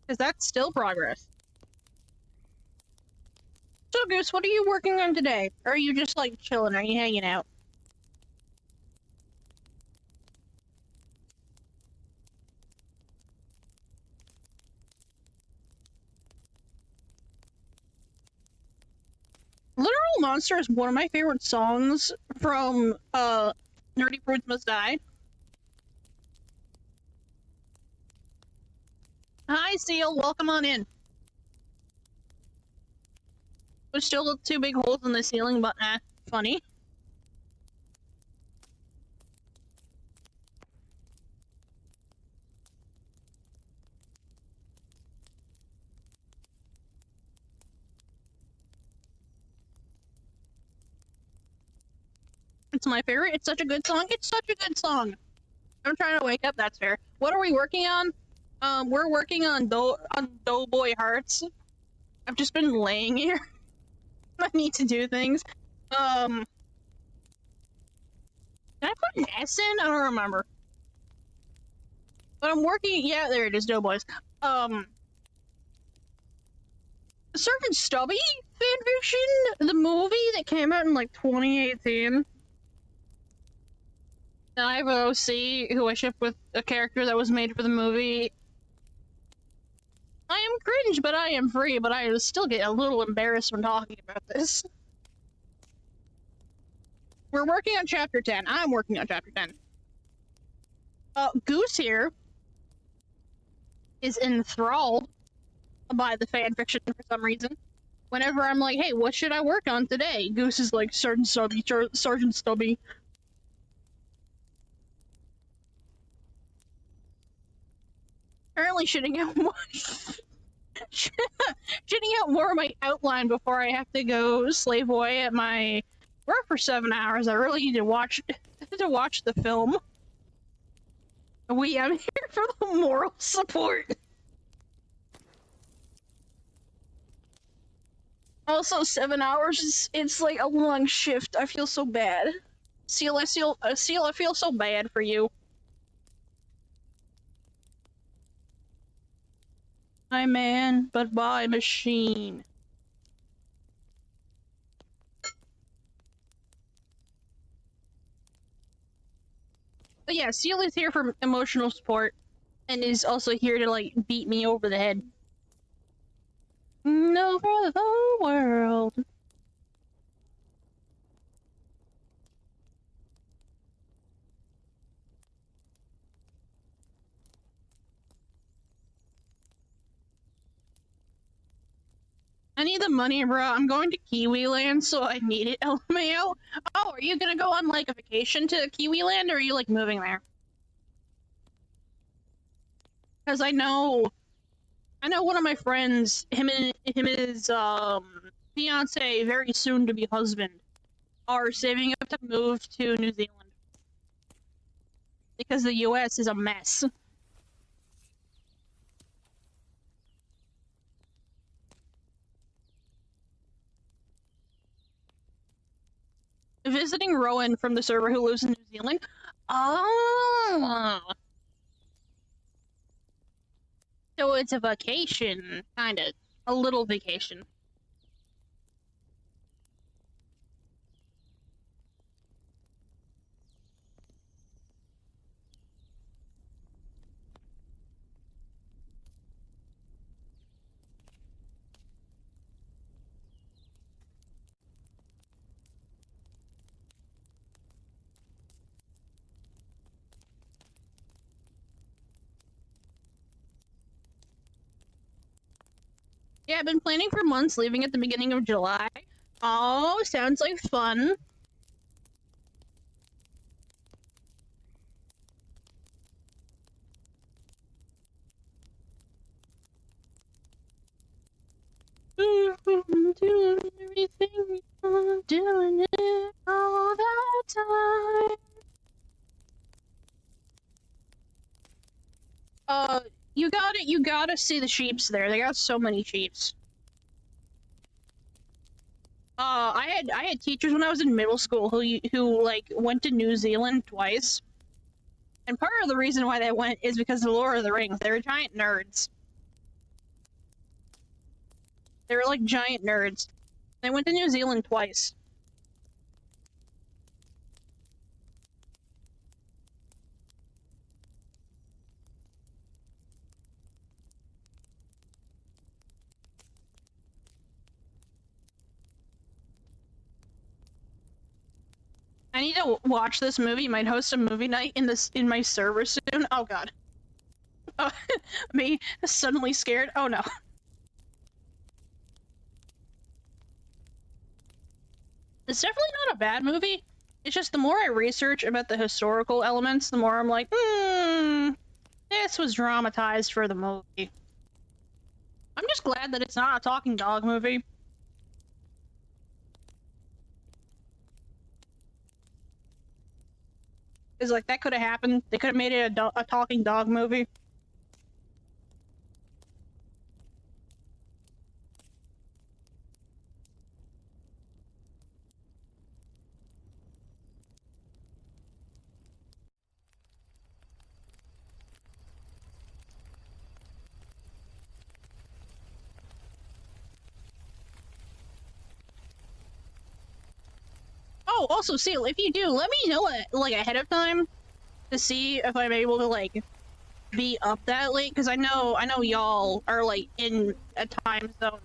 Because that's still progress. So, Goose, what are you working on today? Or are you just, like, chilling? Are you hanging out? Literal Monster is one of my favorite songs from, Nerdy Prudes Must Die. Hi, Seal. Welcome on in. There's still 2 big holes in the ceiling, but funny. It's my favorite. It's such a good song. It's such a good song. I'm trying to wake up. That's fair. What are we working on? We're working on Doughboy Hearts. I've just been laying here. I need to do things. Can I put an S in? I don't remember. But I'm working. Yeah, there it is. Doughboys. Sergeant Stubby fanfiction, the movie that came out in like 2018. And I have an OC who I ship with a character that was made for the movie. I am cringe, but I am free, but I still get a little embarrassed when talking about this. We're working on chapter 10. I'm working on chapter 10. Goose here is enthralled by the fanfiction for some reason. Whenever I'm like, hey, what should I work on today? Goose is like, Sergeant Stubby, Sergeant Stubby. Apparently shitting out more shitting out more of my outline before I have to go slave away at my We're up for 7 hours. I really need to watch the film. I'm here for the moral support. Also, 7 hours it's like a long shift. I feel so bad. Seal, I feel so bad for you. Hi, man, but bye, machine. But yeah, Seal is here for emotional support, and is also here to, like, beat me over the head. Over the world. I need the money, bro. I'm going to Kiwi Land, so I need it, LMAO. Oh, are you gonna go on, like, a vacation to Kiwi Land, or are you, like, moving there? Because I know one of my friends, him and his, fiance, very soon to be husband, are saving up to move to New Zealand. Because the US is a mess. Visiting Rowan from the server who lives in New Zealand. Oh. So it's a vacation, kinda. A little vacation. Yeah, I've been planning for months, leaving at the beginning of July. Oh, sounds like fun. Doing everything, doing it all the time. You gotta see the sheeps there. They got so many sheeps. I had teachers when I was in middle school who like went to New Zealand twice. And part of the reason why they went is because of Lord of the Rings. They were giant nerds. They were like giant nerds. They went to New Zealand twice. I need to watch this movie. Might host a movie night in my server soon. Oh god. Oh, me suddenly scared. Oh no. It's definitely not a bad movie. It's just the more I research about the historical elements, the more I'm like, this was dramatized for the movie. I'm just glad that it's not a talking dog movie. Because, like, that could have happened. They could have made it a talking dog movie. Oh, also, Seal, if you do, let me know it, like, ahead of time to see if I'm able to, like, be up that late, because I know y'all are, like, in a time zone,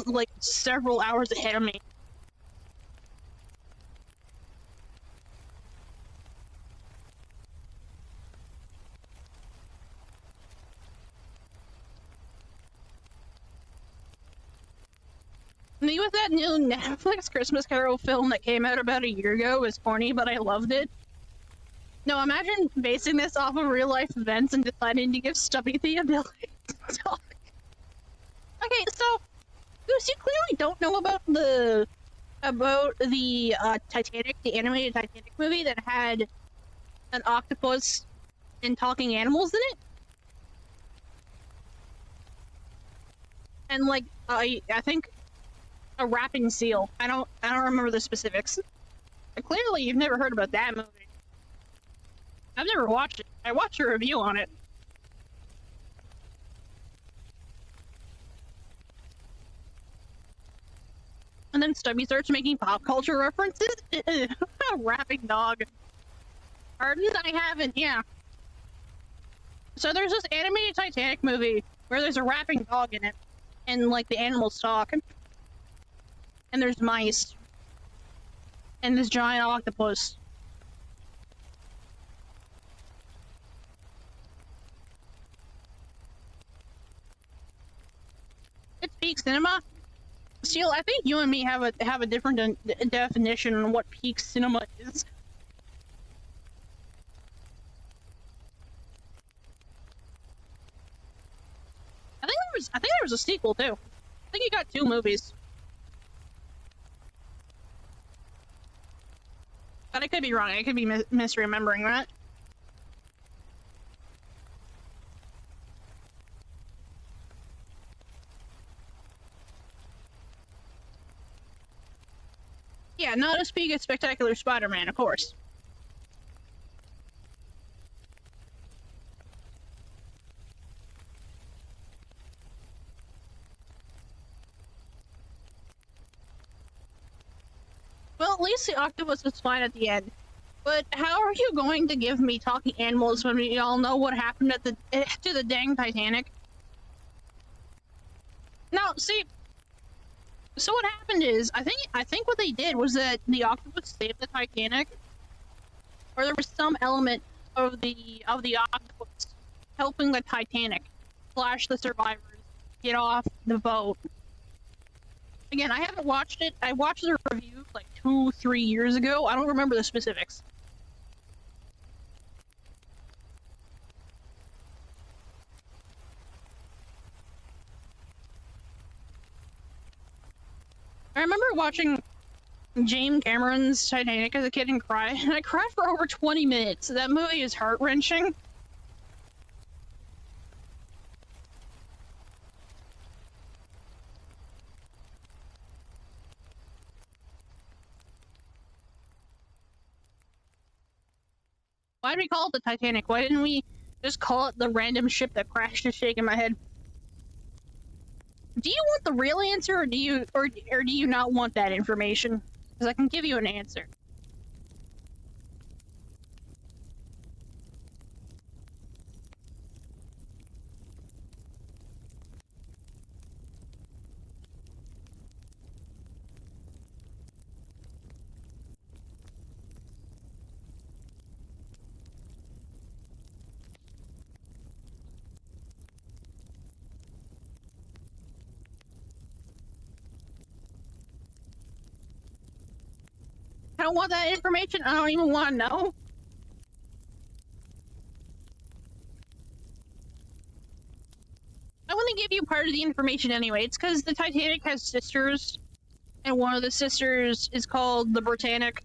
like, several hours ahead of me. Me with that new Netflix Christmas Carol film that came out about a year ago was corny, but I loved it. No, imagine basing this off of real life events and deciding to give Stubby the ability to talk. Okay, so Goose, you clearly don't know about the about the Titanic, the animated Titanic movie that had an octopus and talking animals in it? And like I think a rapping seal. I don't remember the specifics. But clearly you've never heard about that movie. I've never watched it. I watched a review on it. And then Stubby starts making pop culture references. Rapping dog. Pardon? I haven't, yeah. So there's this animated Titanic movie where there's a rapping dog in it. And like the animals talk. And there's mice. And this giant octopus. It's peak cinema. Seal, I think you and me have a different definition on what peak cinema is. I think there was a sequel too. I think you got 2 movies. But I could be wrong. I could be misremembering that. Yeah, not as big as Spectacular Spider-Man, of course. Well, at least the octopus was fine at the end. But how are you going to give me talking animals when we all know what happened at to the dang Titanic? Now, see, so what happened is, I think what they did was that the octopus saved the Titanic, or there was some element of the octopus helping the Titanic slash the survivors get off the boat. Again, I haven't watched it. I watched the review like 2-3 years ago. I don't remember the specifics. I remember watching James Cameron's Titanic as a kid and cry, and I cried for over 20 minutes. That movie is heart-wrenching. Why did we call it the Titanic? Why didn't we just call it the random ship that crashed? Is shaking my head. Do you want the real answer, or do you not want that information? Because I can give you an answer. I don't want that information. I don't even want to know. I want to give you part of the information anyway. It's because the Titanic has sisters, and one of the sisters is called the Britannic.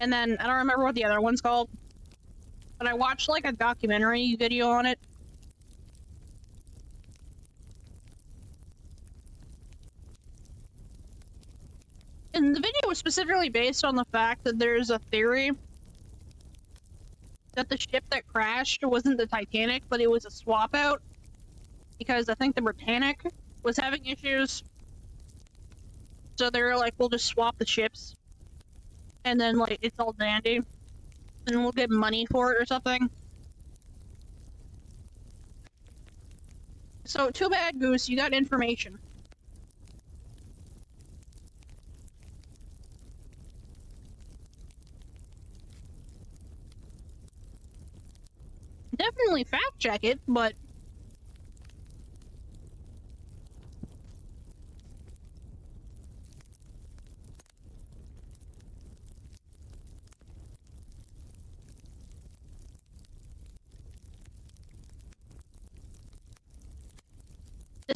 And then I don't remember what the other one's called, but I watched like a documentary video on it. And the video was specifically based on the fact that there's a theory that the ship that crashed wasn't the Titanic, but it was a swap out. Because I think the Britannic was having issues. So they were like, we'll just swap the ships. And then, like, it's all dandy. And we'll get money for it or something. So, too bad, Goose, you got information. Definitely fact check it, but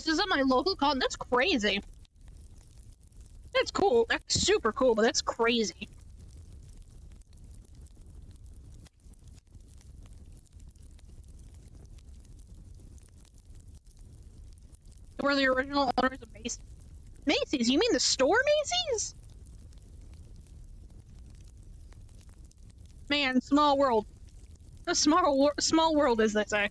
this is on my local con. That's crazy. That's cool. That's super cool, but that's crazy. We're the original owners of Macy's. Macy's? You mean the store Macy's? Man, small world. A small world, as they say.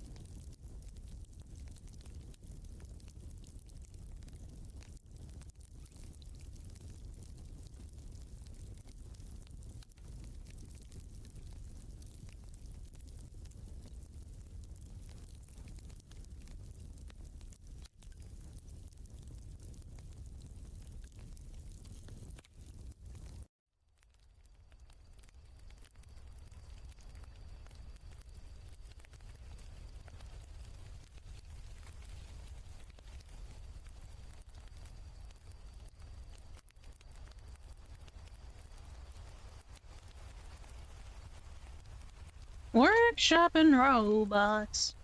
Workshopping robots.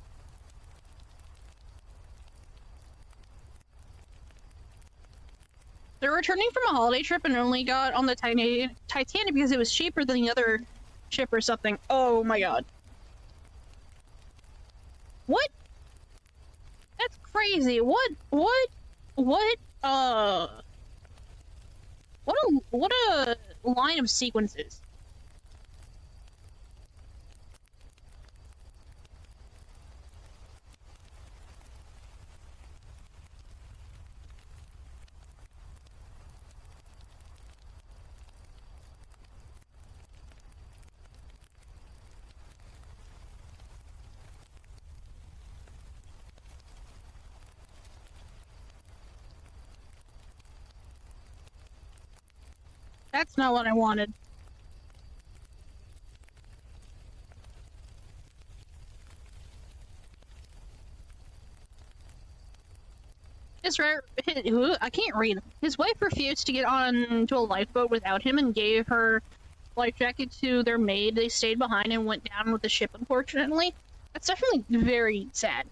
They're returning from a holiday trip and only got on the Titanic because it was cheaper than the other ship or something. Oh my god. What? That's crazy. What, what a line of sequences. That's not what I wanted. I can't read. His wife refused to get on to a lifeboat without him and gave her life jacket to their maid. They stayed behind and went down with the ship, unfortunately. That's definitely very sad.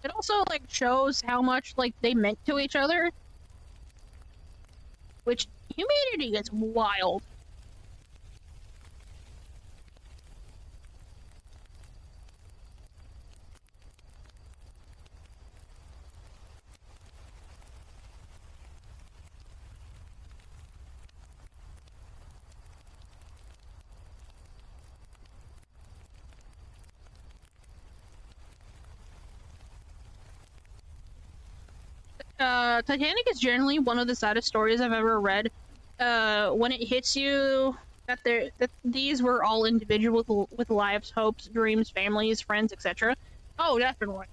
It also, like, shows how much, like, they meant to each other. Which, humanity is wild. Titanic is generally one of the saddest stories I've ever read. When it hits you that these were all individuals with lives, hopes, dreams, families, friends, etc. Oh, definitely.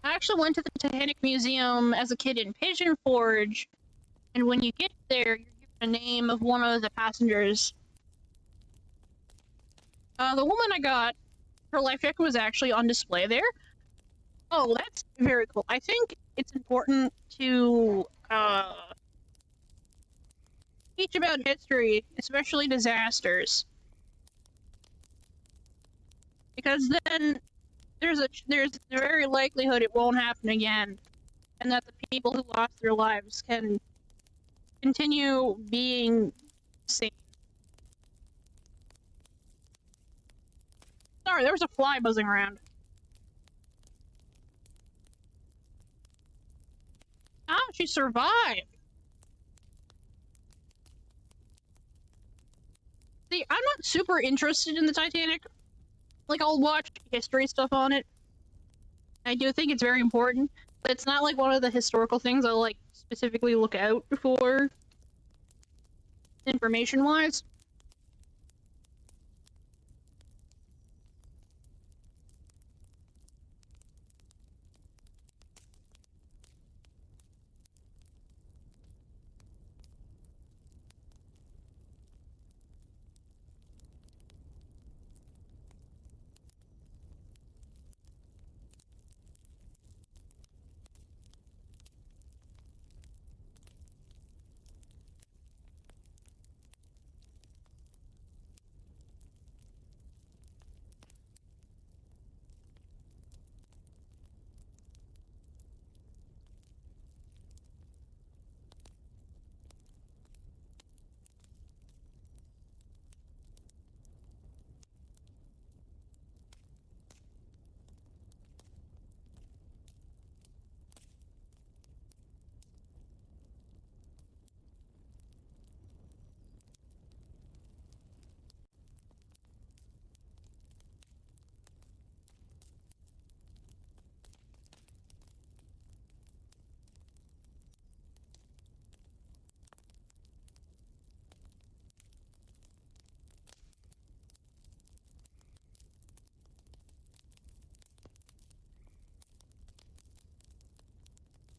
I actually went to the Titanic Museum as a kid in Pigeon Forge, and when you get there, you're given the name of one of the passengers. The woman I got, her life jacket was actually on display there. Oh, that's very cool. I think it's important to teach about history, especially disasters. Because then there's a very likelihood it won't happen again, and that the people who lost their lives can continue being safe. Sorry, there was a fly buzzing around. Ah, she survived. See, I'm not super interested in the Titanic. Like, I'll watch history stuff on it. I do think it's very important, but it's not like one of the historical things I'll like specifically look out for information-wise.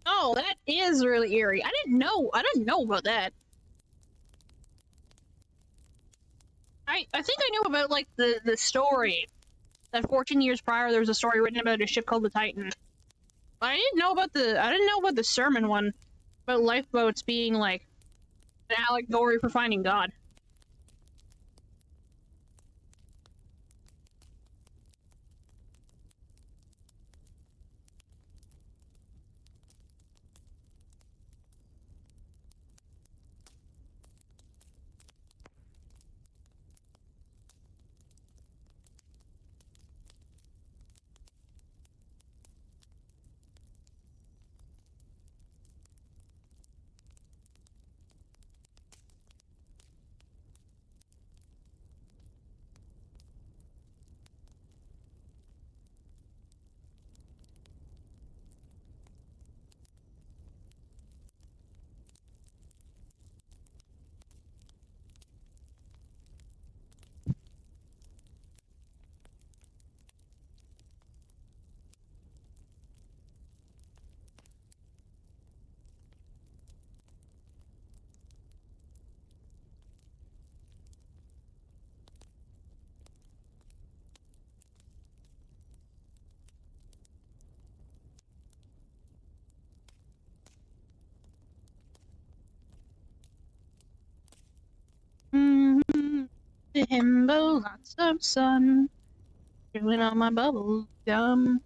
Oh, that is really eerie. I didn't know about that. I think I knew about like the story that 14 years prior there was a story written about a ship called the Titan. But I didn't know about the sermon one about lifeboats being like an allegory for finding God. Mm-hmm. The himbo, lots of sun, chewing on my bubble gum.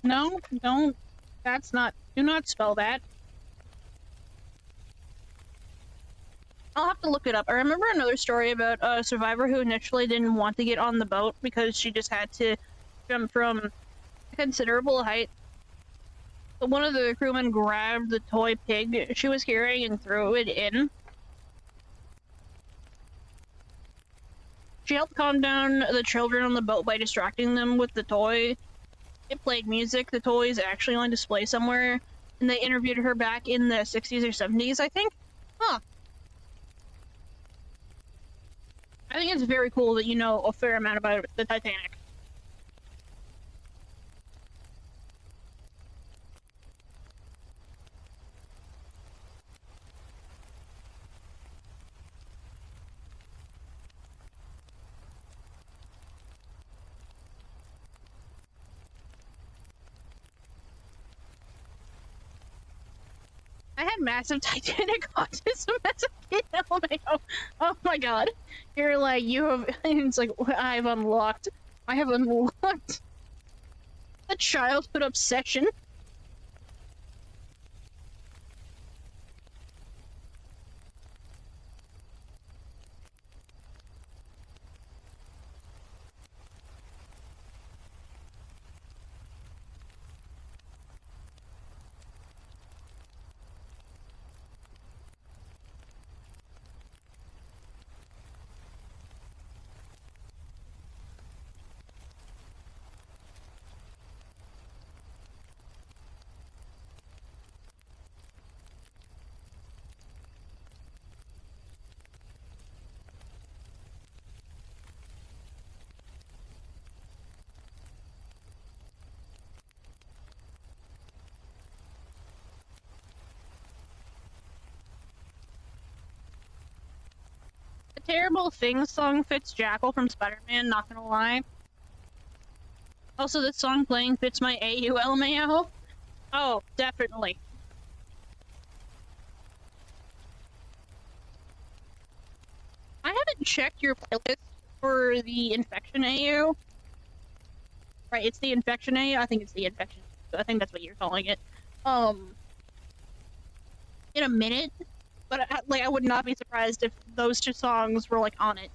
No, don't. That's not. Do not spell that. I'll have to look it up. I remember another story about a survivor who initially didn't want to get on the boat because she just had to jump from a considerable height. But one of the crewmen grabbed the toy pig she was carrying and threw it in. She helped calm down the children on the boat by distracting them with the toy. It played music. The toy is actually on display somewhere, and they interviewed her back in the 60s or 70s, I think. Huh. I think it's very cool that you know a fair amount about the Titanic. I had massive Titanic autism as a kid. LMAO. Oh my god. You're like, you have. It's like, I have unlocked. I have unlocked a childhood obsession. The Terrible Things song fits Jackal from Spider-Man, not gonna lie. Also, this song playing fits my AU LMAO. Oh, definitely. I haven't checked your playlist for the Infection AU. Right, it's the Infection AU? I think it's the Infection. I think that's what you're calling it. In a minute. But, like, I would not be surprised if those two songs were, like, on it.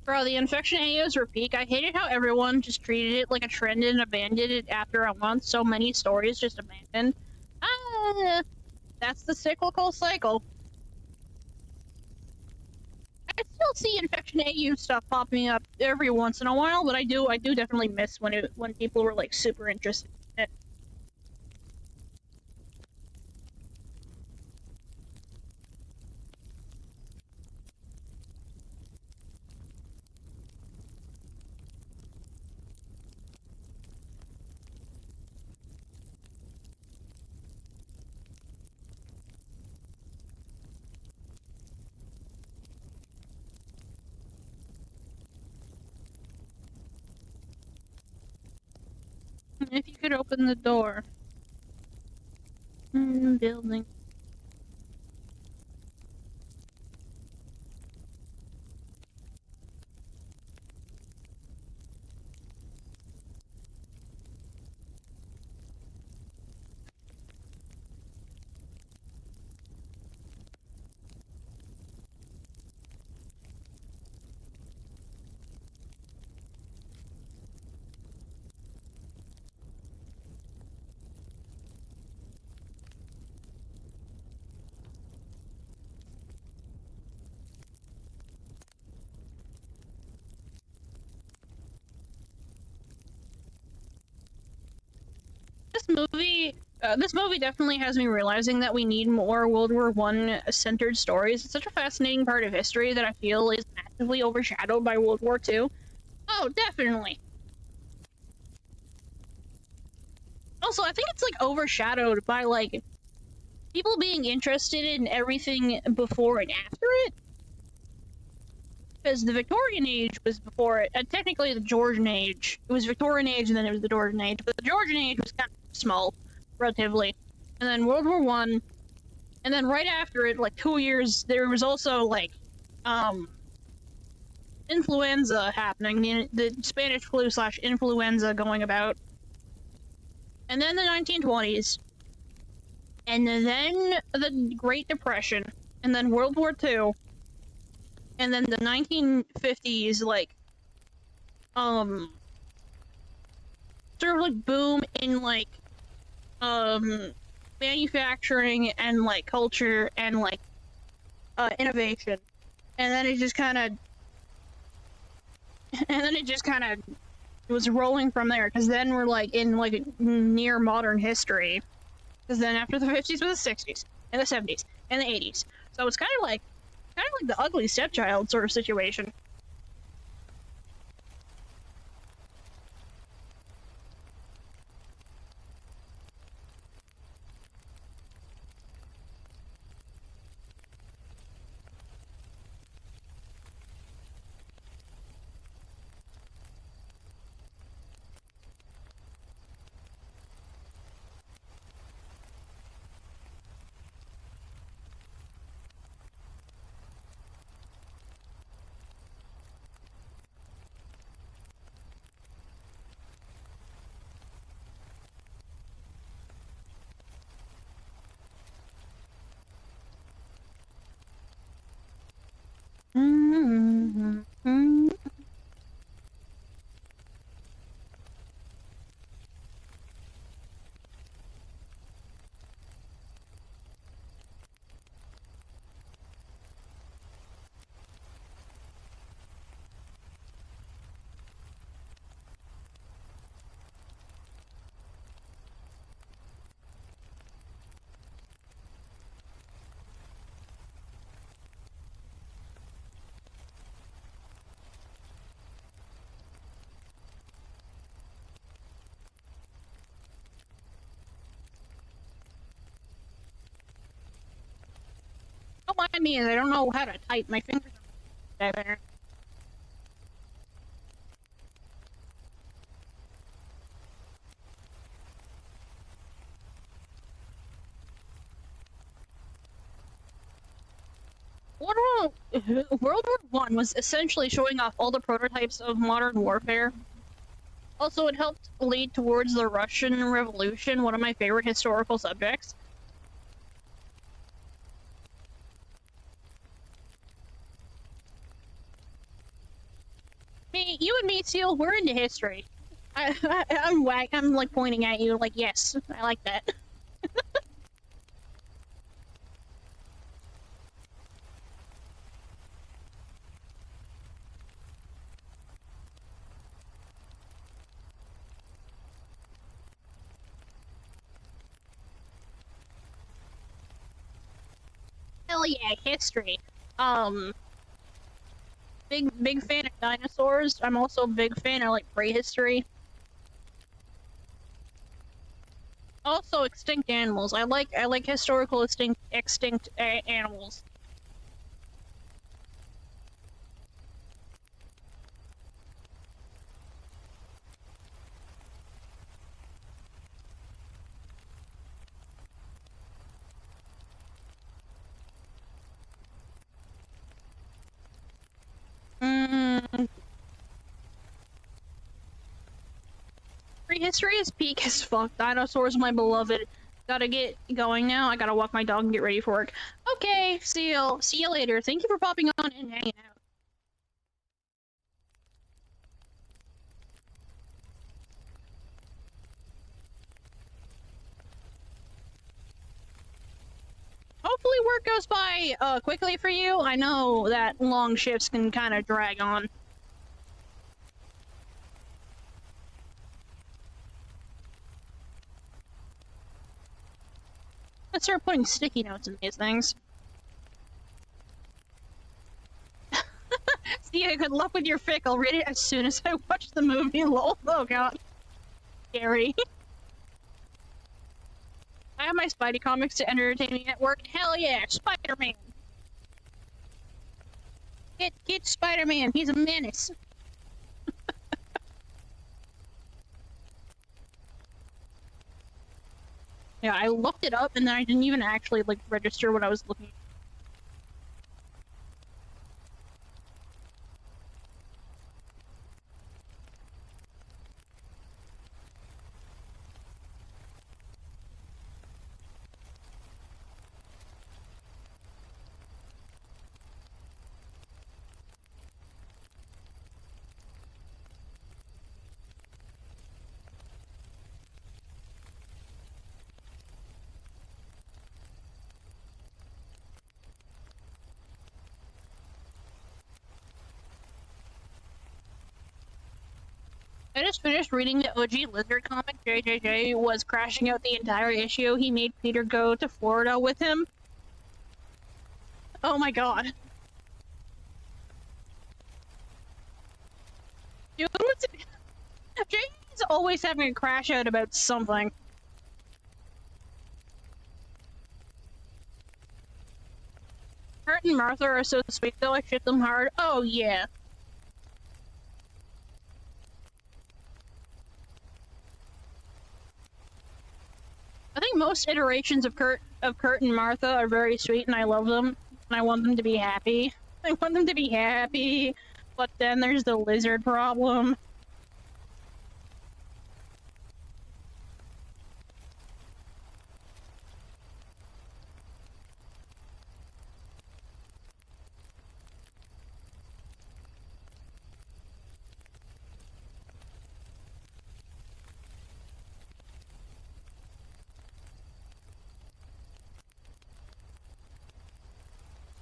Bro, the Infection AUs were peak. I hated how everyone just treated it like a trend and abandoned it after a month. So many stories just abandoned. Ah, that's the cyclical cycle. I still see Infection AU stuff popping up every once in a while, but I do definitely miss when people were like super interested in it. If you could open the door. Building. This movie definitely has me realizing that we need more World War One centered stories. It's such a fascinating part of history that I feel is massively overshadowed by World War Two. Oh, definitely. Also, I think it's like overshadowed by like people being interested in everything before and after it. Because the Victorian age was before it. Technically, the Georgian age. It was Victorian age, and then it was the Georgian age. But the Georgian age was kind of small, relatively. And then World War One, and then right after it, like 2 years, there was also like, influenza happening. The Spanish flu / influenza going about. And then the 1920s, and then the Great Depression, and then World War Two. And then the 1950s, like, sort of like boom in like, manufacturing and like culture and like, innovation. And then it just kind of, was rolling from there. Because then we're like in like near modern history. Because then after the 50s was the 60s and the 70s and the 80s. So it's kind of like the ugly stepchild sort of situation. Don't mind me, I don't know how to type. My fingers are better. World War One was essentially showing off all the prototypes of modern warfare. Also, it helped lead towards the Russian Revolution, one of my favorite historical subjects. You and me, Seal, we're into history. I'm like pointing at you, like, yes, I like that. Hell yeah, history. Big fan of dinosaurs. I'm also a big fan of like prehistory. Also extinct animals. I like historical extinct animals. Mm, prehistory is peak as fuck. Dinosaurs, my beloved. Gotta get going now. I gotta walk my dog and get ready for work. Okay, see you later. Thank you for popping on and hanging out. Hopefully work goes by quickly for you. I know that long shifts can kind of drag on. Let's start putting sticky notes in these things. See, good luck with your fic. I'll read it as soon as I watch the movie. Lol. Oh god. Scary. I have my Spidey comics to entertain me at work. Hell yeah, Spider-Man. Get Spider-Man. He's a menace. Yeah, I looked it up and then I didn't even actually like register what I was looking. I just finished reading the OG Lizard comic. JJJ was crashing out the entire issue. He made Peter go to Florida with him. Oh my god. Dude, JJ's always having a crash out about something. Kurt and Martha are so sweet though, I shit them hard. Oh yeah. I think most iterations of Kurt and Martha are very sweet, and I love them. And I want them to be happy. I want them to be happy, but then there's the lizard problem.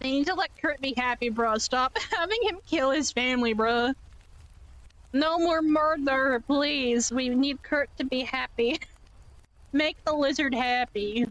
They need to let Kurt be happy, bro. Stop having him kill his family, bro. No more murder, please. We need Kurt to be happy. Make the lizard happy.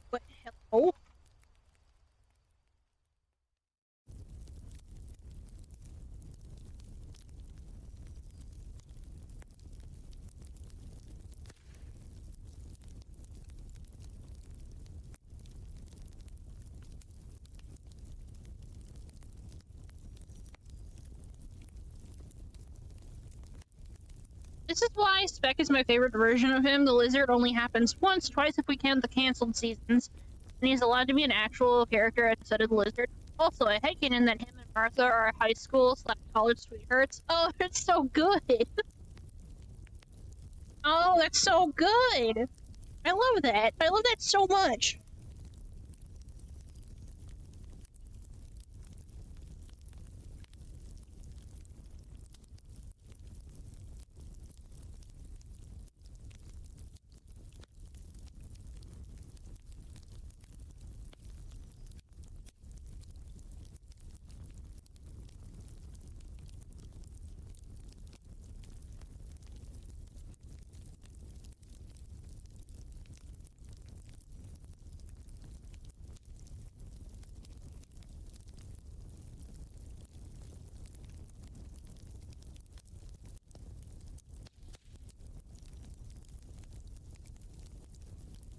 What? Hello? This is why Spec is my favorite version of him. The lizard only happens once, twice if we count the canceled seasons. And he's allowed to be an actual character outside of the lizard. Also, I hate in that him and Martha are high school / college sweethearts. Oh, it's so good. Oh, that's so good. I love that. I love that so much.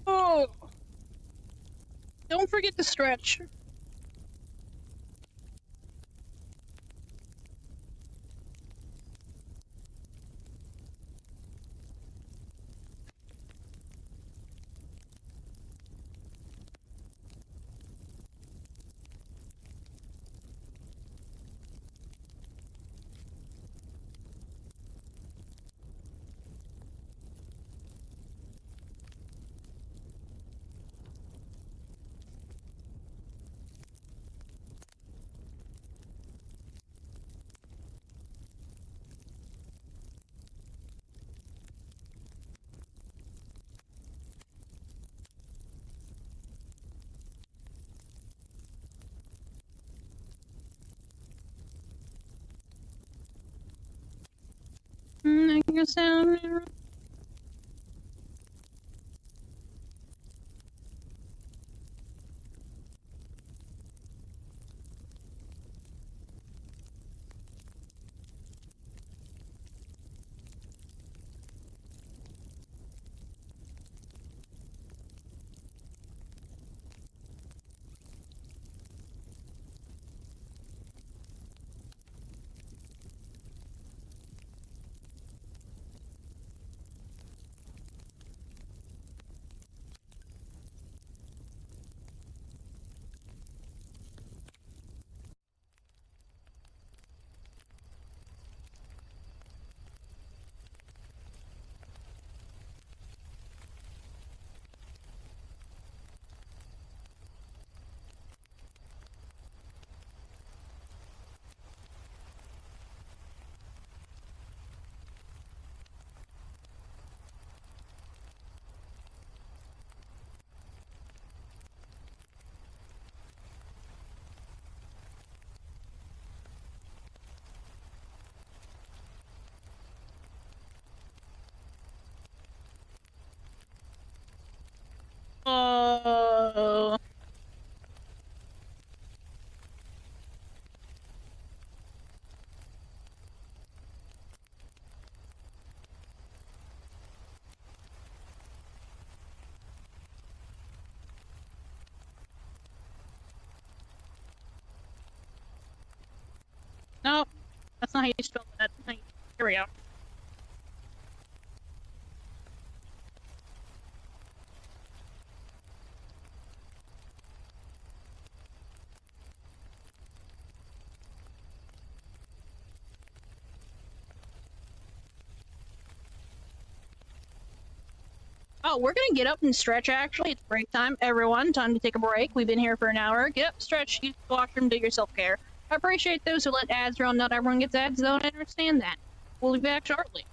Oh, don't forget to stretch. a sound. Oh. No, that's not how you spell that. Here we go. Oh, we're gonna get up and stretch, actually. It's break time. Everyone, time to take a break. We've been here for an hour. Get up, stretch, use the washroom, do your self-care. I appreciate those who let ads run. Not everyone gets ads, though, and I understand that. We'll be back shortly.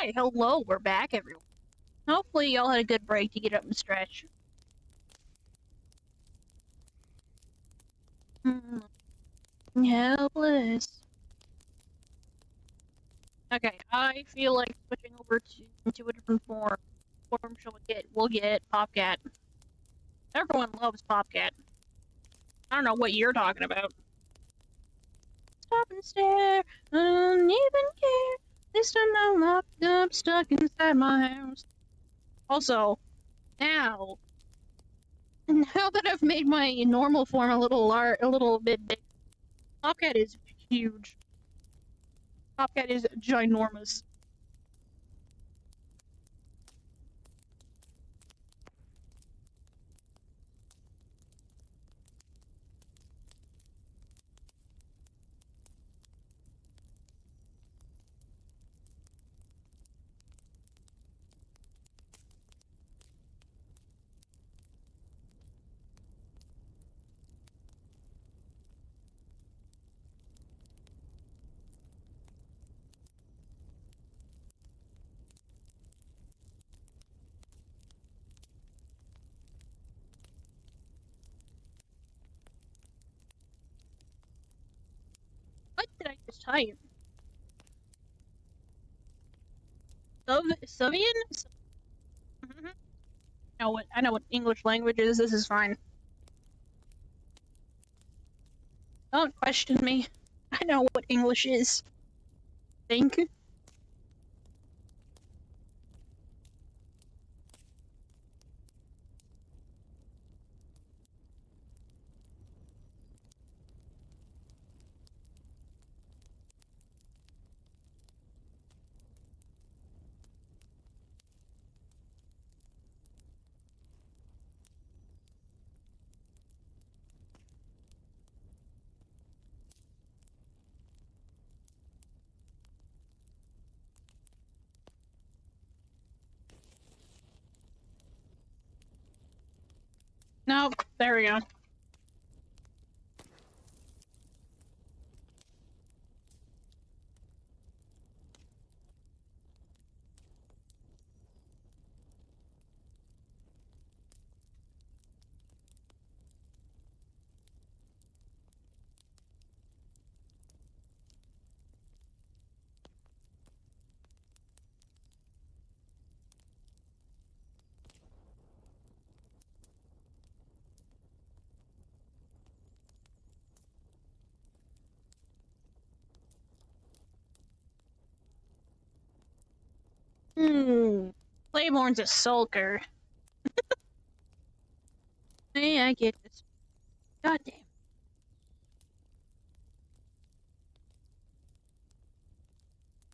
Hi, hello, we're back, everyone. Hopefully y'all had a good break to get up and stretch. Helpless. Okay, I feel like switching over to a different form. What form shall we get? We'll get Popcat. Everyone loves Popcat. I don't know what you're talking about. Stop and stare, don't even care. This time I'm locked up, stuck inside my house. Also, now that I've made my normal form a little bit big, Popcat is huge. Popcat is ginormous. What did I just type? Sovian? I know what English language is. This is fine. Don't question me. I know what English is. Think. No, there we go. Claiborne's a sulker. Hey, I get this. Goddamn.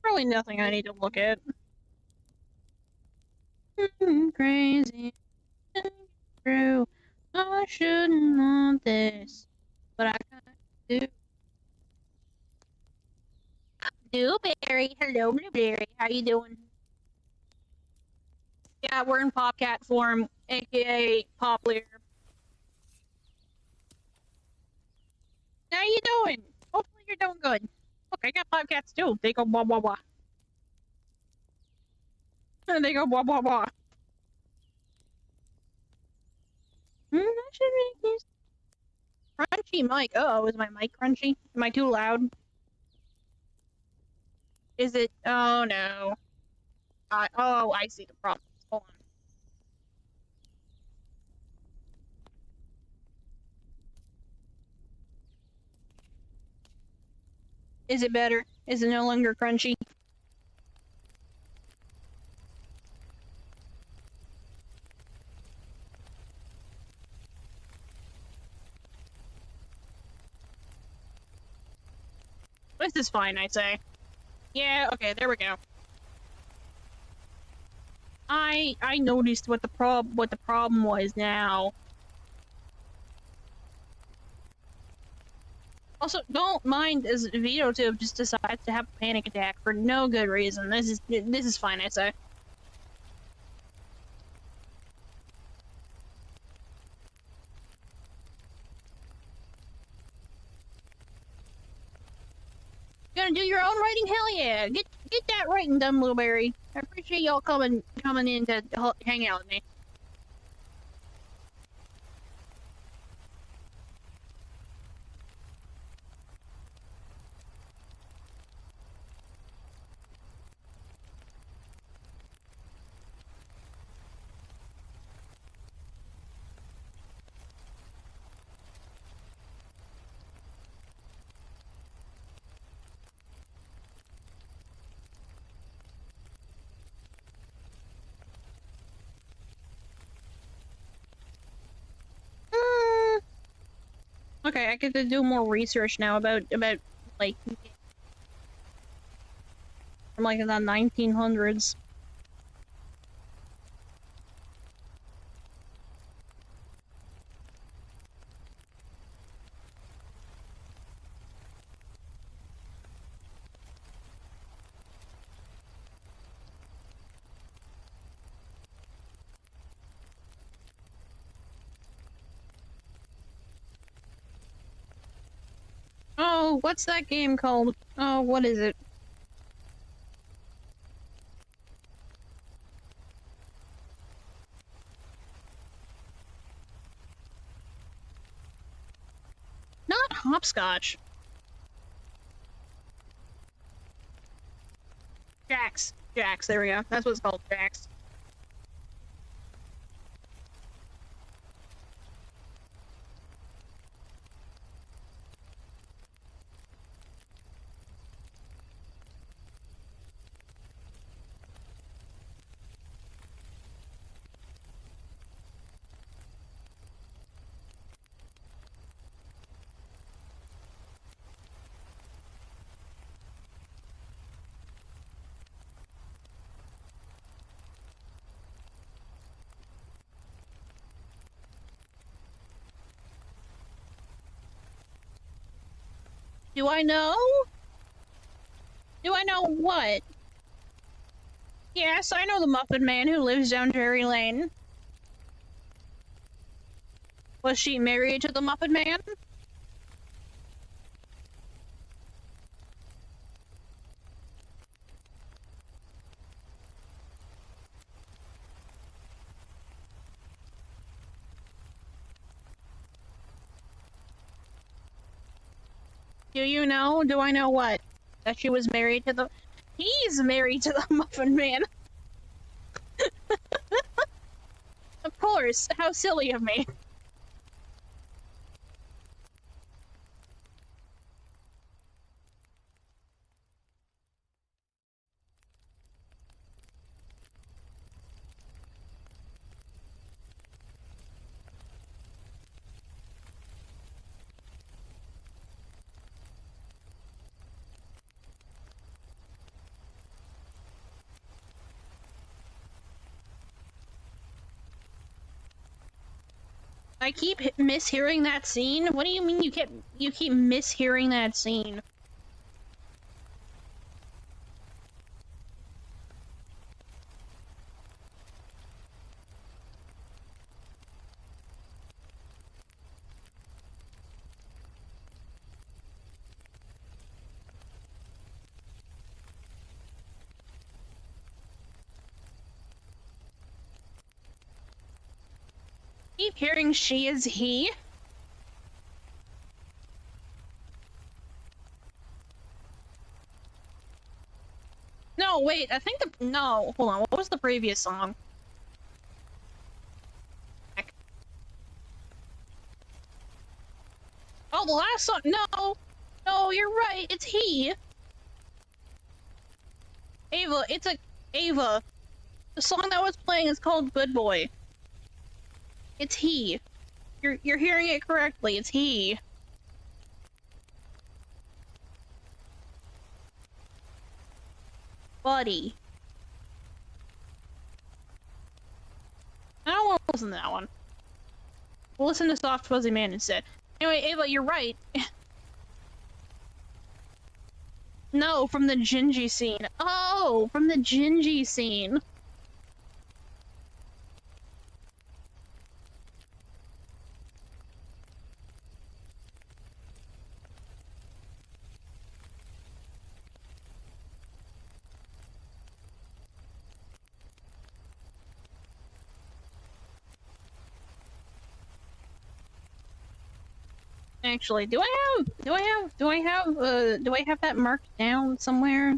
Probably nothing I need to look at. Crazy. True. I shouldn't want this, but I kinda do. Blueberry, hello, Blueberry. How you doing? Yeah, we're in Popcat form, aka Pop Leader. How you doing? Hopefully you're doing good. Look, I got Popcats too. They go blah blah blah. And they go blah blah blah. I should make these crunchy mic. Oh, is my mic crunchy? Am I too loud? Is it? Oh no. I see the problem. Hold on. Is it better? Is it no longer crunchy? This is fine, I'd say. Yeah, okay, there we go. I noticed what the problem was now. Also, don't mind as VitoTube just decides to have a panic attack for no good reason. This is fine, I say. You gonna do your own writing? Hell yeah! Get that right and done, Blueberry. I appreciate y'all coming in to hang out with me. Okay, I get to do more research now about like from like the 1900s. Oh, what's that game called? Oh, what is it? Not hopscotch. Jax. Jax, there we go. That's what it's called, Jax. Do I know? Do I know what? Yes, I know the Muffin Man who lives down Jerry Lane. Was she married to the Muffin Man? Do you know? Do I know what? That she was married to the... He's married to the Muffin Man! Of course! How silly of me! I keep mishearing that scene? What do you mean you keep mishearing that scene? Keep hearing she is he? No, wait, I think no, hold on, what was the previous song? Oh, the last song, no! No, you're right, it's he! Ava, Ava. The song that was playing is called Good Boy. It's he. You're hearing it correctly, it's he. Buddy. I don't want to listen to that one. We'll listen to Soft Fuzzy Man instead. Anyway, Ava, you're right. No, from the Gingy scene. Oh, from the Gingy scene. actually. Do I have that marked down somewhere?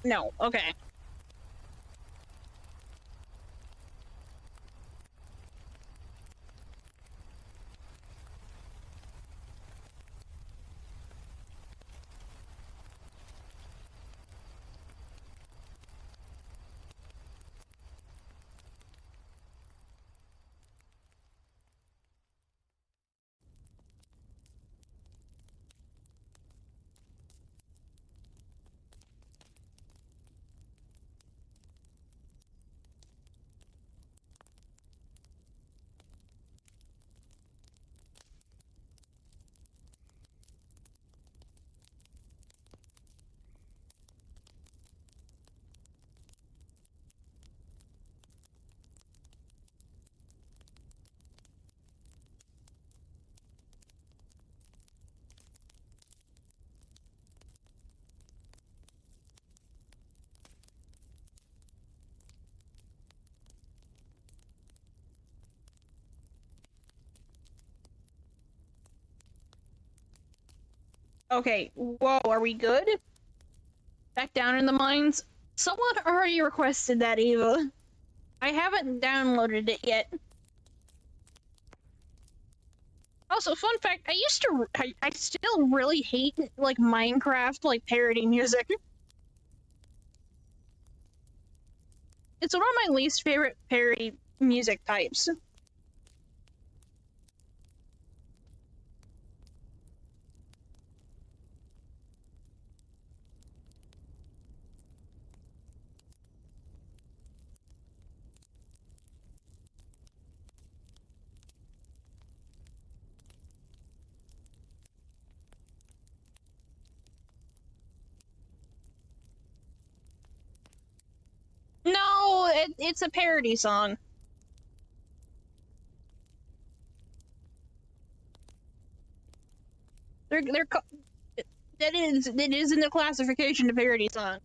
No. Okay. Okay. Whoa, are we good? Back down in the mines? Someone already requested that, Eva. I haven't downloaded it yet. Also, fun fact, I still really hate, like, Minecraft, like, parody music. It's one of my least favorite parody music types. No, it's a parody song. It is in the classification of parody song.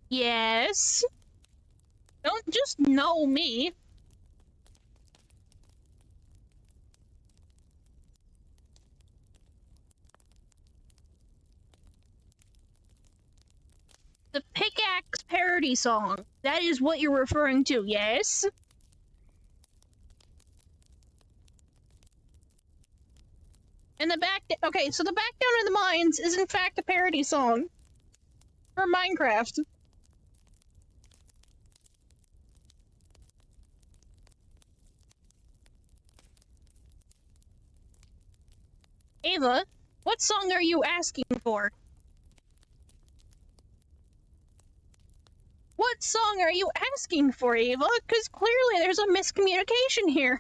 Yes. Don't just know me. The pickaxe parody song. That is what you're referring to, yes? And okay, so the Back Down in the Mines is in fact a parody song for Minecraft. Ava, what song are you asking for? What song are you asking for, Ava? Because clearly there's a miscommunication here.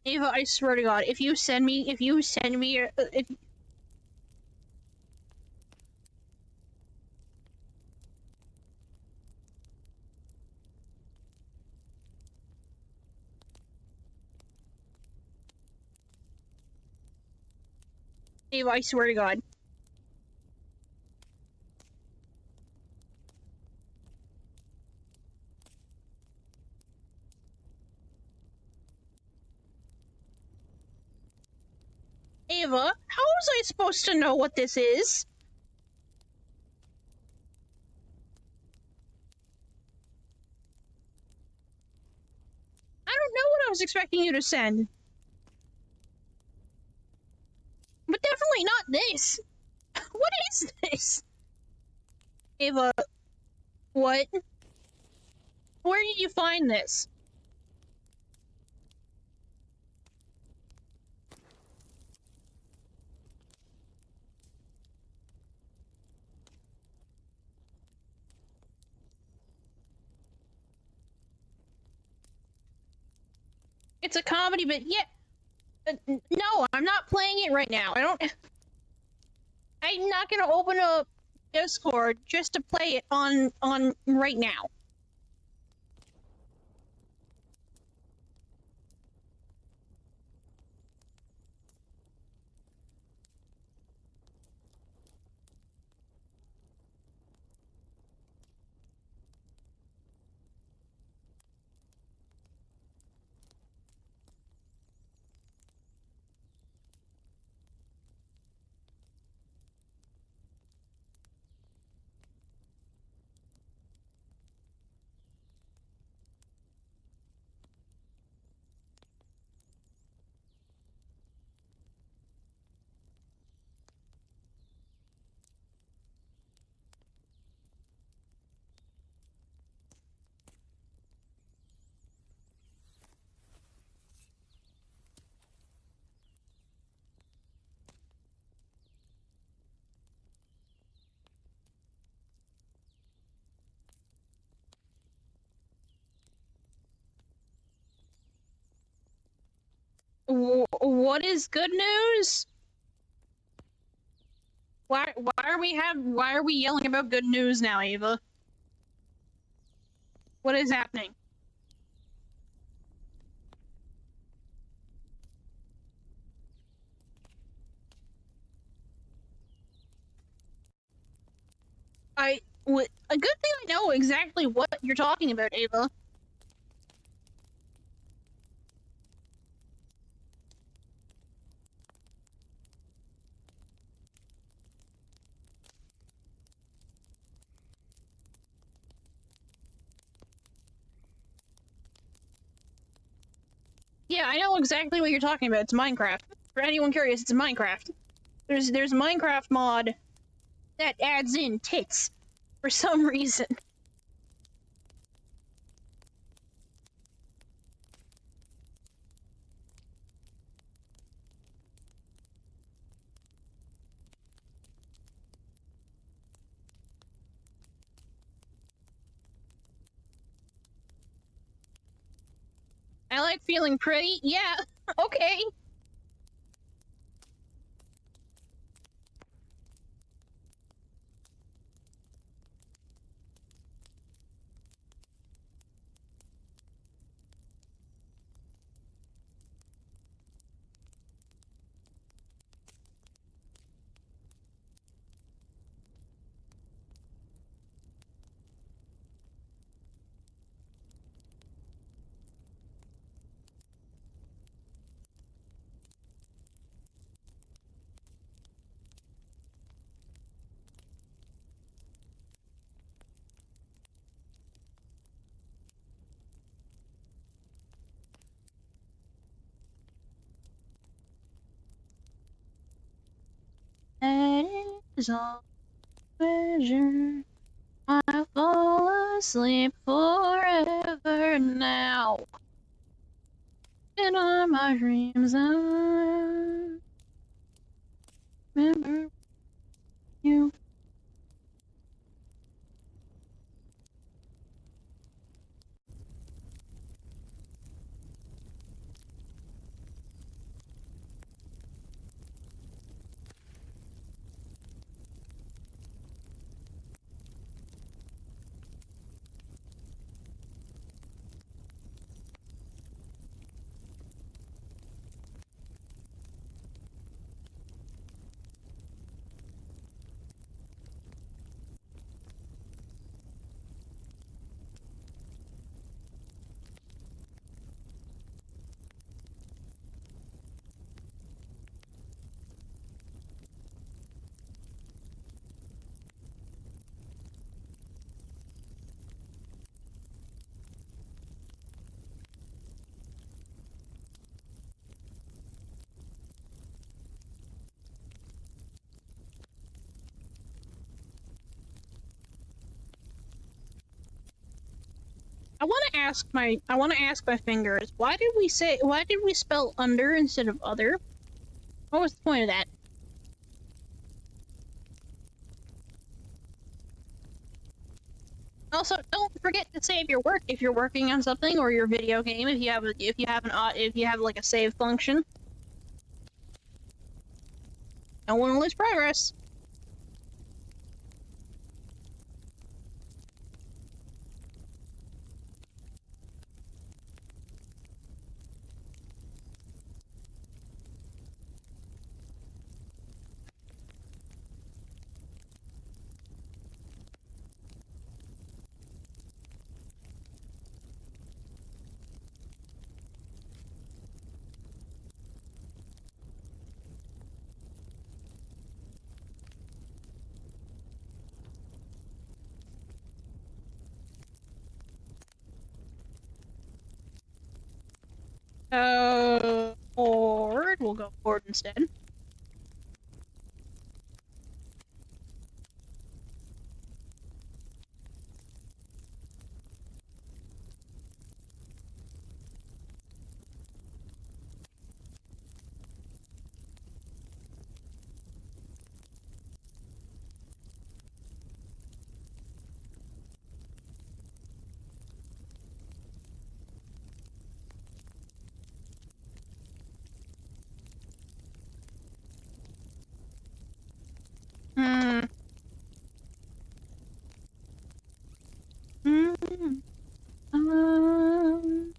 Ava, I swear to God, if you send me, Ava, I swear to God. Ava, how was I supposed to know what this is? I don't know what I was expecting you to send. But definitely not this. What is this? Ava, what? Where did you find this? It's a comedy, but yeah. No, I'm not playing it right now. I'm not gonna open up Discord just to play it on right now. What is good news? Why are we yelling about good news now, Ava? What is happening? A good thing I know exactly what you're talking about, Ava. Yeah, I know exactly what you're talking about. It's Minecraft. For anyone curious, it's Minecraft. There's a Minecraft mod that adds in tits for some reason. I like feeling pretty. Yeah, okay. That is all pleasure. I fall asleep forever now. And all my dreams I remember you. I want to ask my fingers, why did we spell under instead of other? What was the point of that? Also, don't forget to save your work if you're working on something or your video game if you have like a save function. Don't want to lose progress. Forward. We'll go forward instead. Hmm. Hmm. Um.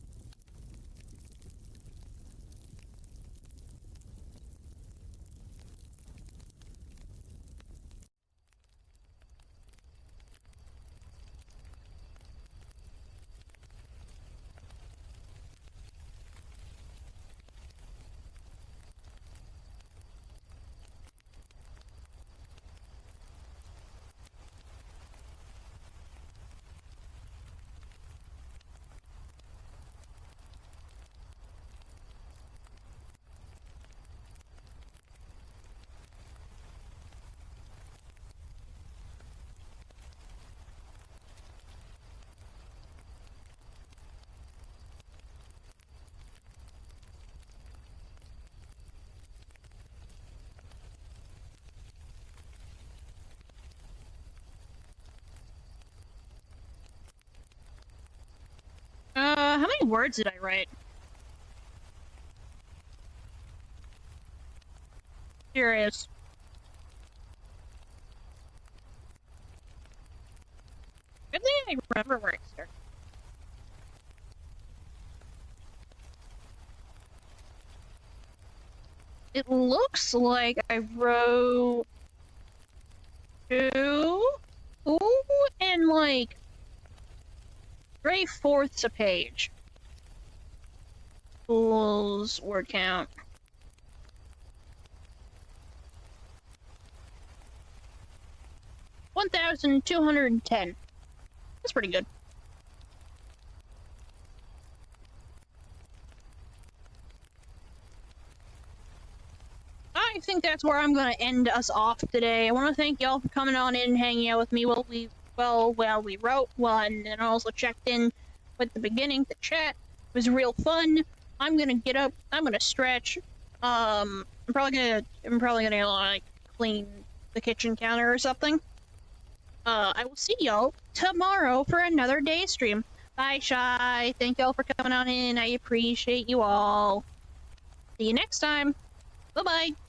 How many words did I write? Curious. Good thing I remember where I started. It looks like I wrote 2 and like 3/4 a page. Equals word count. 1,210. That's pretty good. I think that's where I'm gonna end us off today. I want to thank y'all for coming on in and hanging out with me while we wrote one, and also checked in with the beginning. The chat was real fun. I'm gonna get up. I'm gonna stretch. I'm probably gonna like clean the kitchen counter or something. I will see y'all tomorrow for another day stream. Bye, Shy. Thank y'all for coming on in. I appreciate you all. See you next time. Bye bye.